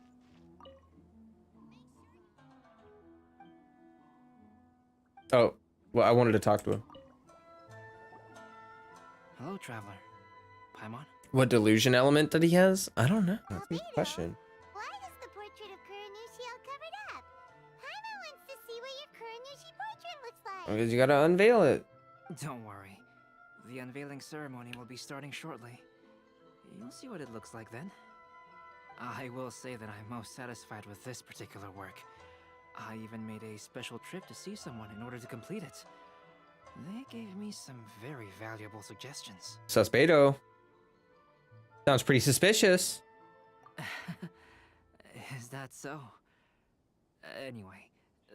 Oh, well, I wanted to talk to him. Hello, traveler. Paimon? What delusion element that he has? I don't know. That's a good question. Why is the portrait of Kuranushi all covered up? Paimon wants to see what your Kuranushi portrait looks like. Because you gotta unveil it. Don't worry. The unveiling ceremony will be starting shortly. You'll see what it looks like then. I will say that I'm most satisfied with this particular work. I even made a special trip to see someone in order to complete it. They gave me some very valuable suggestions. Suspedo. Sounds pretty suspicious. Is that so? Anyway,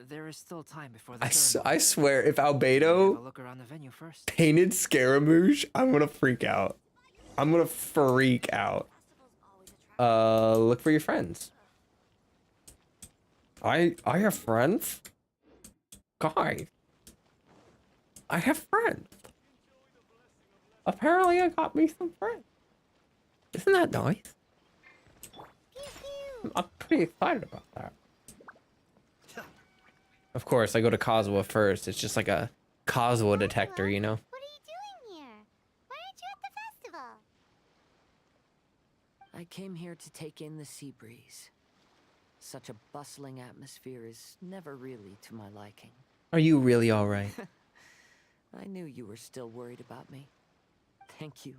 there is still time before the I swear, if Have a Albedo look around the venue first. painted Scaramouche, I'm gonna freak out. I'm gonna freak out. Look for your friends. I have friends? Guys. I have friends. Apparently I got me some friends. Isn't that nice? I'm pretty excited about that. Of course, I go to Kazuha first. It's just like a Kazuha detector, you know? What are you doing here? Why aren't you at the festival? I came here to take in the sea breeze. Such a bustling atmosphere is never really to my liking. Are you really alright? I knew you were still worried about me. Thank you,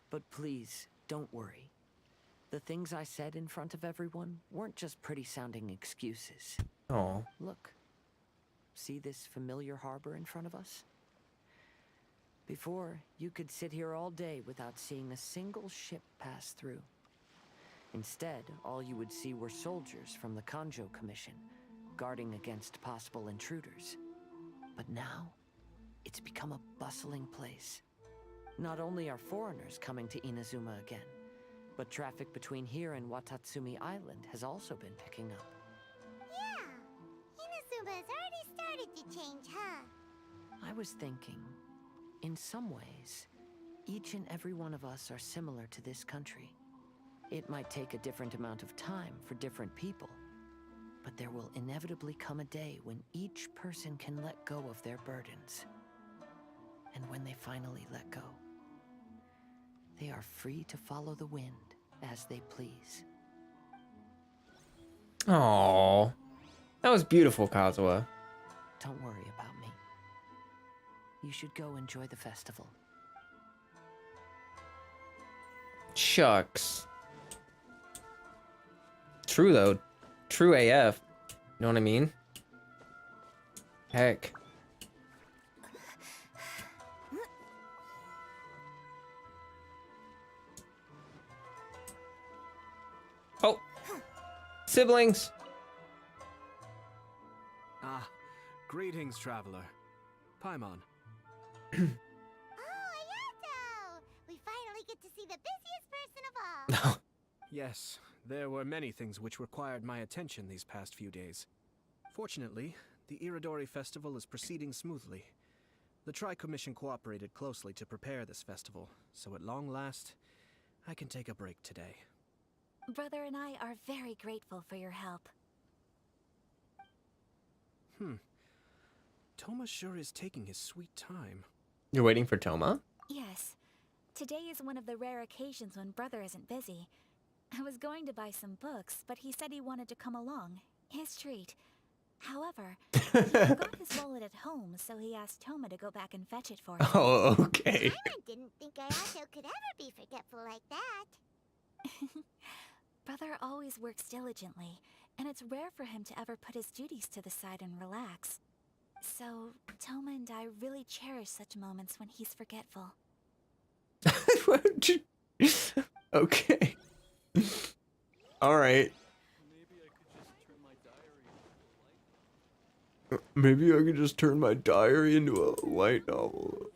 but please, don't worry. The things I said in front of everyone weren't just pretty-sounding excuses. Oh. Look. See this familiar harbor in front of us? Before, you could sit here all day without seeing a single ship pass through. Instead, all you would see were soldiers from the Kanjo Commission, guarding against possible intruders. But now, it's become a bustling place. Not only are foreigners coming to Inazuma again, but traffic between here and Watatsumi Island has also been picking up. Yeah, Inazuma has already started to change, huh? I was thinking, in some ways, each and every one of us are similar to this country. It might take a different amount of time for different people, but there will inevitably come a day when each person can let go of their burdens. And when they finally let go, they are free to follow the wind as they please. Aww. That was beautiful, Kazuha. Don't worry about me. You should go enjoy the festival. Shucks. True, though. True AF. You know what I mean? Heck. Oh! Siblings! Ah, greetings, traveler. Paimon. Oh, Ayato! We finally get to see the busiest person of all. Yes, there were many things which required my attention these past few days. Fortunately, the Irodori festival is proceeding smoothly. The Tri-Commission cooperated closely to prepare this festival, so at long last, I can take a break today. Brother and I are very grateful for your help. Toma sure is taking his sweet time. You're waiting for Toma? Yes. Today is one of the rare occasions when Brother isn't busy. I was going to buy some books, but he said he wanted to come along. His treat. However, he forgot his wallet at home, so he asked Toma to go back and fetch it for him. Oh, okay. Paimon didn't think Ayato could ever be forgetful like that. Brother always works diligently, and it's rare for him to ever put his duties to the side and relax. So, Toma and I really cherish such moments when he's forgetful. Okay. All right. Maybe I could just turn my diary into a light novel.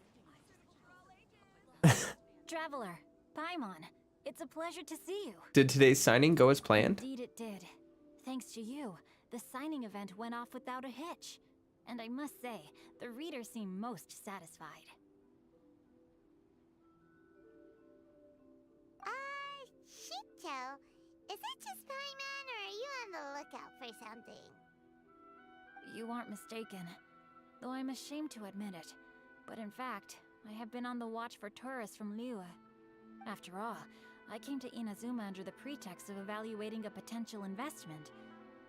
Traveler, Paimon, it's a pleasure to see you. Did today's signing go as planned? Indeed it did. Thanks to you, the signing event went off without a hitch. And I must say, the readers seem most satisfied. Shito, is it just Paimon, or are you on the lookout for something? You aren't mistaken, though I'm ashamed to admit it. But in fact, I have been on the watch for tourists from Liyue. After all, I came to Inazuma under the pretext of evaluating a potential investment.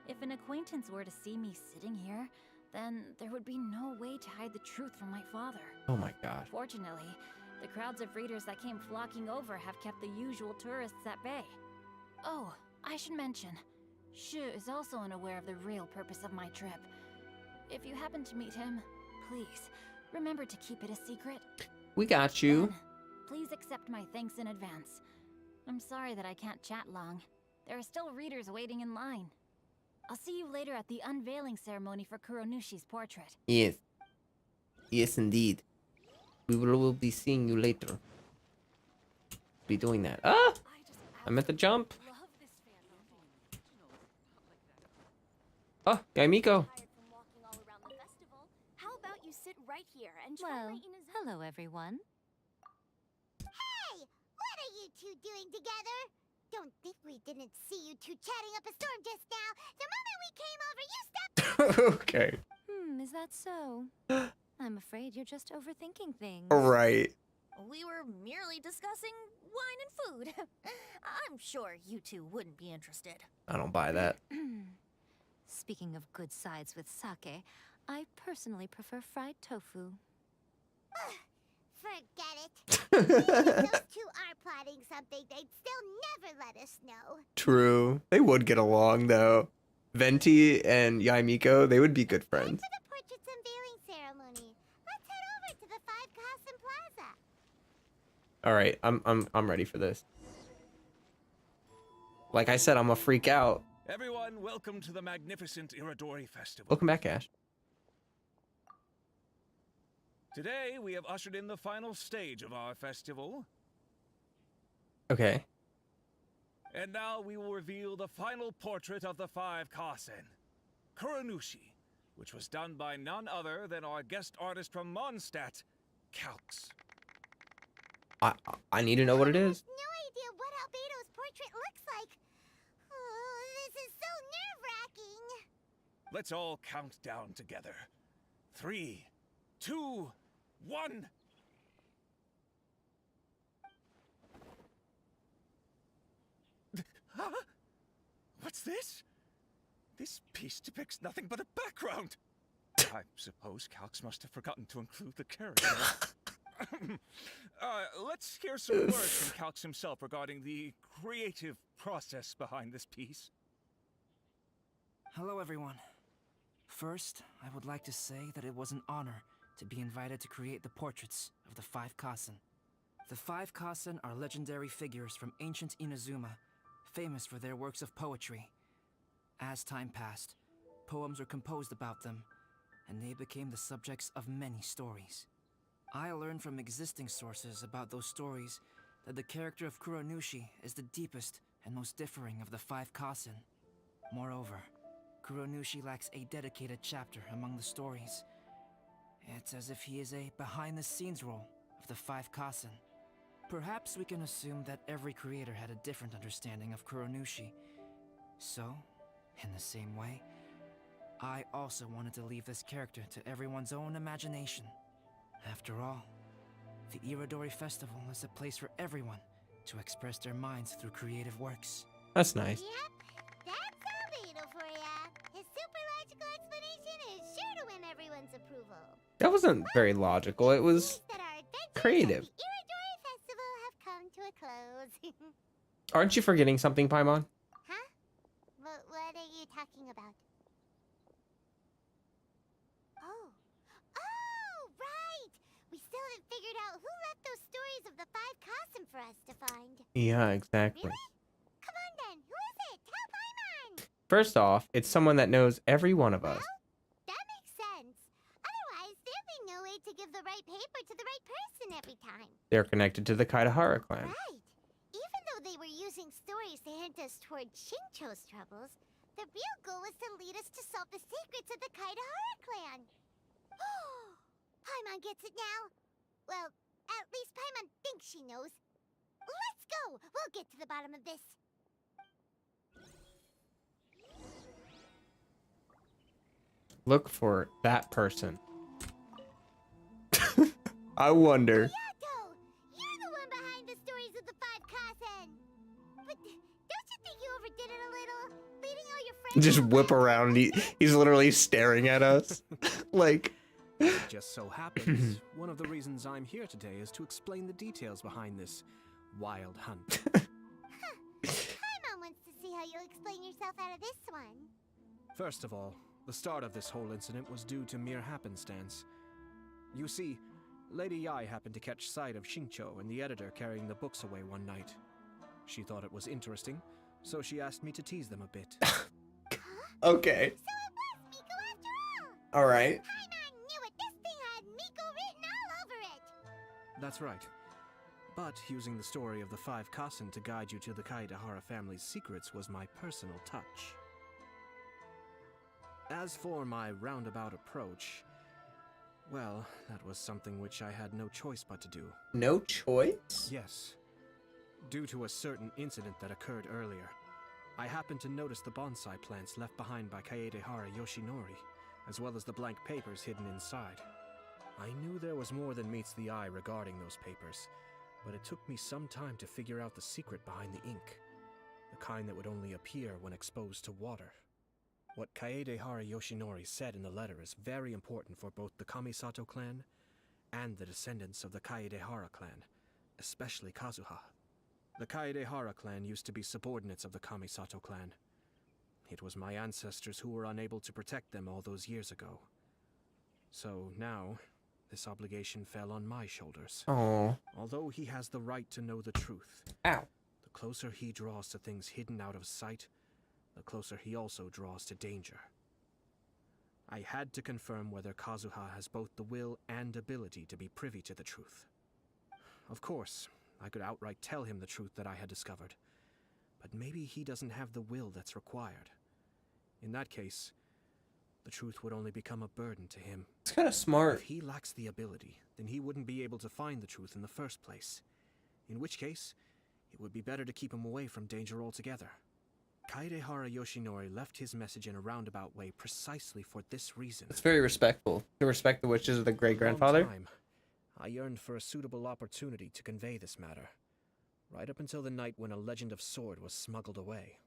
If an acquaintance were to see me sitting here, then there would be no way to hide the truth from my father. Oh my god. Fortunately, the crowds of readers that came flocking over have kept the usual tourists at bay. Oh, I should mention, Shu is also unaware of the real purpose of my trip. If you happen to meet him, please, remember to keep it a secret. We got you. Then, please accept my thanks in advance. I'm sorry that I can't chat long. There are still readers waiting in line. I'll see you later at the unveiling ceremony for Kuronushi's portrait. Yes. Yes, indeed. We will be seeing you later. Be doing that. Ah! I meant to jump. Oh, Yaimiko. How about you sit right here and try Well, my Inazuma? hello everyone. Hey, what are you two doing together? Don't think we didn't see you two chatting up a storm just now. The moment we came over, you stepped... Okay. Is that so? I'm afraid you're just overthinking things. Right. We were merely discussing wine and food. I'm sure you two wouldn't be interested. I don't buy that. Speaking of good sides with sake, I personally prefer fried tofu. Forget it. If those two are plotting something, they'd still never let us know. True. They would get along, though. Venti and Yaimiko, they would be good friends. For the portrait's unveiling ceremony, let's head over to the 5 Kasen Plaza. All right, I'm ready for this. Like I said, I'm a freak out. Everyone, welcome to the magnificent Irodori Festival. Welcome back, Ash. Today, we have ushered in the final stage of our festival. Okay. And now we will reveal the final portrait of the 5 Kasen, Kuronushi, which was done by none other than our guest artist from Mondstadt, Calx. I need to know what it is. No idea what Albedo's portrait looks like. Oh, this is so nerve-wracking. Let's all count down together. 3, 2, 1. Huh? What's this? This piece depicts nothing but a background. I suppose Calx must have forgotten to include the character. Let's hear some words from Calx himself regarding the creative process behind this piece. Hello, everyone. First, I would like to say that it was an honor to be invited to create the portraits of the 5 Kasen. The 5 Kasen are legendary figures from ancient Inazuma, famous for their works of poetry. As time passed, poems were composed about them, and they became the subjects of many stories. I learned from existing sources about those stories that the character of Kuronushi is the deepest and most differing of the 5 Kasen. Moreover, Kuronushi lacks a dedicated chapter among the stories. It's as if he is a behind-the-scenes role of the 5 Kasen. Perhaps we can assume that every creator had a different understanding of Kuronushi. So, in the same way, I also wanted to leave this character to everyone's own imagination. After all, the Irodori Festival is a place for everyone to express their minds through creative works. That's nice. Yep, that's Albedo for ya. His super logical explanation is sure to win everyone's approval. That wasn't very logical. It was That our adventures creative. at the Irodori Festival have come to a close. Aren't you forgetting something, Paimon? Huh? What are you talking about? Oh. Oh, right! We still haven't figured out who left those stories of the 5 Kasim for us to find. Yeah, exactly. Really? Come on then, who is it? Tell Paimon! First off, it's someone that knows every one of us. That makes sense. Otherwise, there'd be no way to give the right paper to the right person every time. They're connected to the Kaitahara clan. Right. Even though they were using stories to hint us toward Shincho's troubles, the real goal was to lead us to solve the secrets of the Kaitahara clan. Paimon gets it now. Well, at least Paimon thinks she knows. Let's go! We'll get to the bottom of this. Look for that person. I wonder. Yato! You're the one behind the stories of the 5 Kasen! But don't you think you overdid it a little? Leading all your friends... Just whip around. He's literally staring at us. Like... It just so happens, one of the reasons I'm here today is to explain the details behind this wild hunt. Paimon wants to see how you'll explain yourself out of this one. First of all, the start of this whole incident was due to mere happenstance. You see, Lady Yai happened to catch sight of Shincho and the editor carrying the books away one night. She thought it was interesting, so she asked me to tease them a bit. Okay. So it was Miko after all! Alright. Paimon knew it! This thing had Miko written all over it! That's right. But using the story of the 5 Kasen to guide you to the Kaitahara family's secrets was my personal touch. As for my roundabout approach, well, that was something which I had no choice but to do. No choice? Yes. Due to a certain incident that occurred earlier, I happened to notice the bonsai plants left behind by Kaedehara Yoshinori, as well as the blank papers hidden inside. I knew there was more than meets the eye regarding those papers, but it took me some time to figure out the secret behind the ink, the kind that would only appear when exposed to water. What Kaedehara Yoshinori said in the letter is very important for both the Kamisato clan and the descendants of the Kaedehara clan, especially Kazuha. The Kaedehara clan used to be subordinates of the Kamisato clan. It was my ancestors who were unable to protect them all those years ago. So now, this obligation fell on my shoulders. Oh. Although he has the right to know the truth. Ow. The closer he draws to things hidden out of sight, the closer he also draws to danger. I had to confirm whether Kazuha has both the will and ability to be privy to the truth. Of course, I could outright tell him the truth that I had discovered, but maybe he doesn't have the will that's required. In that case, the truth would only become a burden to him. It's kind of smart. If he lacks the ability, then he wouldn't be able to find the truth in the first place. In which case, it would be better to keep him away from danger altogether. Kaedehara Yoshinori left his message in a roundabout way precisely for this reason. It's very respectful. To respect the wishes of the great-grandfather. For a long time, I yearned for a suitable opportunity to convey this matter, right up until the night when a legend of sword was smuggled away.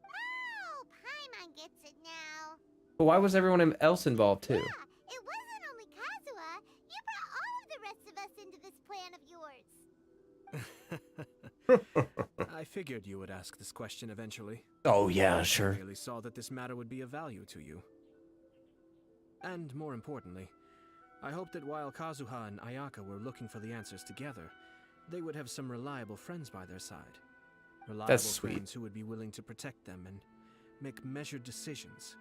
Oh, Paimon gets it now. But why was everyone else involved too? Yeah, it wasn't only Kazuha. You brought all of the rest of us into this plan of yours. I figured you would ask this question eventually. Oh yeah, sure. I really saw that this matter would be of value to you. And more importantly, I hoped that while Kazuha and Ayaka were looking for the answers together, they would have some reliable friends by their side. Reliable friends who would be willing to protect them and make measured decisions.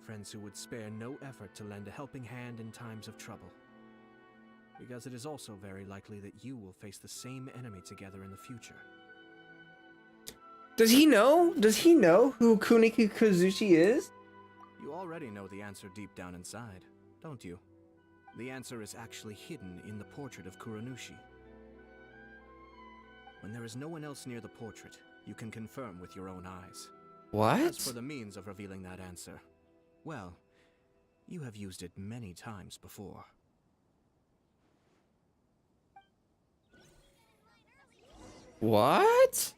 Friends who would spare no effort to lend a helping hand in times of trouble. Because it is also very likely that you will face the same enemy together in the future. Does he know? Does he know who Kuniki Kazushi is? You already know the answer deep down inside, don't you? The answer is actually hidden in the portrait of Kuranushi. When there is no one else near the portrait, you can confirm with your own eyes. What? As for the means of revealing that answer, well, you have used it many times before. What?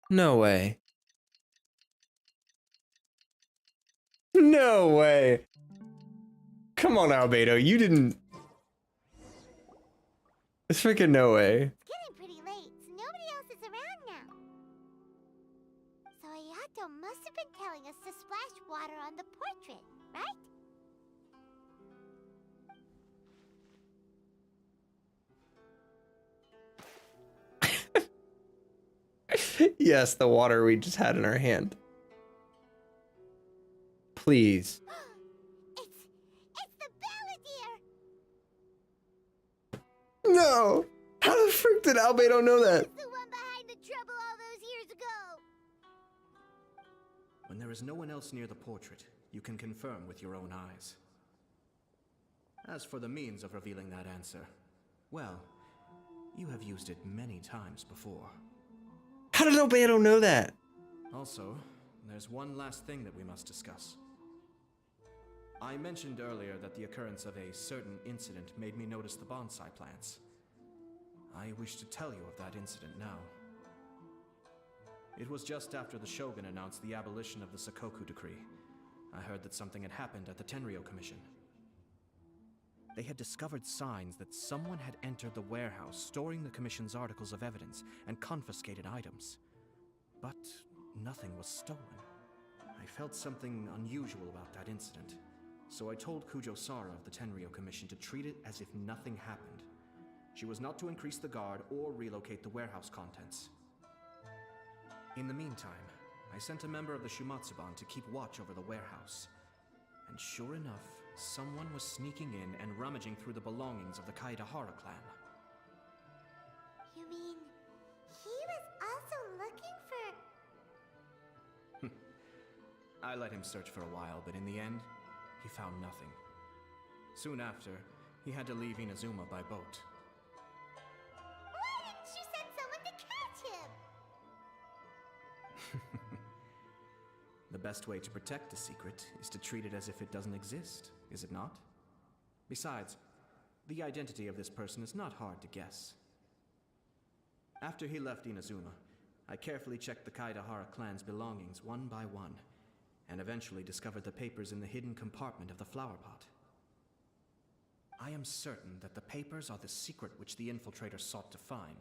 No way. No way. Come on, Albedo, you didn't. It's freaking no way. It's getting pretty late, so nobody else is around now. So Ayato must have been telling us to splash water on the portrait, right? Yes, the water we just had in our hand. Please. It's the Balladeer! No! How the frick did Albedo know that? The one behind the trouble all those years ago! When there is no one else near the portrait, you can confirm with your own eyes. As for the means of revealing that answer, well, you have used it many times before. How did Albedo know that? Also, there's one last thing that we must discuss. I mentioned earlier that the occurrence of a certain incident made me notice the bonsai plants. I wish to tell you of that incident now. It was just after the Shogun announced the abolition of the Sakoku Decree. I heard that something had happened at the Tenryou Commission. They had discovered signs that someone had entered the warehouse storing the Commission's articles of evidence and confiscated items. But nothing was stolen. I felt something unusual about that incident, so I told Kujo-Sara of the Tenryou Commission to treat it as if nothing happened. She was not to increase the guard or relocate the warehouse contents. In the meantime, I sent a member of the Shumatsuban to keep watch over the warehouse. And sure enough, someone was sneaking in and rummaging through the belongings of the Kaedahara clan. You mean, he was also looking for... I let him search for a while, but in the end, he found nothing. Soon after, he had to leave Inazuma by boat. Why didn't you send someone to catch him? The best way to protect a secret is to treat it as if it doesn't exist, is it not? Besides, the identity of this person is not hard to guess. After he left Inazuma, I carefully checked the Kaedahara clan's belongings one by one, and eventually discovered the papers in the hidden compartment of the flower pot. I am certain that the papers are the secret which the infiltrator sought to find,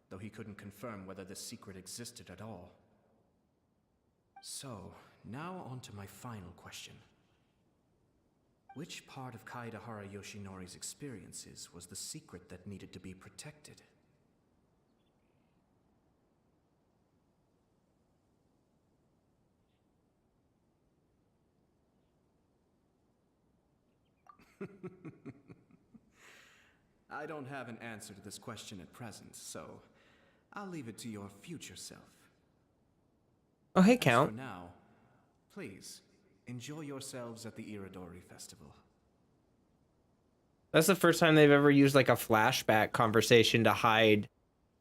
though he couldn't confirm whether this secret existed at all. So, now on to my final question. Which part of Kaedahara Yoshinori's experiences was the secret that needed to be protected? I don't have an answer to this question at present, so I'll leave it to your future self. Oh, hey, As Count. for now, please, enjoy yourselves at the Irodori Festival. That's the first time they've ever used like a flashback conversation to hide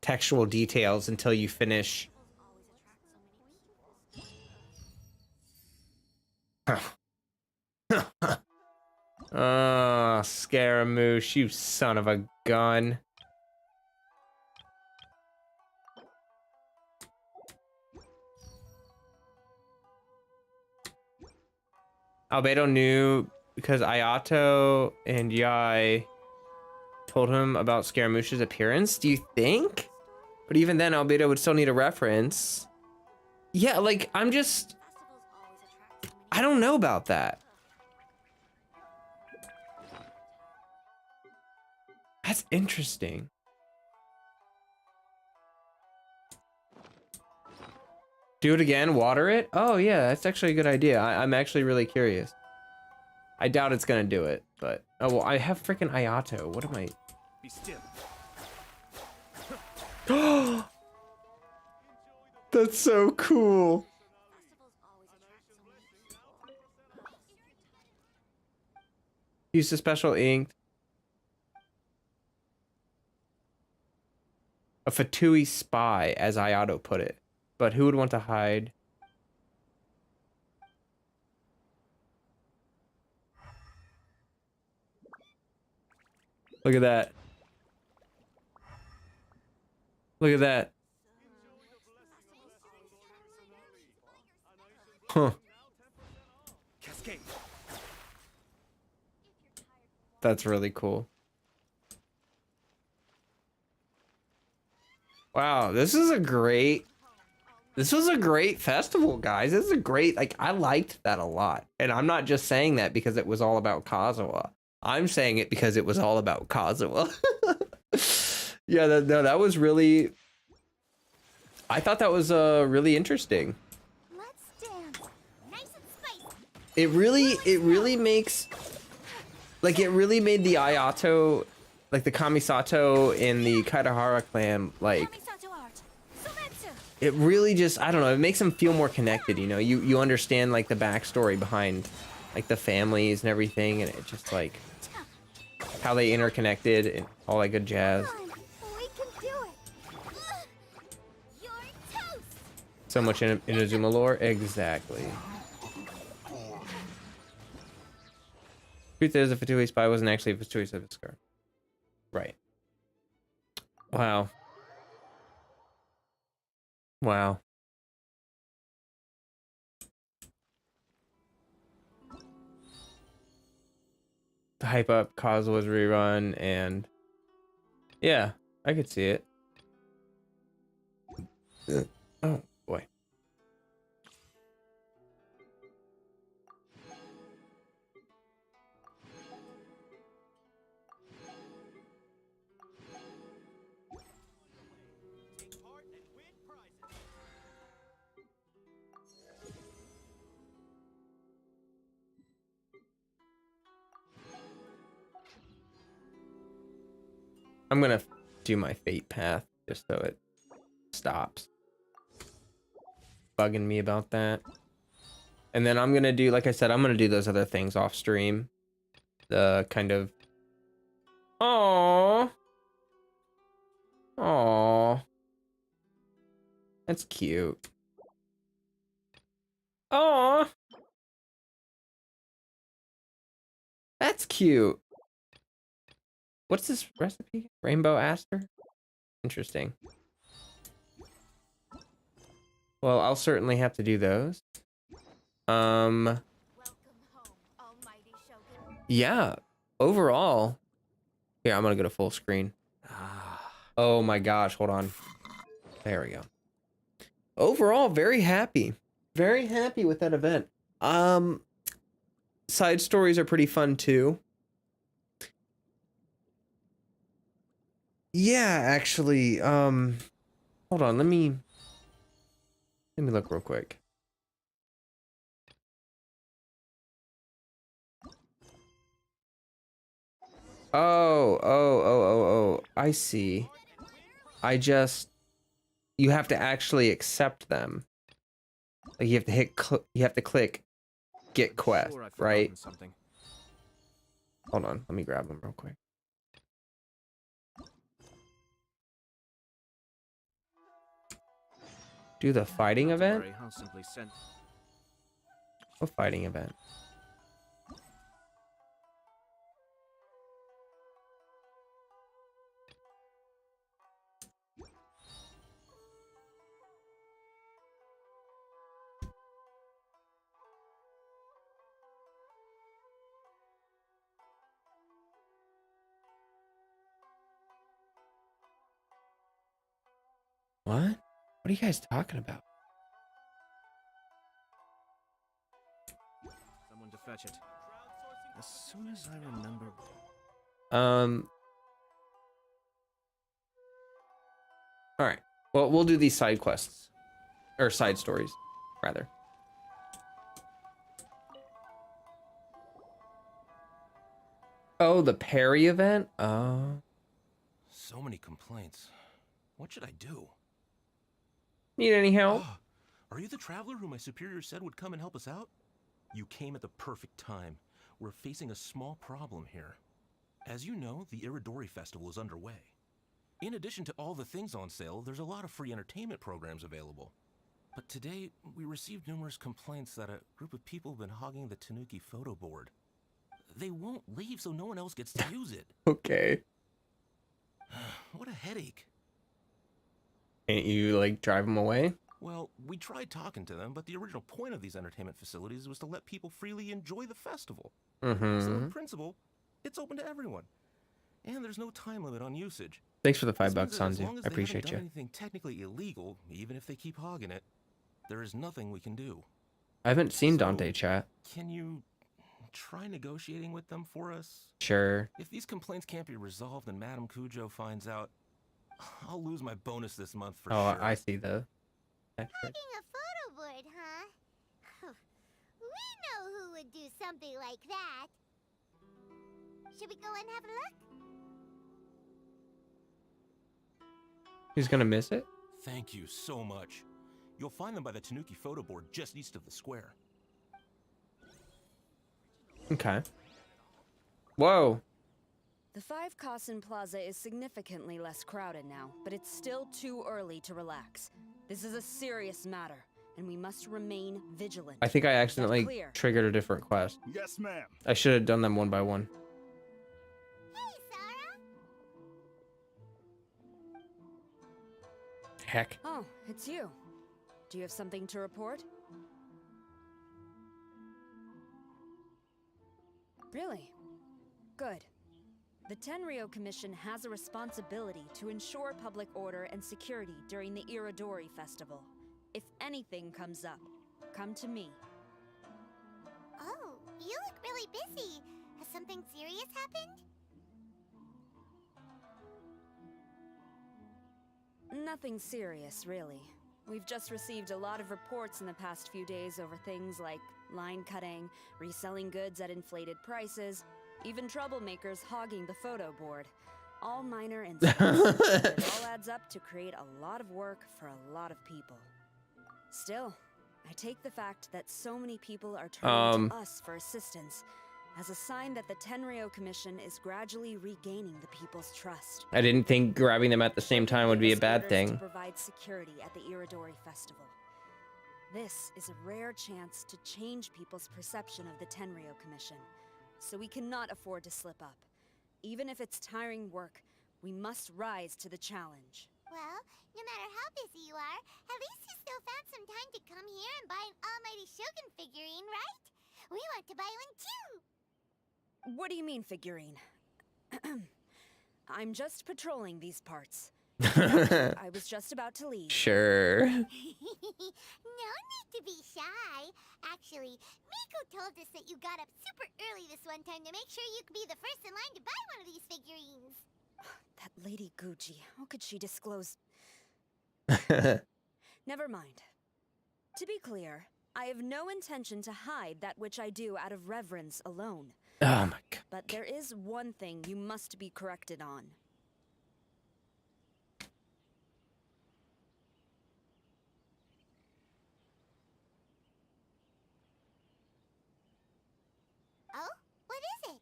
textual details until you finish. Oh, Scaramouche, you son of a gun. Albedo knew because Ayato and Yai told him about Scaramouche's appearance, do you think? But even then, Albedo would still need a reference. Yeah, like, I don't know about that. That's interesting. Do it again, water it? Oh yeah, that's actually a good idea. I'm actually really curious. I doubt it's gonna do it, but oh well, I have freaking Ayato. What am I? Be still. That's so cool. Use the special ink. A Fatui spy, as Ayato put it. But who would want to hide? Look at that. Look at that. Huh. Cascade. That's really cool. Wow, this was a great festival, guys. This is a great, like, I liked that a lot. And I'm not just saying that because it was all about Kazuha. I'm saying it because it was all about Kazuha. Yeah, that was really, I thought that was really interesting. It really makes, like, it really made the Ayato, like the Kamisato in the Kaitahara clan, like, it really just, I don't know, it makes them feel more connected, you know? You understand, like, the backstory behind, like, the families and everything, and it just, like, how they interconnected and all that good jazz. So much in Inazuma lore? Exactly. Truth is, a Fatui spy wasn't actually a Fatui Scar. Right. Wow. Wow. The hype up Kazuha's rerun, and yeah, I could see it. Oh boy. I'm gonna do my fate path just so it stops bugging me about that. And then I'm gonna do, like I said, I'm gonna do those other things off stream. The kind of, aww, aww, that's cute. Aww, that's cute. What's this recipe? Rainbow aster? Interesting. Well, I'll certainly have to do those. Yeah, overall, here, I'm gonna go to full screen. Oh my gosh, hold on. There we go. Overall, very happy with that event. Side stories are pretty fun too. Yeah, actually, hold on, let me look real quick. Oh, I see. You have to actually accept them. Like you have to you have to click get quest, right? Hold on, let me grab them real quick. Do the fighting event? What fighting event? What? What are you guys talking about? Someone to fetch it. As soon as I remember. All right. Well, we'll do these side quests or side stories, rather. Oh, the Perry event? Oh. So many complaints. What should I do? Need any help? Oh, are you the traveler who my superior said would come and help us out? You came at the perfect time. We're facing a small problem here. As you know, the Irodori festival is underway. In addition to all the things on sale, there's a lot of free entertainment programs available. But today, we received numerous complaints that a group of people have been hogging the Tanuki photo board. They won't leave so no one else gets to use it. Okay. What a headache. Can't you, like, drive them away? Well, we tried talking to them, but the original point of these entertainment facilities was to let people freely enjoy the festival. So in principle, it's open to everyone. And there's no time limit on usage. Thanks for the $5, This means that as Sanzu. long as I they appreciate haven't you. done anything technically illegal, even if they keep hogging it, there is nothing we can do. I haven't seen Dante chat. Can you try negotiating with them for us? Sure. If these complaints can't be resolved and Madame Cujo finds out, I'll lose my bonus this month for Oh, sure. I see the. Hogging a photo board, huh? We know who would do something like that. Should we go and have a look? Who's gonna miss it? Thank you so much. You'll find them by the Tanuki photo board just east of the square. Okay. Whoa. The 5 Kasen Plaza is significantly less crowded now, but it's still too early to relax. This is a serious matter, and we must remain vigilant. I think I Is that accidentally clear? triggered a different quest. Yes, ma'am. I should have done them one by one. Heck. Oh, it's you. Do you have something to report? Really? Good. The Tenryou Commission has a responsibility to ensure public order and security during the Irodori Festival. If anything comes up, come to me. Oh, you look really busy. Has something serious happened? Nothing serious, really. We've just received a lot of reports in the past few days over things like line cutting, reselling goods at inflated prices, even troublemakers hogging the photo board. All minor incidents, but it all adds up to create a lot of work for a lot of people. Still, I take the fact that so many people are turning to us for assistance as a sign that the Tenryou Commission is gradually regaining the people's trust. I didn't think grabbing them at the same time would be a Give us bad orders thing. To provide security at the Irodori Festival. This is a rare chance to change people's perception of the Tenryou Commission, so we cannot afford to slip up. Even if it's tiring work, we must rise to the challenge. Well, no matter how busy you are, at least you still found some time to come here and buy an Almighty Shogun figurine, right? We want to buy one too! What do you mean, figurine? I'm just patrolling these parts. I was just about to leave. Sure. No need to be shy. Actually, Miko told us that you got up super early this one time to make sure you could be the first in line to buy one of these figurines. That Lady Gucci, how could she disclose? Never mind. To be clear, I have no intention to hide that which I do out of reverence alone. Oh my god. But there is one thing you must be corrected on. Oh? What is it?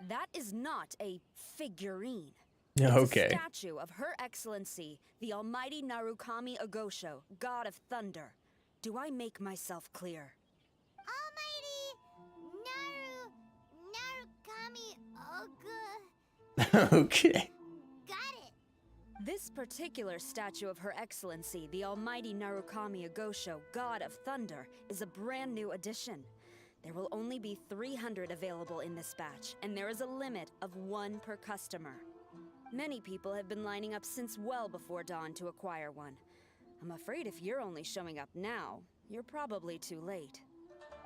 That is not a figurine. Okay. It's a statue of Her Excellency, the Almighty Narukami Agosho, God of Thunder. Do I make myself clear? Narukami Oga. Okay. Got it. This particular statue of Her Excellency, the Almighty Narukami Agosho, God of Thunder, is a brand new addition. There will only be 300 available in this batch, and there is a limit of 1 per customer. Many people have been lining up since well before dawn to acquire one. I'm afraid if you're only showing up now, you're probably too late.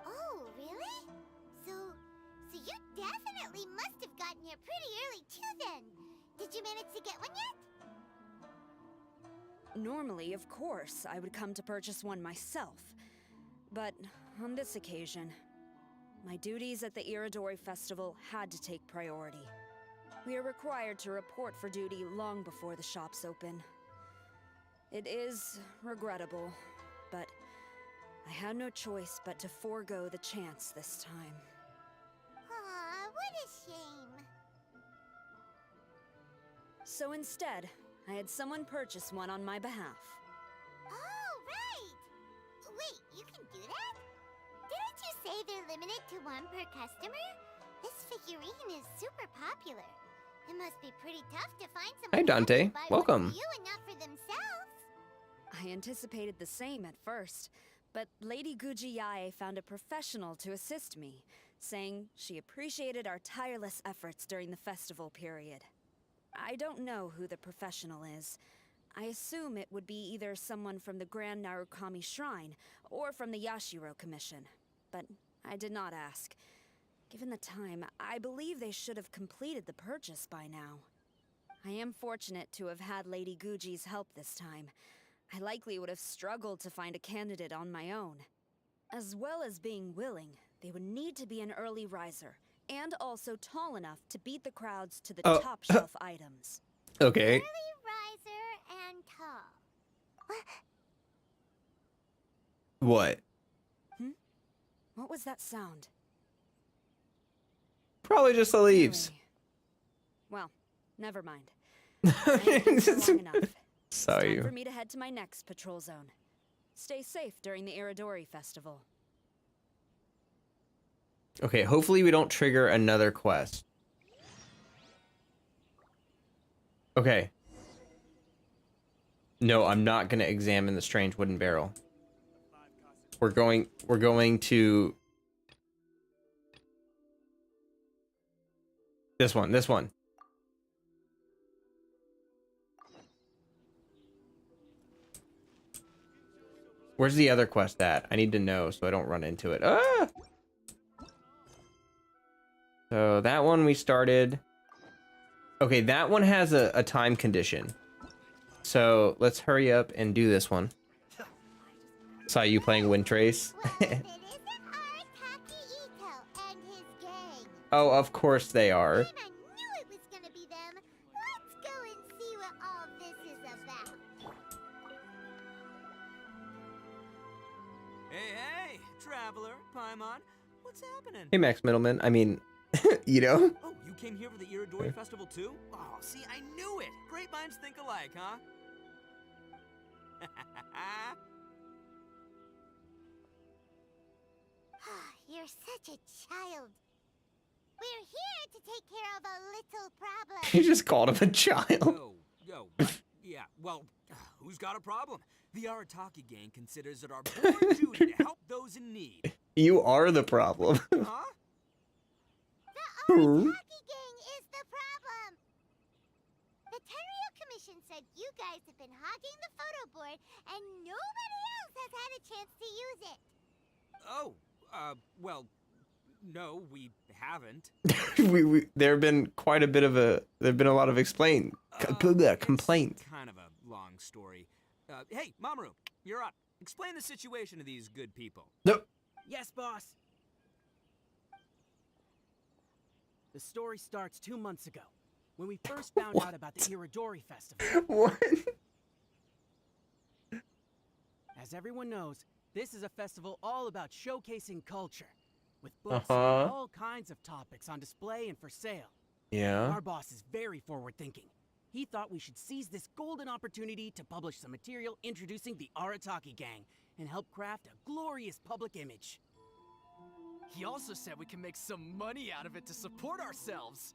Oh, really? So you definitely must have gotten here pretty early too then. Did you manage to get one yet? Normally, of course, I would come to purchase one myself. But on this occasion, my duties at the Irodori Festival had to take priority. We are required to report for duty long before the shops open. It is regrettable, but I had no choice but to forego the chance this time. Aw, what a shame. So instead, I had someone purchase one on my behalf. Oh, right! Wait, you can do that? Didn't you say they're limited to 1 per customer? This figurine is super popular. It must be pretty tough to find someone Hi, Dante. who buy one Welcome. for you and not for themselves. I anticipated the same at first, but Lady Gujiyae found a professional to assist me, saying she appreciated our tireless efforts during the festival period. I don't know who the professional is. I assume it would be either someone from the Grand Narukami Shrine or from the Yashiro Commission, but I did not ask. Given the time, I believe they should have completed the purchase by now. I am fortunate to have had Lady Guji's help this time. I likely would have struggled to find a candidate on my own. As well as being willing, they would need to be an early riser, and also tall enough to beat the crowds to the top shelf items. Okay. Early riser and tall. What? What was that sound? Probably just the leaves. Well, never mind. I have been here long enough. Saw It's time you. for me to head to my next patrol zone. Stay safe during the Irodori festival. Okay, hopefully we don't trigger another quest. Okay. No, I'm not gonna examine the strange wooden barrel. We're going to this one. Where's the other quest at? I need to know so I don't run into it. Ah! So that one we started. Okay, that one has a time condition. So let's hurry up and do this one. Saw you playing Wind Trace. Oh, of course they are. I knew it was gonna be them. Let's go and see what all this is about. Hey, traveler, Paimon, what's happening? Hey, Max Middleman. I mean, you know? Oh, you came here for the Irodori Festival too? Oh, see, I knew it. Great minds think alike, huh? You're such a child. We're here to take care of a little problem. You just called him a child. Yo, yeah, well, who's got a problem? The Arataki gang considers it our born duty to help those in need. You are the problem. Huh? The Arataki gang is the problem. The Tenryo Commission said you guys have been hogging the photo board and nobody else has had a chance to use it. Oh, well, no, we haven't. There've been quite a bit of there've been a lot of complaints. It's kind of a long story. Hey, Mamoru, you're up. Explain the situation to these good people. Nope. Yes, boss. The story starts 2 months ago, when we first found out about the Irodori Festival. What? As everyone knows, this is a festival all about showcasing culture, with books and all kinds of topics on display and for sale. Yeah. Our boss is very forward-thinking. He thought we should seize this golden opportunity to publish some material introducing the Arataki gang and help craft a glorious public image. He also said we can make some money out of it to support ourselves.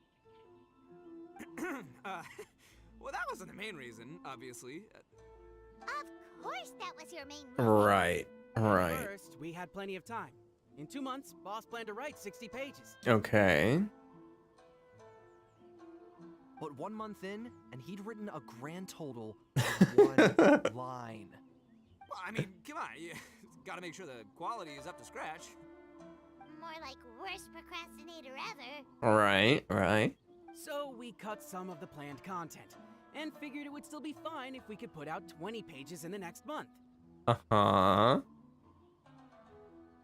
Well, that wasn't the main reason, obviously. Of course that was your main reason. Right. First, we had plenty of time. In 2 months, boss planned to write 60 pages. Okay. But 1 month in, and he'd written a grand total of 1 line. Well, I mean, come on, you gotta make sure the quality is up to scratch. More like worst procrastinator ever. Right. So we cut some of the planned content, and figured it would still be fine if we could put out 20 pages in the next month. Uh-huh.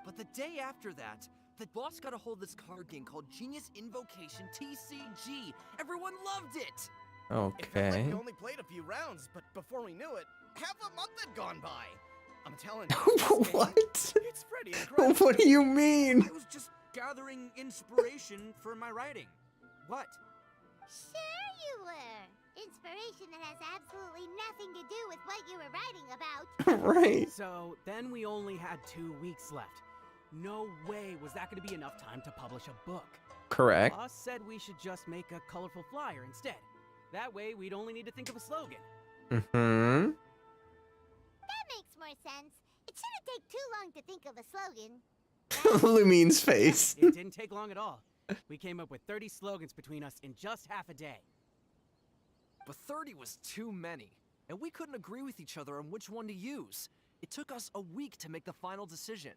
But the day after that, the boss got a hold of this card game called Genius Invocation TCG. Everyone loved it! It felt like Okay. we only played a few rounds, but before we knew it, half a month had gone by. I'm telling you. What? It's pretty incredible. What do you mean? I was just gathering inspiration for my writing. What? Sure you were. Inspiration that has absolutely nothing to do with what you were writing about. Right. So then we only had 2 weeks left. No way was that going to be enough time to publish a book. Correct. Boss said we should just make a colorful flyer instead. That way we'd only need to think of a slogan. Mm-hmm. That more sense. It shouldn't take too long to think of a slogan. Lumine's face. It didn't take long at all. We came up with 30 slogans between us in just half a day. But 30 was too many, and we couldn't agree with each other on which one to use. It took us a week to make the final decision.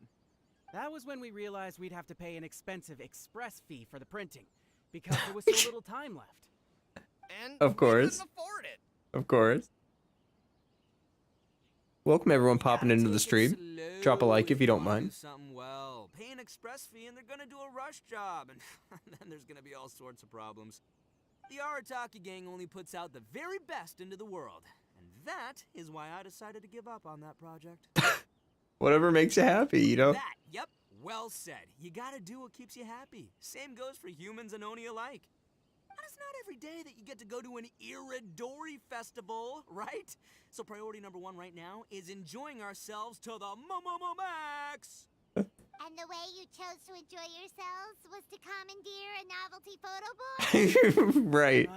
That was when we realized we'd have to pay an expensive express fee for the printing, because there was so little time left. And Of course. we couldn't afford it. Of course. Welcome everyone popping into the stream. Drop a like if you don't mind. Something well. Pay an express fee and they're gonna do a rush job, and then there's gonna be all sorts of problems. The Arataki gang only puts out the very best into the world, and that is why I decided to give up on that project. Whatever makes you happy, you know? That, yep, well said. You gotta do what keeps you happy. Same goes for humans and Oni alike. And it's not every day that you get to go to an Irodori festival, right? So priority number one right now is enjoying ourselves to the max. And the way you chose to enjoy yourselves was to commandeer a novelty photo board? Right.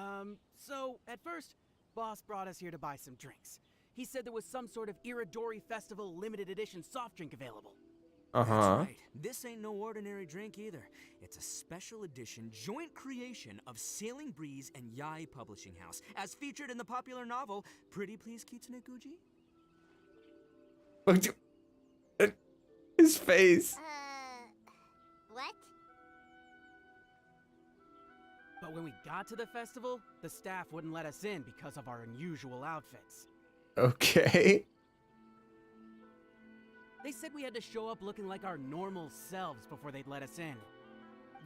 So, at first, Boss brought us here to buy some drinks. He said there was some sort of Irodori Festival limited edition soft drink available. Uh-huh. That's right. This ain't no ordinary drink either. It's a special edition joint creation of Sailing Breeze and Yai Publishing House, as featured in the popular novel Pretty Please Kitsune Kuji. His face. What? But when we got to the festival, the staff wouldn't let us in because of our unusual outfits. Okay. They said we had to show up looking like our normal selves before they'd let us in.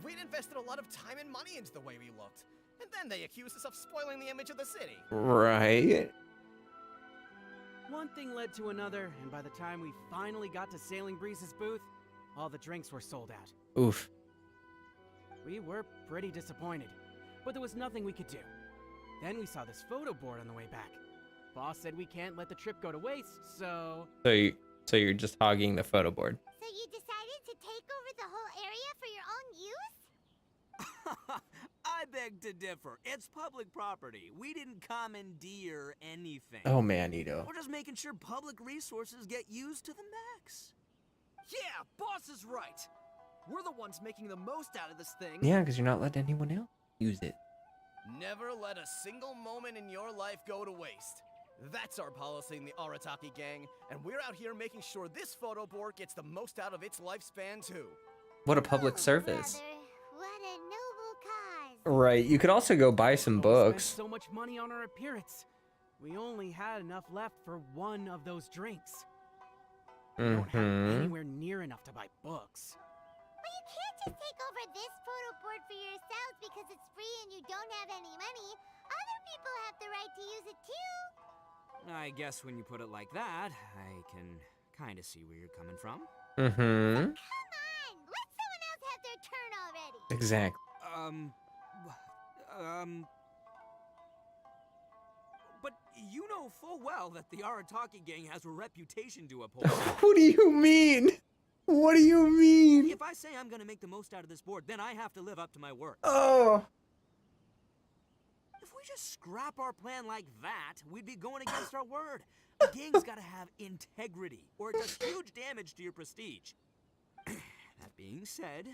We'd invested a lot of time and money into the way we looked, and then they accused us of spoiling the image of the city. Right. One thing led to another, and by the time we finally got to Sailing Breeze's booth, all the drinks were sold out. Oof. We were pretty disappointed, but there was nothing we could do. Then we saw this photo board on the way back. Boss said we can't let the trip go to waste, so... So you're just hogging the photo board. So you decided to take over the whole area for your own use? I beg to differ. It's public property. We didn't commandeer anything. Oh man, Ito. We're just making sure public resources get used to the max. Yeah, Boss is right. We're the ones making the most out of this thing. Yeah, because you're not letting anyone else use it. Never let a single moment in your life go to waste. That's our policy in the Arataki gang, and we're out here making sure this photo board gets the most out of its lifespan too. What a public service. Brother, what a noble cause. Right, you could also go buy some books. Spent so much money on our appearance. We only had enough left for one of those drinks. We don't have anywhere near enough to buy books. Well, you can't just take over this photo board for yourselves because it's free and you don't have any money. Other people have the right to use it too. I guess when you put it like that, I can kind of see where you're coming from. Mm-hmm. Come on, let someone else have their turn already. Exactly. But you know full well that the Arataki gang has a reputation to uphold. What do you mean? What do you mean? If I say I'm gonna make the most out of this board, then I have to live up to my word. Oh. If we just scrap our plan like that, we'd be going against our word. A gang's gotta have integrity, or it does huge damage to your prestige. That being said,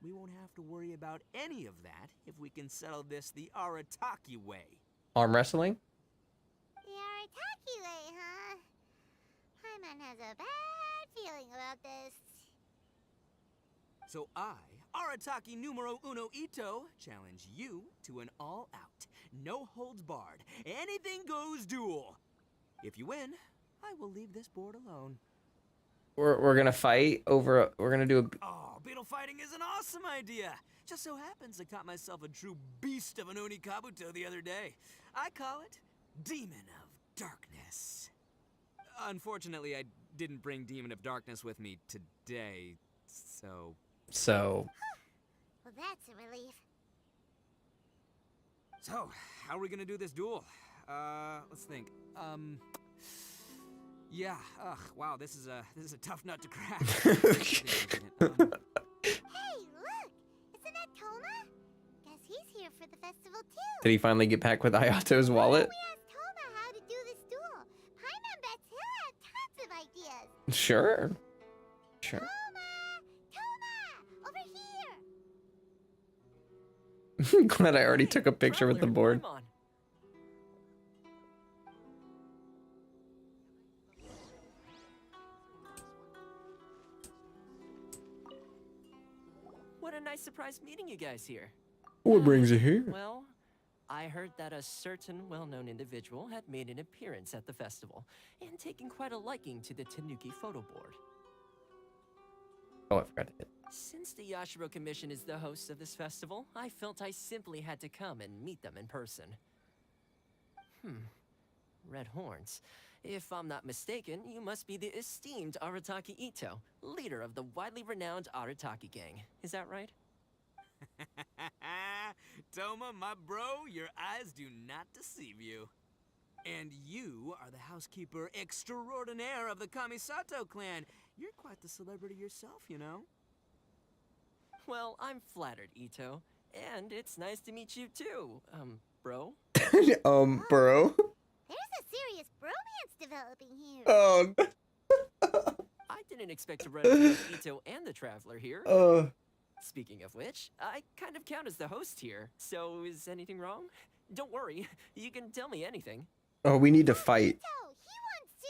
we won't have to worry about any of that if we can settle this the Arataki way. Arm wrestling? The Arataki way, huh? Paimon has a bad feeling about this. So I, Arataki numero uno Ito, challenge you to an all-out, no-holds-barred, anything-goes duel. If you win, I will leave this board alone. We're gonna fight over. We're gonna do a. Oh, beetle fighting is an awesome idea. Just so happens I caught myself a true beast of an Oni Kabuto the other day. I call it Demon of Darkness. Unfortunately, I didn't bring Demon of Darkness with me today, so... Well, that's a relief. So, how are we gonna do this duel? Let's think. Yeah, wow, this is a tough nut to crack. Hey, look! Isn't that Toma? Guess he's here for the festival too. Did he finally get back with Ayato's wallet? We asked Toma how to do this duel. Paimon bets he'll have tons of ideas. Sure. Sure. Glad I already took a picture with the board. Come on. What a nice surprise meeting you guys here. What brings you here? Well, I heard that a certain well-known individual had made an appearance at the festival and taken quite a liking to the Tanuki photo board. Oh, I forgot to hit. Since the Yashiro Commission is the host of this festival, I felt I simply had to come and meet them in person. Red horns. If I'm not mistaken, you must be the esteemed Arataki Ito, leader of the widely renowned Arataki gang. Is that right? Toma, my bro, your eyes do not deceive you. And you are the housekeeper extraordinaire of the Kamisato clan. You're quite the celebrity yourself, you know? Well, I'm flattered, Ito. And it's nice to meet you too, bro. Bro? There's a serious bromance developing here. I didn't expect to run into Ito and the Traveler here. Speaking of which, I kind of count as the host here. So is anything wrong? Don't worry, you can tell me anything. Oh, we need to fight. He wants to...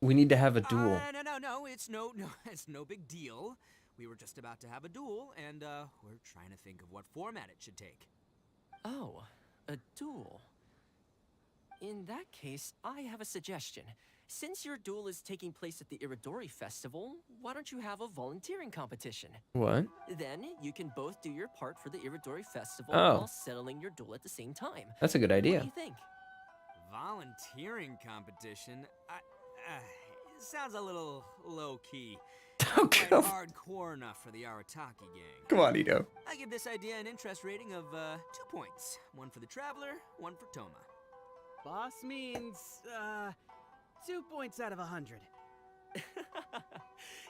We need to have a duel. No, it's no big deal. We were just about to have a duel, and we're trying to think of what format it should take. Oh, a duel. In that case, I have a suggestion. Since your duel is taking place at the Irodori Festival, why don't you have a volunteering competition? What? Then you can both do your part for the Irodori Festival Oh. while settling your duel at the same time. That's a good idea. What do you think? Volunteering competition? It sounds a little low-key. Oh, Quite come. hardcore enough for the Arataki gang. Come on, Ito. I give this idea an interest rating of 2 points. One for the Traveler, one for Toma. Boss means, 2 points out of 100.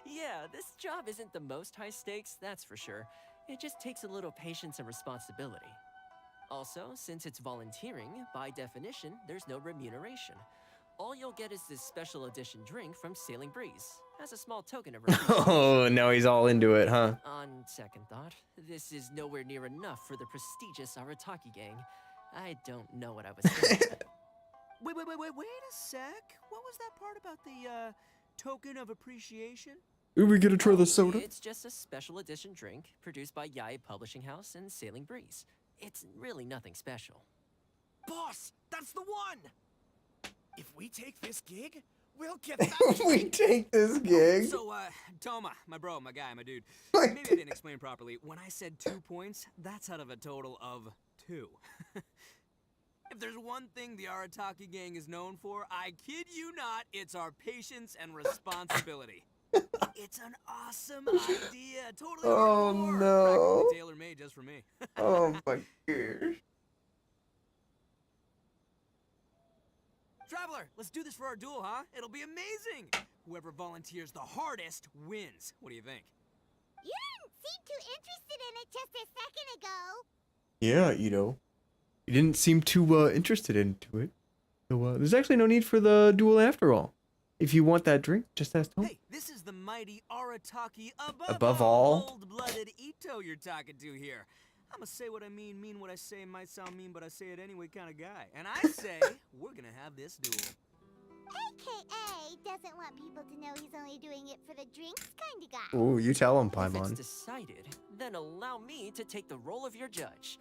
Yeah, this job isn't the most high stakes, that's for sure. It just takes a little patience and responsibility. Also, since it's volunteering, by definition, there's no remuneration. All you'll get is this special edition drink from Sailing Breeze, as a small token of appreciation. Oh, now he's all into it, huh? On second thought, this is nowhere near enough for the prestigious Arataki gang. I don't know what I was saying. Wait a sec. What was that part about the, token of appreciation? Are we gonna try the soda? It's just a special edition drink produced by Yae Publishing House and Sailing Breeze. It's really nothing special. Boss, that's the one! If we take this gig, we'll get that. We take this gig. So, Toma, my bro, my guy, my dude. Maybe I didn't explain properly. When I said 2 points, that's out of a total of 2. If there's one thing the Arataki gang is known for, I kid you not, it's our patience and responsibility. It's an awesome idea. Totally hardcore. no. Practically tailor-made just for me. Oh my gosh. Traveler, let's do this for our duel, huh? It'll be amazing. Whoever volunteers the hardest wins. What do you think? You didn't seem too interested in it just a second ago. Yeah, Ito. You didn't seem too interested into it. So there's actually no need for the duel after all. If you want that drink, just ask Tom. Hey, this is the mighty Arataki Above all. Cold-blooded Ito you're talking to here. I'm gonna say what I mean what I say, might sound mean, but I say it anyway kind of guy. And I say, we're gonna have this duel. AKA doesn't want people to know he's only doing it for the drinks kind of guy. Ooh, you tell him, If Paimon. it's decided, then allow me to take the role of your judge.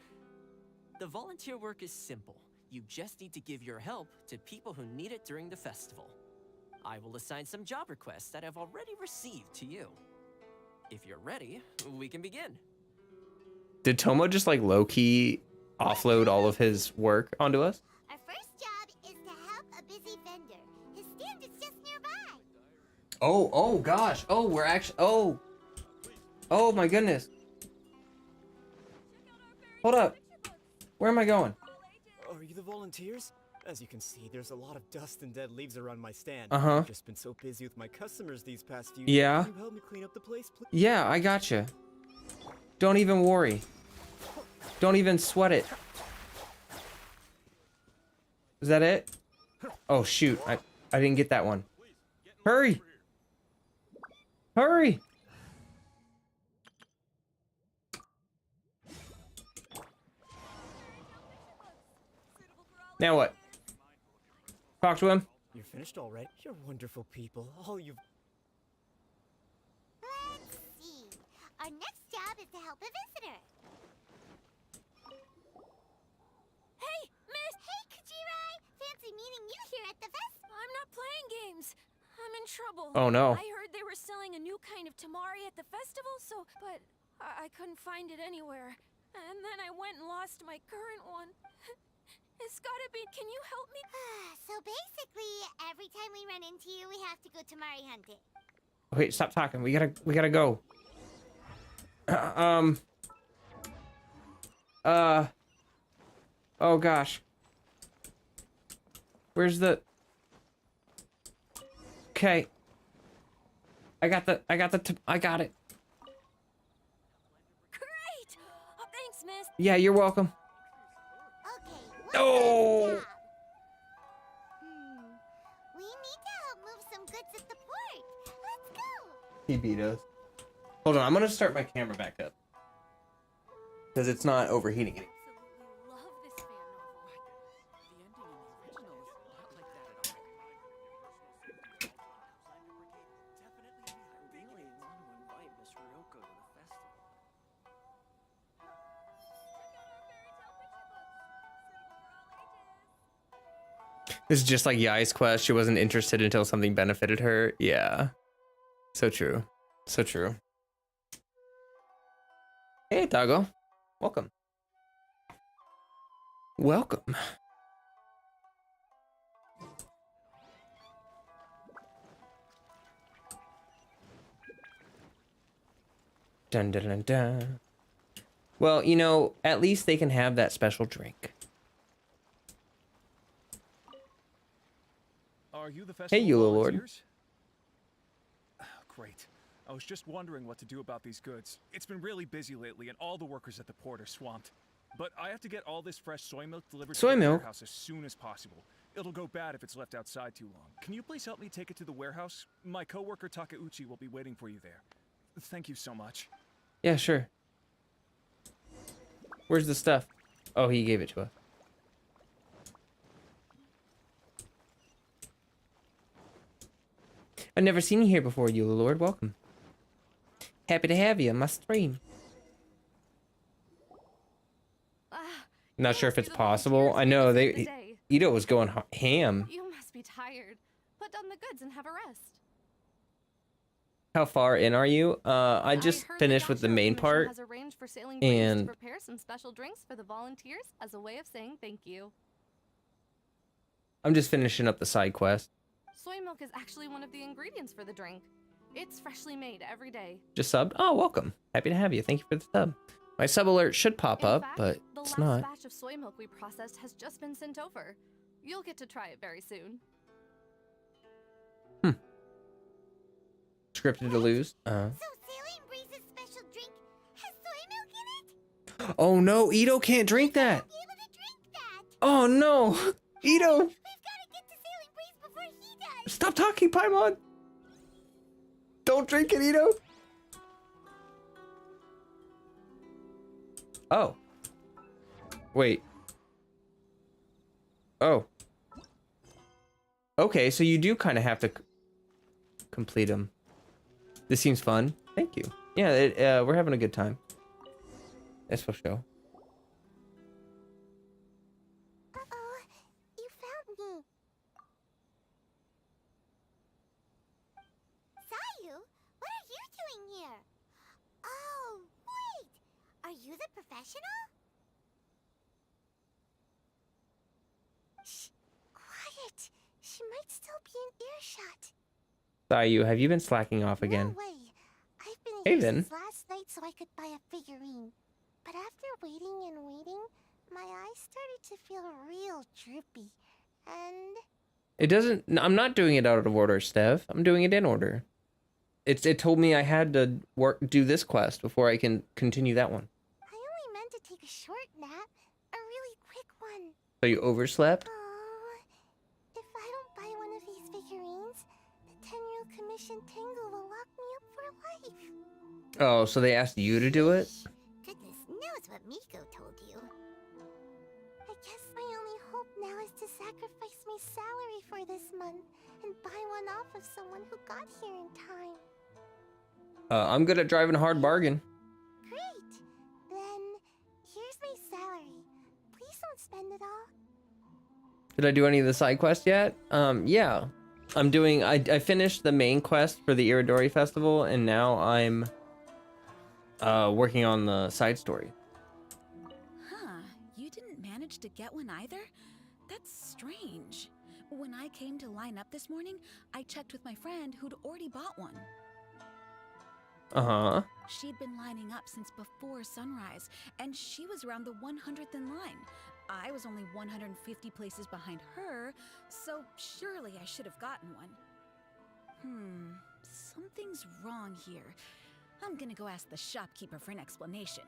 The volunteer work is simple. You just need to give your help to people who need it during the festival. I will assign some job requests that I've already received to you. If you're ready, we can begin. Did Tomo just like low-key offload all of his work onto us? Our first job is to help a busy vendor. His stand is just nearby. Oh gosh. Oh, we're actually, oh my goodness. Hold up. Where am I going? Are you the volunteers? As you can see, there's a lot of dust and dead leaves around my stand. Uh-huh. I've just been so busy with my customers these past few Yeah. Can you help me clean up the place, please? Yeah, I gotcha. Don't even worry. Don't even sweat it. Is that it? Oh shoot, I didn't get that one. Hurry! Hurry! Now what? Talk to him? You're finished already? You're wonderful people. All you've... Let's see. Our next job is to help a visitor. Hey, miss! Hey, Kujirai! Fancy meeting you here at the festival. I'm not playing games. I'm in trouble. Oh, no. I heard they were selling a new kind of tamari at the festival, but I couldn't find it anywhere. And then I went and lost my current one. It's gotta be. Can you help me? So basically, every time we run into you, we have to go tamari hunting. Wait, stop talking. We gotta go. Oh gosh. Where's the... Okay. I got it. Great! Oh, thanks, miss. Yeah, you're welcome. Oh! We need to help move some goods at the port. Let's go. He beat us. Hold on, I'm gonna start my camera back up. Because it's not overheating anymore. This is just like Yai's quest. She wasn't interested until something benefited her. Yeah. So true. So true. Hey, Tago. Welcome. Welcome. Dun dun dun dun. Well, you know, at least they can have that special drink. Are you the Hey, Eula Lord. volunteers? Great. I was just wondering what to do about these goods. It's been really busy lately, and all the workers at the port are swamped. But I have to get all this fresh soy milk delivered to the warehouse as soon as possible. It'll go bad if it's left outside too long. Can you please help me take it to the warehouse? My coworker Takeuchi will be waiting for you there. Thank you so much. Yeah, sure. Where's the stuff? Oh, he gave it to us. I've never seen you here before, Eula Lord. Welcome. Happy to have you on my stream. Not sure if it's possible. I know Ito was going ham. You must be tired. Put down the goods and have a rest. How far in are you? I just finished with the main part. Has arranged for sailing breeze to prepare some special drinks for the volunteers as a way of saying thank you. I'm just finishing up the side quest. Soy milk is actually one of the ingredients for the drink. It's freshly made every day. Just subbed? Oh, welcome. Happy to have you. Thank you for the sub. My sub alert should pop up, but it's not. The last batch of soy milk we processed has just been sent over. You'll get to try it very soon. Scripted to lose. So Sailing Breeze's special drink has soy milk in it? Oh no, Ito can't drink that. Oh no, Ito. Stop talking, Paimon. Don't drink it, Ito. Oh. Wait. Oh. Okay, so you do kind of have to complete them. This seems fun. Thank you. Yeah, we're having a good time. That's for sure. Uh-oh, you found me. Sayu, what are you doing here? Oh, wait. Are you the professional? Shh, quiet. She might still be in earshot. Sayu, have you been slacking off again? No way. I've been Hey, here then. since last night so I could buy a figurine. But after waiting and waiting, my eyes started to feel real droopy. And It doesn't. I'm not doing it out of order, Steph. I'm doing it in order. It told me I had to do this quest before I can continue that one. I only meant to take a short nap, a really quick one. So you overslept? Oh, if I don't buy one of these figurines, the 10-year-old commission Tengu will lock me up life. Oh, so they asked you to do it? Goodness knows what Miko told you. I guess my only hope now is to sacrifice my salary for this month and buy one off of someone who got here in time. I'm good at driving a hard bargain. Great! Then, here's my salary. Please don't spend it all. Did I do any of the side quests yet? Yeah. I'm doing, I finished the main quest for the Irodori festival, and now I'm working on the side story. Huh, you didn't manage to get one either? That's strange. When I came to line up this morning, I checked with my friend who'd already bought one. Uh-huh. She'd been lining up since before sunrise, and she was around the 100th in line. I was only 150 places behind her, so surely I should have gotten one. Something's wrong here. I'm gonna go ask the shopkeeper for an explanation.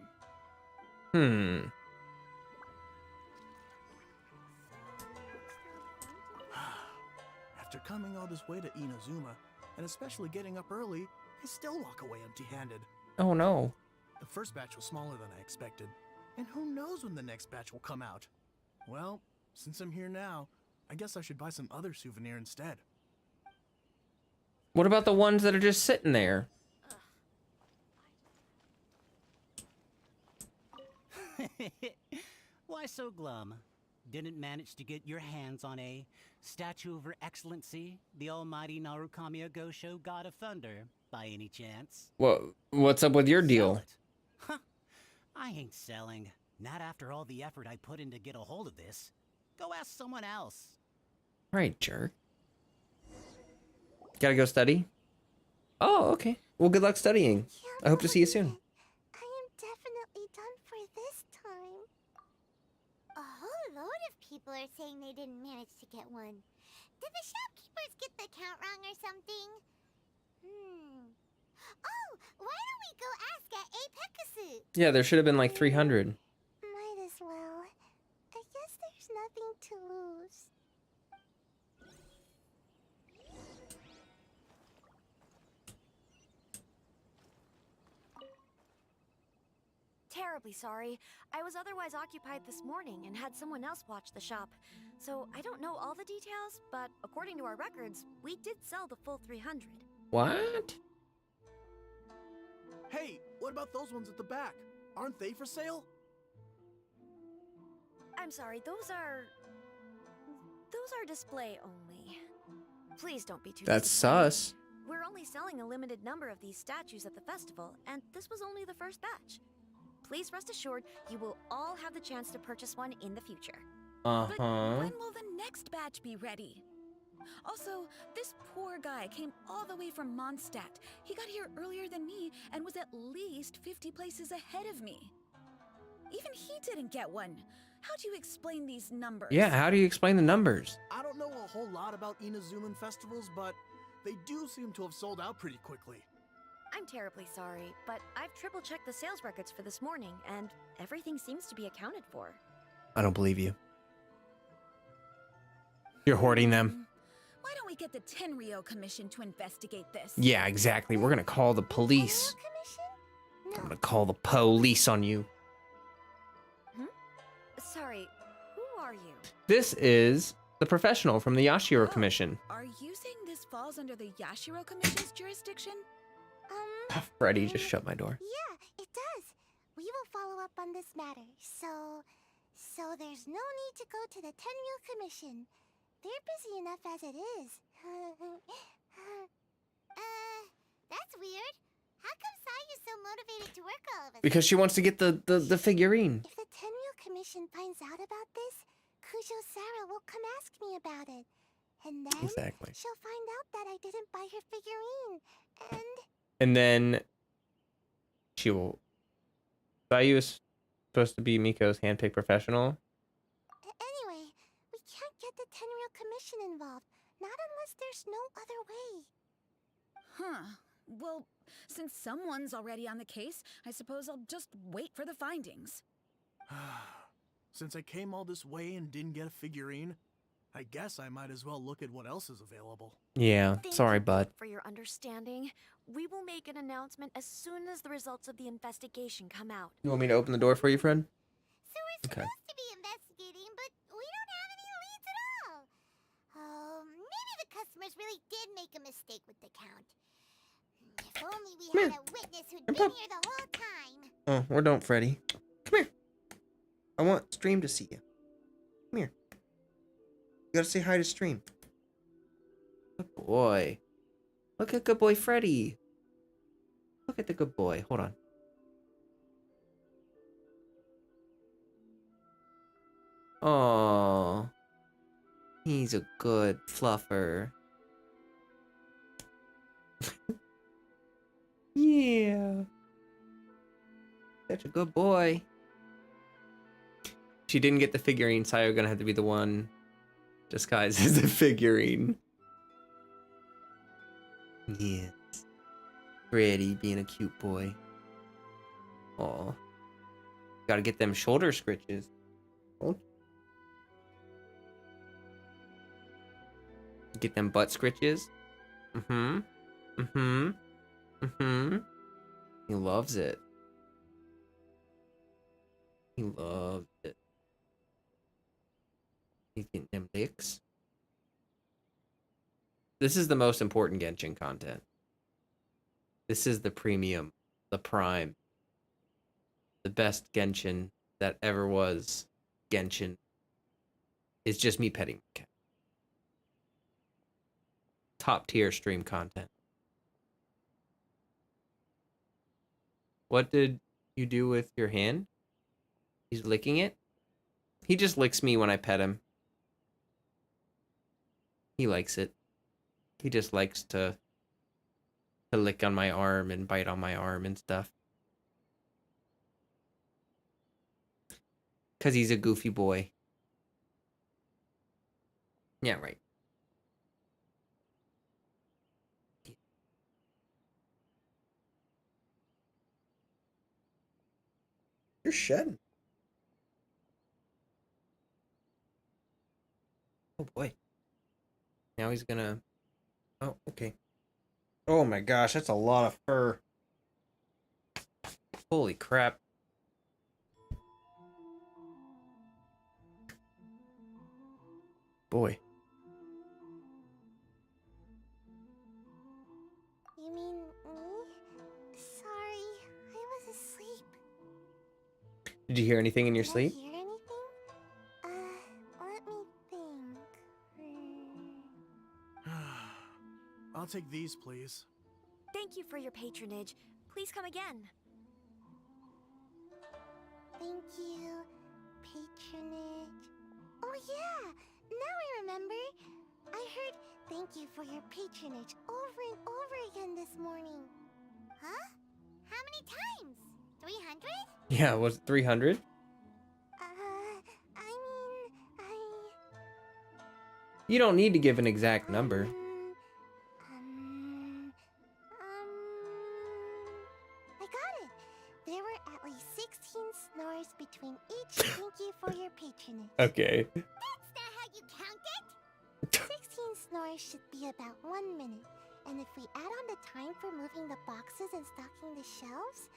After coming all this way to Inazuma, and especially getting up early, I still walk away empty-handed. Oh no. The first batch was smaller than I expected, and who knows when the next batch will come out. Well, since I'm here now, I guess I should buy some other souvenir instead. What about the ones that are just sitting there? Why so glum? Didn't manage to get your hands on a statue of Her Excellency, the almighty Narukami Agosho, God of Thunder, by any chance? What's up with your deal? Huh. I ain't selling. Not after all the effort I put in to get a hold of this. Go ask someone else. Right, jerk. Gotta go study? Oh, okay. Well, good luck studying. I hope to see you soon. I am definitely done for this time. A whole load of people are saying they didn't manage to get one. Did the shopkeepers get the count wrong or something? Oh, why don't we go ask at Apekasu? Yeah, there should have been like 300. Might as well. I guess there's nothing to lose. Terribly sorry. I was otherwise occupied this morning and had someone else watch the shop. So I don't know all the details, but according to our records, we did sell the full 300. What? Hey, what about those ones at the back? Aren't they for sale? I'm sorry, those are display only. Please don't be too That's disappointed. sus. We're only selling a limited number of these statues at the festival, and this was only the first batch. Please rest assured, you will all have the chance to purchase one in the future. But when will the next batch be ready? Also, this poor guy came all the way from Mondstadt. He got here earlier than me and was at least 50 places ahead of me. Even he didn't get one. How do you explain these numbers? Yeah, how do you explain the numbers? I don't know a whole lot about Inazuman festivals, but they do seem to have sold out pretty quickly. I'm terribly sorry, but I've triple-checked the sales records for this morning, and everything seems to be accounted for. I don't believe you. You're hoarding them. Why don't we get the Tenryo Commission to investigate this? Yeah, exactly. We're gonna call the police. I'm gonna call the police on you. Sorry, who are you? This is the professional from the Yashiro Commission. Are you saying this falls under the Yashiro Commission's jurisdiction? Freddy, just shut my door. Yeah, it does. We will follow up on this matter. So there's no need to go to the Tenryo Commission. They're busy enough as it is. That's weird. How come Sayu's so motivated to work all of us? Because she wants to get the figurine. If the Tenryo Commission finds out about this, Kujo Sarah will come ask me about it. And then Exactly. she'll find out that I didn't buy her figurine. And then she will. Sayu is supposed to be Miko's handpicked professional. Anyway, we can't get the Tenryo Commission involved. Not unless there's no other way. Huh. Well, since someone's already on the case, I suppose I'll just wait for the findings. Since I came all this way and didn't get a figurine, I guess I might as well look at what else is available. Yeah, sorry, bud. For your understanding, we will make an announcement as soon as the results of the investigation come out. You want me to open the door for you, friend? So we're Okay. supposed to be investigating, but we don't have any leads at all. Oh, maybe the customers really did make a mistake with the count. If only we had a witness who'd been here the whole time. Oh, or don't, Freddy. Come here. I want Stream to see you. Come here. You gotta say hi to Stream. Good boy. Look at good boy Freddy. Look at the good boy. Hold on. Oh, he's a good fluffer. Yeah. Such a good boy. She didn't get the figurine, so you're gonna have to be the one disguised as the figurine. Yes. Freddy being a cute boy. Aw. Gotta get them shoulder scritches. Oh. Get them butt scritches. Mm-hmm. Mm-hmm. Mm-hmm. He loves it. He loves it. He's getting them licks. This is the most important Genshin content. This is the premium, the prime, the best Genshin that ever was. Genshin is just me petting my cat. Top tier stream content. What did you do with your hand? He's licking it? He just licks me when I pet him. He likes it. He just likes to lick on my arm and bite on my arm and stuff. 'Cause he's a goofy boy. Yeah, right. You're shedding. Oh boy. Now he's gonna... Oh, okay. Oh my gosh, that's a lot of fur. Holy crap. Boy. You mean me? Sorry, I was asleep. Did you hear anything in your sleep? Hear anything? Let me think. I'll take these, please. Thank you for your patronage. Please come again. Thank you. Patronage. Oh yeah! Now I remember. I heard thank you for your patronage over and over again this morning. Huh? How many times? 300? Yeah, was it 300? You don't need to give an exact number. I got it. There were at least 16 snores between each thank you for your patronage. Okay. That's not how you count it. 16 snores should be about 1 minute. And if we add on the time for moving the boxes and stocking the shelves...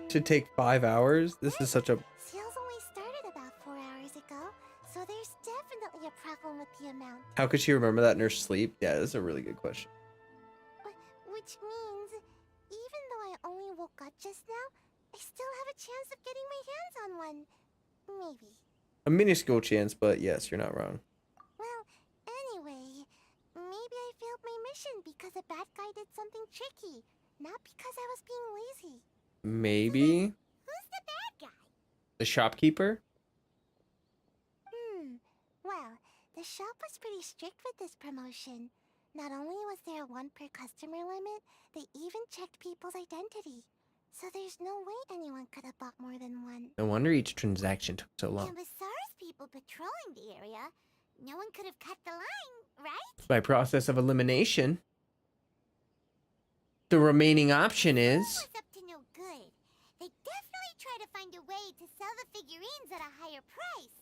Should take 5 hours? This is such a... Sales only started about 4 hours ago, so there's definitely a problem with the amount. How could she remember that in her sleep? Yeah, that's a really good question. Which means, even though I only woke up just now, I still have a chance of getting my hands on one. Maybe. A minuscule chance, but yes, you're not wrong. Well, anyway, maybe I failed my mission because a bad guy did something tricky, not because I was being lazy. Maybe? Who's the bad guy? The shopkeeper? Well, the shop was pretty strict with this promotion. Not only was there a 1 per customer limit, they even checked people's identity. So there's no way anyone could have bought more than one. No wonder each transaction took so long. And with SARS people patrolling the area, no one could have cut the line, right? By process of elimination, the remaining option is... What's up to no good? They definitely try to find a way to sell the figurines at a higher price.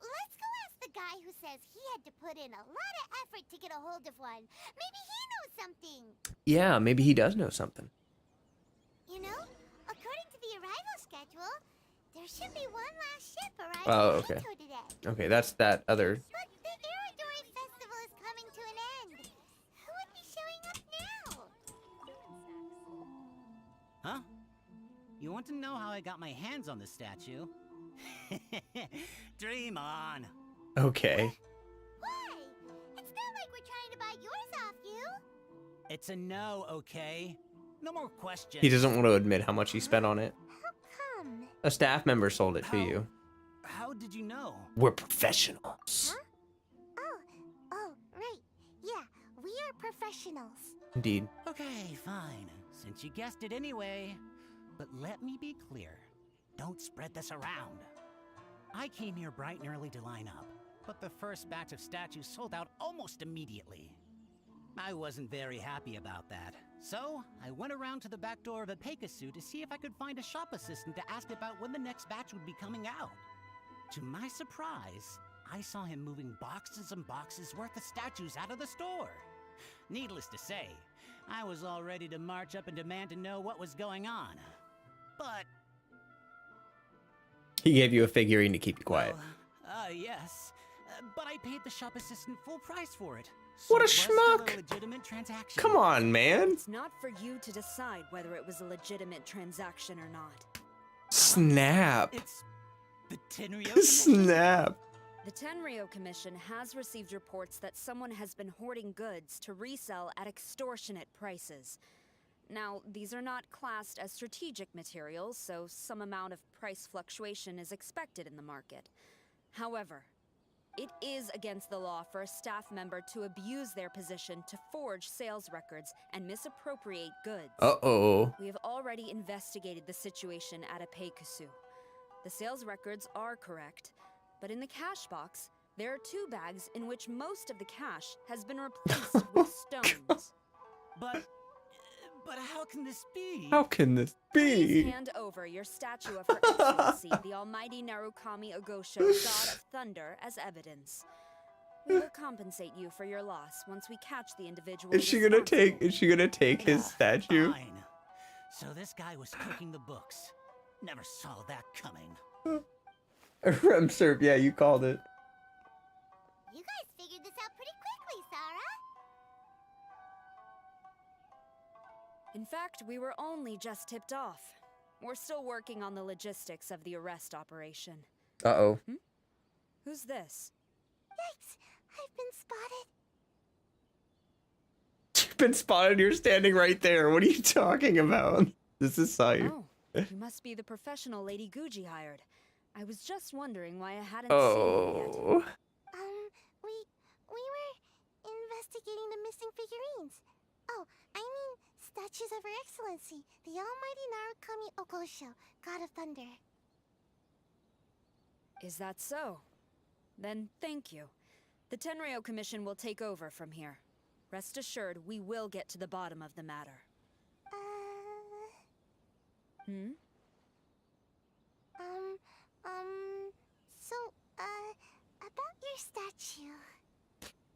let's go ask the guy who says he had to put in a lot of effort to get a hold of one. Maybe he knows something. Yeah, maybe he does know something. You know, according to the arrival schedule, there should be one last ship arriving Oh, in okay. Mito today. Okay, that's that other. But the Irodori Festival is coming to an end. Who would be showing up now? Huh? You want to know how I got my hands on the statue? Dream on. Okay. Why? It's not like we're trying to buy yours off you. It's a no, okay? No more questions. He doesn't want to admit how much he spent on it. How come? A staff member sold it to you. How did you know? We're professionals. Oh, right. Yeah, we are professionals. Indeed. Okay, fine. Since you guessed it anyway. But let me be clear. Don't spread this around. I came here bright and early to line up, but the first batch of statues sold out almost immediately. I wasn't very happy about that, so I went around to the back door of Epidemic to see if I could find a shop assistant to ask about when the next batch would be coming out. To my surprise, I saw him moving boxes and boxes worth of statues out of the store. Needless to say, I was all ready to march up and demand to know what was going on. But He gave you a figurine to keep you quiet. yes. But I paid the shop assistant full price for it. What a it was still a schmuck! legitimate transaction. Come on, man. It's not for you to decide whether it was a legitimate transaction or not. Snap. It's the Tenryo Commission? Snap. The Tenryo Commission has received reports that someone has been hoarding goods to resell at extortionate prices. Now, these are not classed as strategic materials, so some amount of price fluctuation is expected in the market. However, it is against the law for a staff member to abuse their position to forge sales records and misappropriate goods. Uh-oh. We have already investigated the situation at Epidemic. The sales records are correct, but in the cash box, there are 2 bags in which most of the cash has been replaced with stones. But how can this be? How can this Please be? hand over your statue of Her Excellency, the Almighty Narukami Ogosho, God of Thunder, as evidence. We will compensate you for your loss once we catch the individual. Is she gonna take his statue? Fine. So this guy was cooking the books. Never saw that coming. Remserp, yeah, you called it. You guys figured this out pretty quickly, Sarah. In fact, we were only just tipped off. We're still working on the logistics of the arrest operation. Uh-oh. Who's this? Yikes, I've been spotted. You've been spotted, you're standing right there. What are you talking about? This is Sayu. Oh, you must be the professional Lady Guji hired. I was just wondering why I hadn't seen you yet. We were investigating the missing figurines. Oh, I mean, statues of Her Excellency, the Almighty Narukami Ogosho, God of Thunder. Is that so? Then thank you. The Tenryo Commission will take over from here. Rest assured, we will get to the bottom of the matter. About your statue.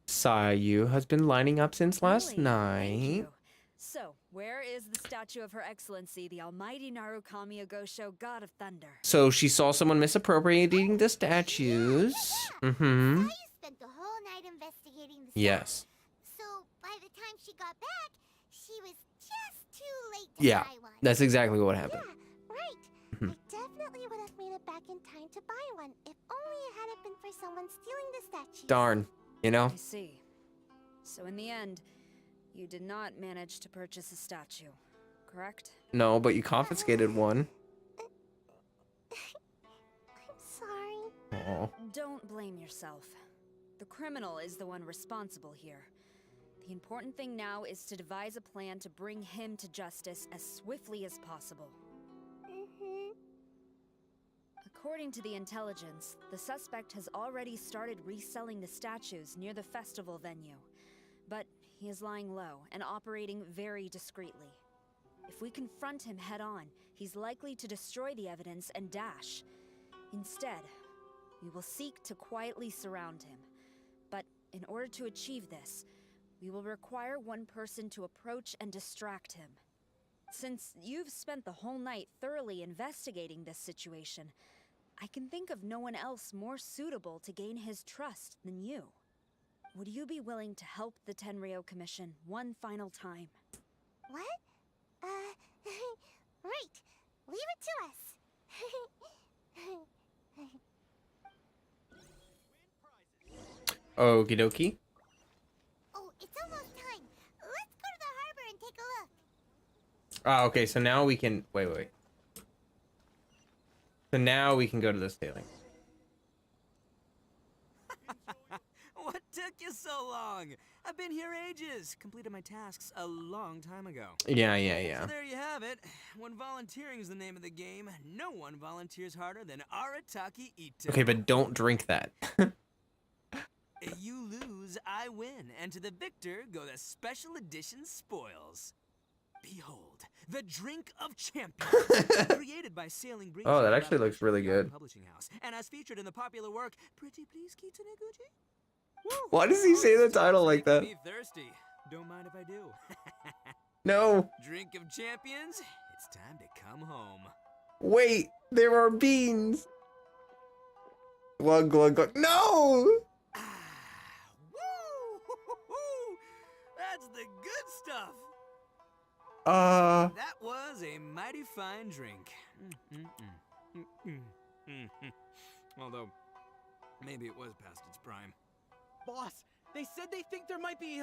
Sayu has been lining up since last Really? night. Thank you. So, where is the statue of Her Excellency, the Almighty Narukami Ogosho, God of Thunder? So she saw someone misappropriating the statues. Mm-hmm. Sayu spent the whole night investigating the Yes. So, by the time she got back, she was just too late to Yeah, buy one. that's exactly what happened. Yeah, right. Mhm. I definitely would have made it back in time to buy one, if only it hadn't been for someone stealing the statue. Darn, you know? I see. So in the end, you did not manage to purchase a statue, correct? No, but you confiscated one. I'm sorry. Oh. Don't blame yourself. The criminal is the one responsible here. The important thing now is to devise a plan to bring him to justice as swiftly as possible. According to the intelligence, the suspect has already started reselling the statues near the festival venue. But he is lying low and operating very discreetly. If we confront him head-on, he's likely to destroy the evidence and dash. Instead, We will seek to quietly surround him. But in order to achieve this, we will require one person to approach and distract him. Since you've spent the whole night thoroughly investigating this situation, I can think of no one else more suitable to gain his trust than you. Would you be willing to help the Tenryou Commission one final time? What? Right. Leave it to us. Okie dokie. Oh, it's almost time. Let's go to the harbor and take a look. Ah, okay, so now we can... Wait. So now we can go to the sailing. What took you so long? I've been here ages. Completed my tasks a long time ago. Yeah. So there you have it. When volunteering is the name of the game, no one volunteers harder than Arataki Ito. Okay, but don't drink that. You lose, I win, and to the victor go the special edition spoils. Behold, the Drink of Champions, created by Sailing Breeze. Oh, that actually looks really good. Publishing house, and as featured in the popular work, Pretty Please Kitsune Gucci. Why does he say the title like that? Me thirsty. Don't mind if I do. No. Drink of Champions, it's time to come home. Wait, there are beans. Glug, glug, glug. No! Woo! That's the good stuff. That was a mighty fine drink. Although, maybe it was past its prime. Boss, they said they think there might be,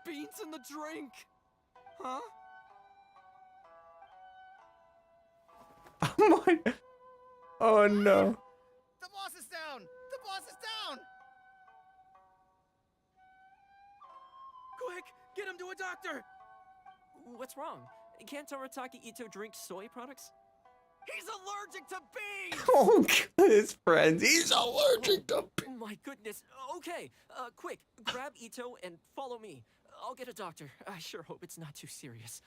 beans in the drink. Huh? Oh my... Oh no. The boss is down! The boss is down! Quick, get him to a doctor! What's wrong? Can't Arataki Ito drink soy products? He's allergic to beans! Oh, God, his friends. He's allergic to beans. My goodness. Okay, quick, grab Ito and follow me. I'll get a doctor. I sure hope it's not too serious.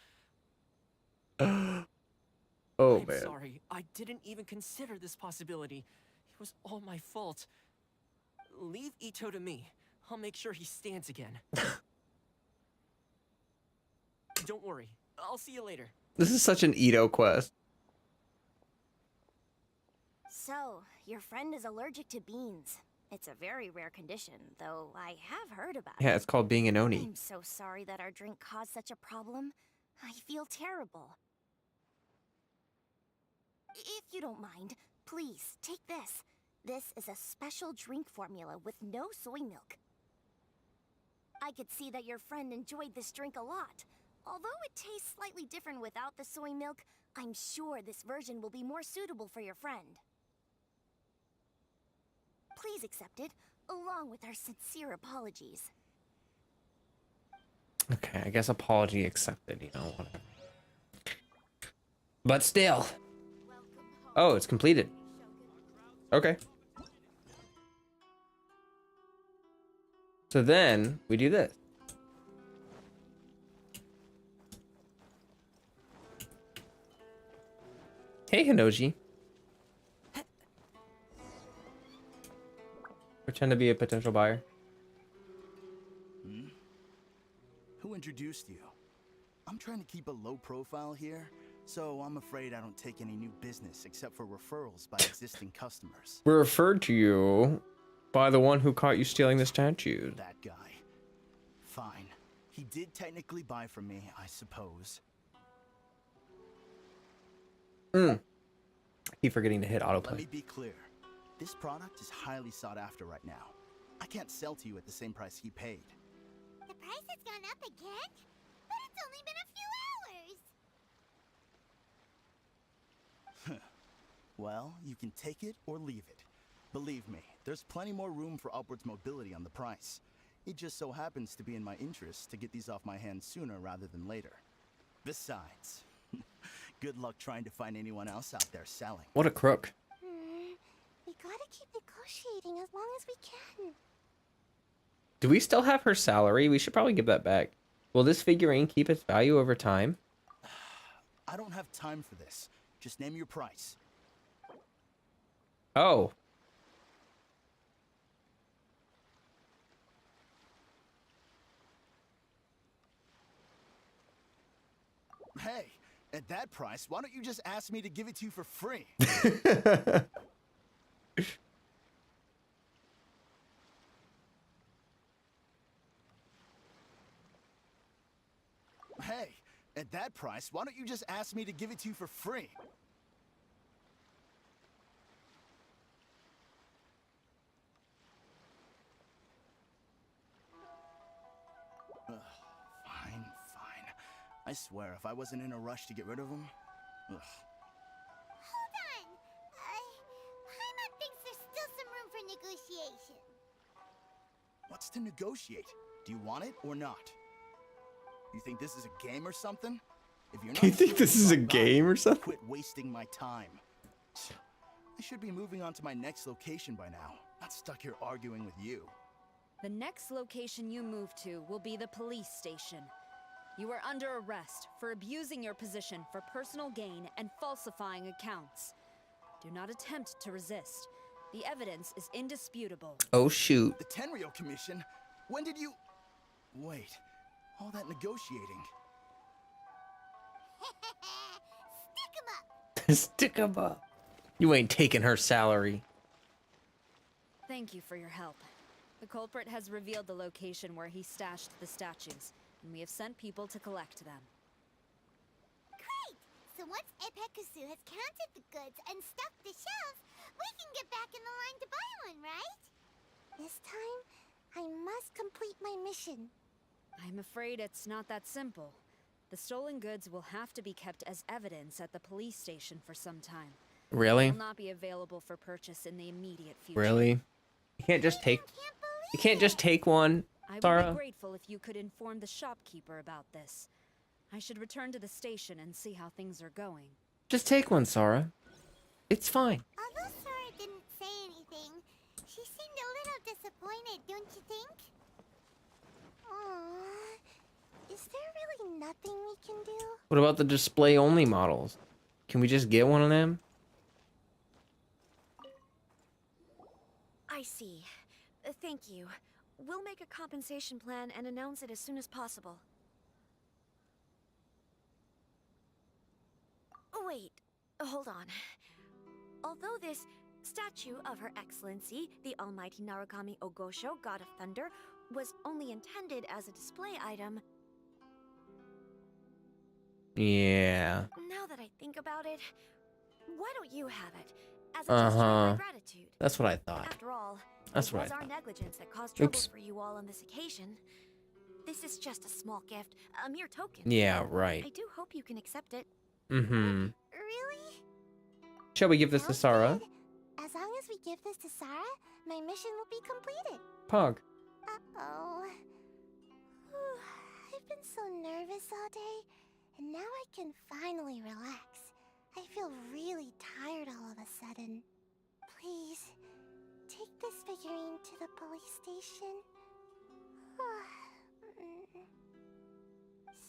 Oh, I'm man. sorry. I didn't even consider this possibility. It was all my fault. Leave Ito to me. I'll make sure he stands again. Don't worry. I'll see you later. This is such an Ito quest. So, your friend is allergic to beans. It's a very rare condition, though I have heard about it. Yeah, it's called being an Oni. I'm so sorry that our drink caused such a problem. I feel terrible. If you don't mind, please, take this. This is a special drink formula with no soy milk. I could see that your friend enjoyed this drink a lot. Although it tastes slightly different without the soy milk, I'm sure this version will be more suitable for your friend. Please accept it, along with our sincere apologies. Okay, I guess apology accepted, you know, whatever. But still. Oh, it's completed. Okay. So then, we do this. Hey, Hinoji. Pretend to be a potential buyer. Who introduced you? I'm trying to keep a low profile here, so I'm afraid I don't take any new business except for referrals by existing customers. We're referred to you by the one who caught you stealing the statues. That guy. Fine. He did technically buy from me, I suppose. Keep forgetting to hit autoplay. Let me be clear. This product is highly sought after right now. I can't sell to you at the same price he paid. The price has gone up again? But it's only been a few hours. Well, you can take it or leave it. Believe me, there's plenty more room for upwards mobility on the price. It just so happens to be in my interest to get these off my hands sooner rather than later. Besides, good luck trying to find anyone else out there selling. What a crook. We gotta keep negotiating as long as we can. Do we still have her salary? We should probably give that back. Will this figurine keep its value over time? I don't have time for this. Just name your price. Oh, Hey, at that price, why don't you just ask me to give it to you for free? Hey, at that price, why don't you just ask me to give it to you for free? Fine, fine. I swear, if I wasn't in a rush to get rid of him... Ugh. Hold on! Paimon thinks there's still some room for negotiation. What's to negotiate? Do you want it or not? You think this is a game or something? If you're not You think this is a serious about game or buying, something? Quit wasting my time. I should be moving on to my next location by now. Not stuck here arguing with you. The next location you move to will be the police station. You are under arrest for abusing your position for personal gain and falsifying accounts. Do not attempt to resist. The evidence is indisputable. Oh shoot. The Tenryou Commission? When did you... Wait, all that negotiating. Stick 'em up! Stick 'em up. You ain't taking her salary. Thank you for your help. The culprit has revealed the location where he stashed the statues, and we have sent people to collect them. Great! So once Epekusu has counted the goods and stuffed the shelves, we can get back in the line to buy one, right? This time, I must complete my mission. I'm afraid it's not that simple. The stolen goods will have to be kept as evidence at the police station for some time. Really? They will not be available for purchase in the immediate future. Really? You can't just take... You can't just take one, I would Sarah? be grateful if you could inform the shopkeeper about this. I should return to the station and see how things are going. Just take one, Sarah. It's fine. Although Sora didn't say anything, she seemed a little disappointed, don't you think? Aww. Is there really nothing we can do? What about the display-only models? Can we just get one of them? I see. Thank you. We'll make a compensation plan and announce it as soon as possible. Wait, hold on. Although this statue of Her Excellency, the Almighty Narukami Ogosho, God of Thunder, was only intended as a display item, Yeah. now that I think about it, why don't you have it? As a gesture of my gratitude. That's what I thought. After all, That's it what I was our thought. negligence that caused trouble Oops. for you all on this occasion. This is just a small gift, a mere token. Yeah, right. I do hope you can accept it. Mm-hmm. Really? Shall we give this to Sarah? As long as we give this to Sarah, my mission will be completed. Pog. Uh-oh. I've been so nervous all day, and now I can finally relax. I feel really tired all of a sudden. Please, take this figurine to the police station.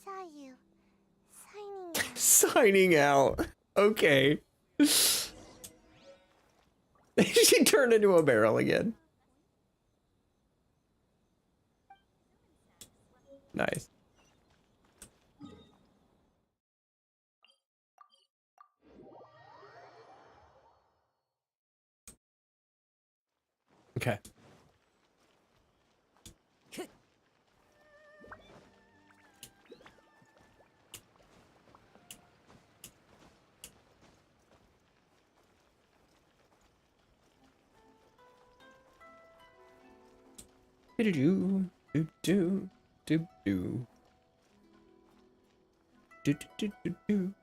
Sayu, signing out. Signing out. Okay. She turned into a barrel again. Nice. Okay. Do do do do do do do do do do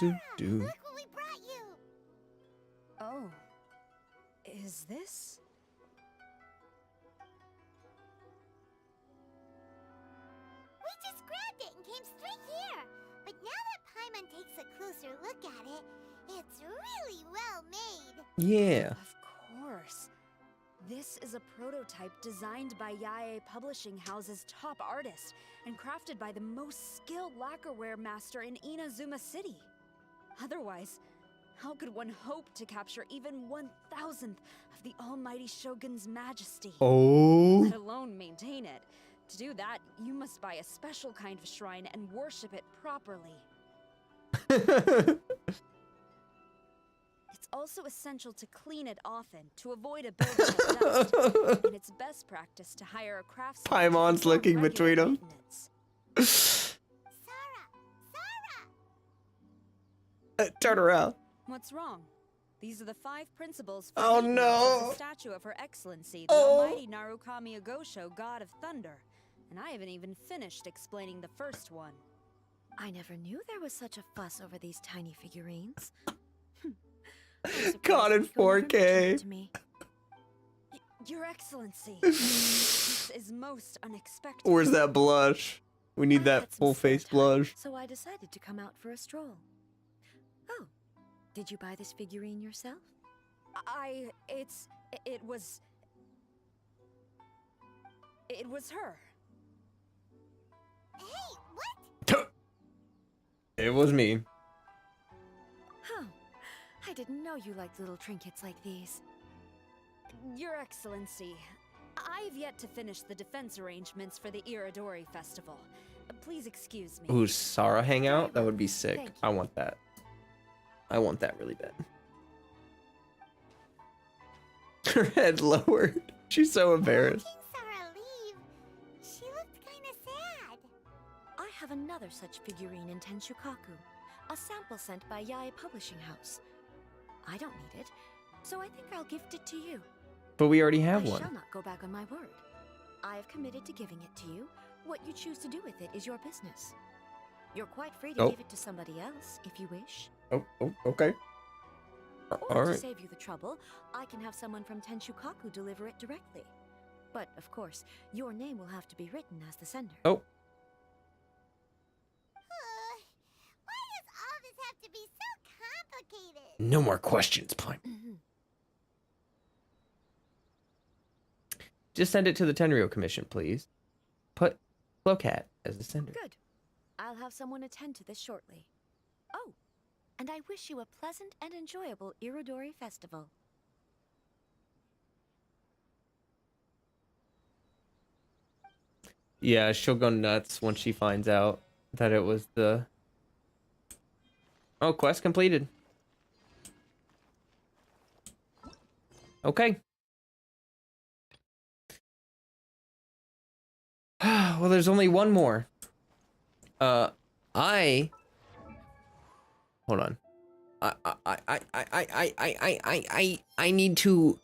do do. Look what we brought you! Oh. Is this? We just grabbed it and came straight here. But now that Paimon takes a closer look at it, it's really well made. Yeah. Of course. This is a prototype designed by Yae Publishing House's top artist and crafted by the most skilled lacquerware master in Inazuma City. Otherwise, how could one hope to capture even 1,000th of the Almighty Shogun's majesty? Oh. Let alone maintain it. To do that, you must buy a special kind of shrine and worship it properly. It's also essential to clean it often to avoid a buildup of dust, and it's best practice to hire a craftsman. Paimon's looking between them. Turn around. What's wrong? These are the 5 principles for Oh maintenance no! of the statue of Her Excellency, the Almighty Narukami Ogosho, God of Thunder. And I haven't even finished explaining the first one. I never knew there was such a fuss over these tiny figurines. Caught in 4K. Your Excellency, this is most unexpected. Where's that blush? We need that full face blush. So I decided to come out for a stroll. Oh, did you buy this figurine yourself? It was her. Hey, what? It was me. Oh, I didn't know you liked little trinkets like these. Your Excellency, I've yet to finish the defense arrangements for the Irodori festival. Please excuse me. Ooh, Sarah hangout? That would be sick. I want that. I want that really bad. Her head lowered. She's so embarrassed. Sarah leave. She looked kind of sad. I have another such figurine in Tenshukaku, a sample sent by Yae Publishing House. I don't need it, so I think I'll gift it to you. But we already have I one. shall not go back on my word. I have committed to giving it to you. What you choose to do with it is your business. You're quite free to give it to somebody else if you wish. Oh, okay. Or All to right. save you the trouble, I can have someone from Tenshukaku deliver it directly. But, of course, your name will have to be written as the sender. Oh. Why does all this have to be so complicated? No more questions, Pine. Just send it to the Tenryo Commission, please. Put Flowcat as the sender. Good. I'll have someone attend to this shortly. Oh, and I wish you a pleasant and enjoyable Irodori festival. Yeah, she'll go nuts when she finds out that it was the... Oh, quest completed. Okay. Well, there's only one more. Hold on. I need to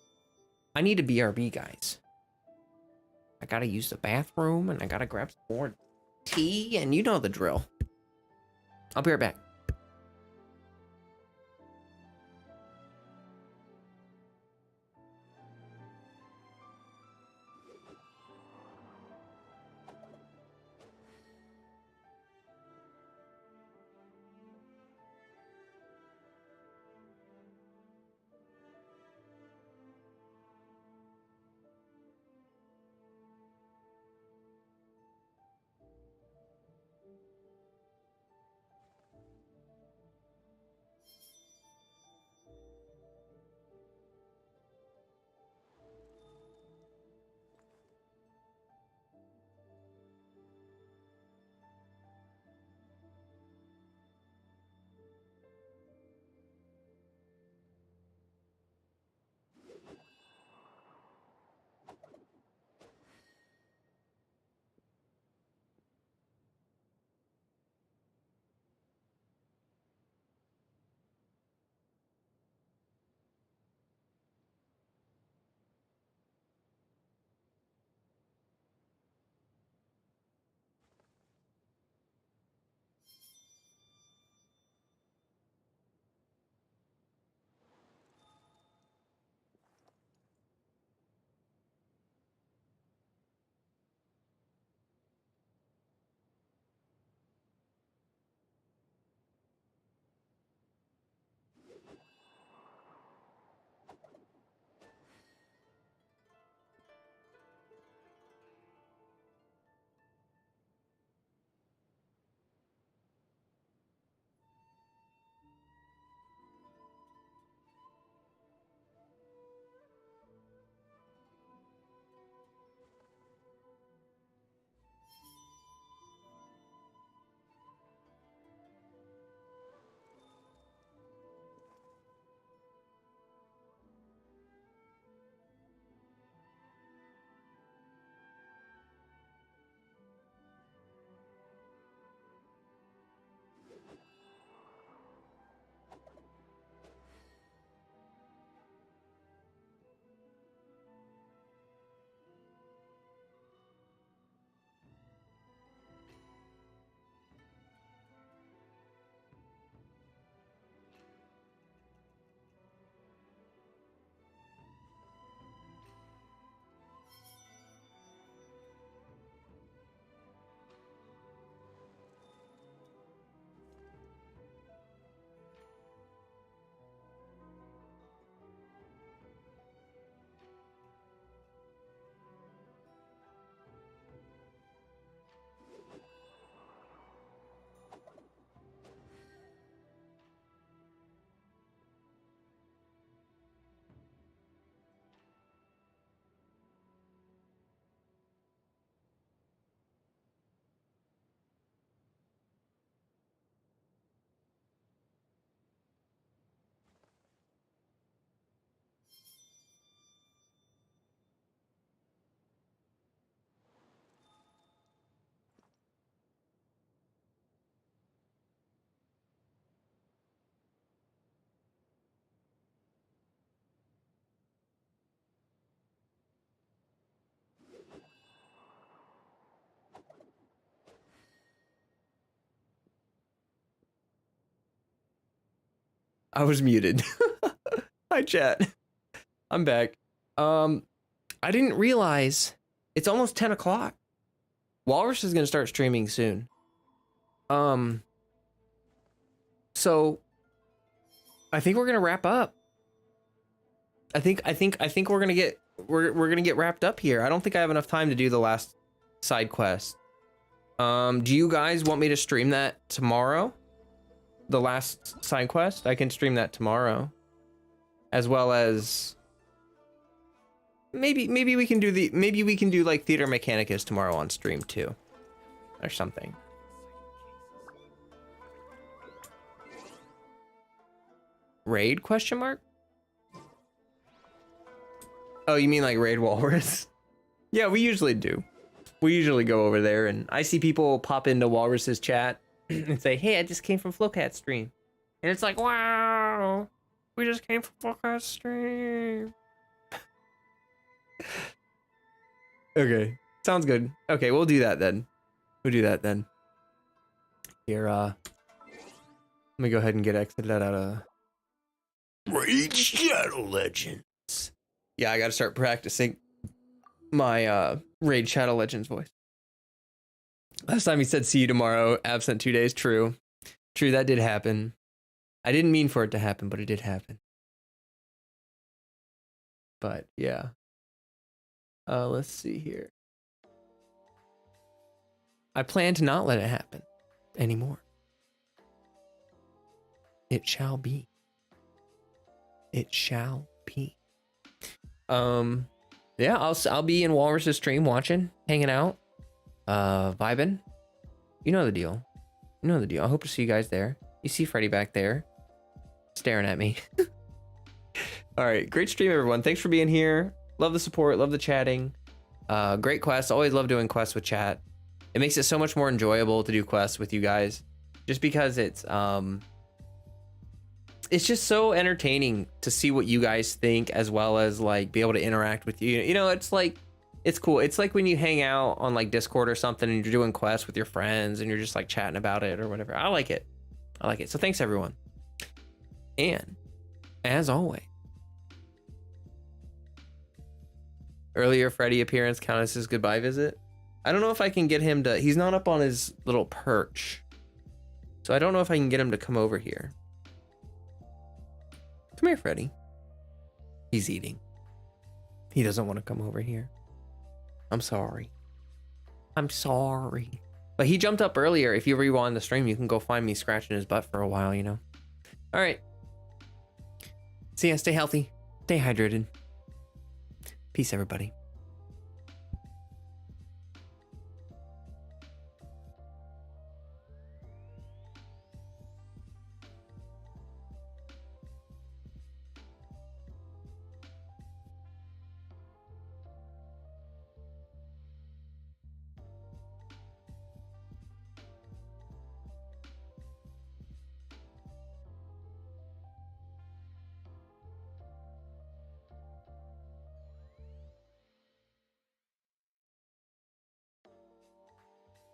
BRB, guys. I gotta use the bathroom and I gotta grab some more tea and you know the drill. I'll be right back. I was muted. Hi, chat. I'm back. I didn't realize it's almost 10 o'clock. Walrus is gonna start streaming soon. So I think we're gonna wrap up. I think we're gonna get wrapped up here. I don't think I have enough time to do the last side quest. Do you guys want me to stream that tomorrow? The last side quest? I can stream that tomorrow. As well as maybe we can do like Theater Mechanicus tomorrow on stream too. Or something. Raid question mark? Oh, you mean like Raid Walrus? Yeah, we usually do. We usually go over there, and I see people pop into Walrus's chat and say, hey, I just came from Flowcat's stream. And it's like, wow, we just came from Flowcat's stream. Okay, sounds good. Okay, we'll do that then. Here, let me go ahead and get exited out of Raid Shadow Legends. Yeah, I gotta start practicing my Raid Shadow Legends voice. Last time he said see you tomorrow, absent 2 days. True, that did happen. I didn't mean for it to happen, but it did happen. But yeah. Let's see here. I plan to not let it happen anymore. It shall be. It shall be. Yeah, I'll be in Walrus's stream watching, hanging out, vibing. You know the deal. I hope to see you guys there. You see Freddy back there staring at me. All right, great stream, everyone. Thanks for being here. Love the support, love the chatting. Great quests. Always love doing quests with chat. It makes it so much more enjoyable to do quests with you guys, just because it's just so entertaining to see what you guys think, as well as like be able to interact with you. You know, it's like, it's cool. It's like when you hang out on like Discord or something and you're doing quests with your friends and you're just like chatting about it or whatever. I like it. So thanks everyone. And as always, earlier Freddy appearance count as his goodbye visit. I don't know if I can get him to, he's not up on his little perch. So I don't know if I can get him to come over here. Come here, Freddy. He's eating. He doesn't want to come over here. I'm sorry. But he jumped up earlier. If you rewind the stream, you can go find me scratching his butt for a while, you know. All right. See ya. Stay healthy. Stay hydrated. Peace, everybody.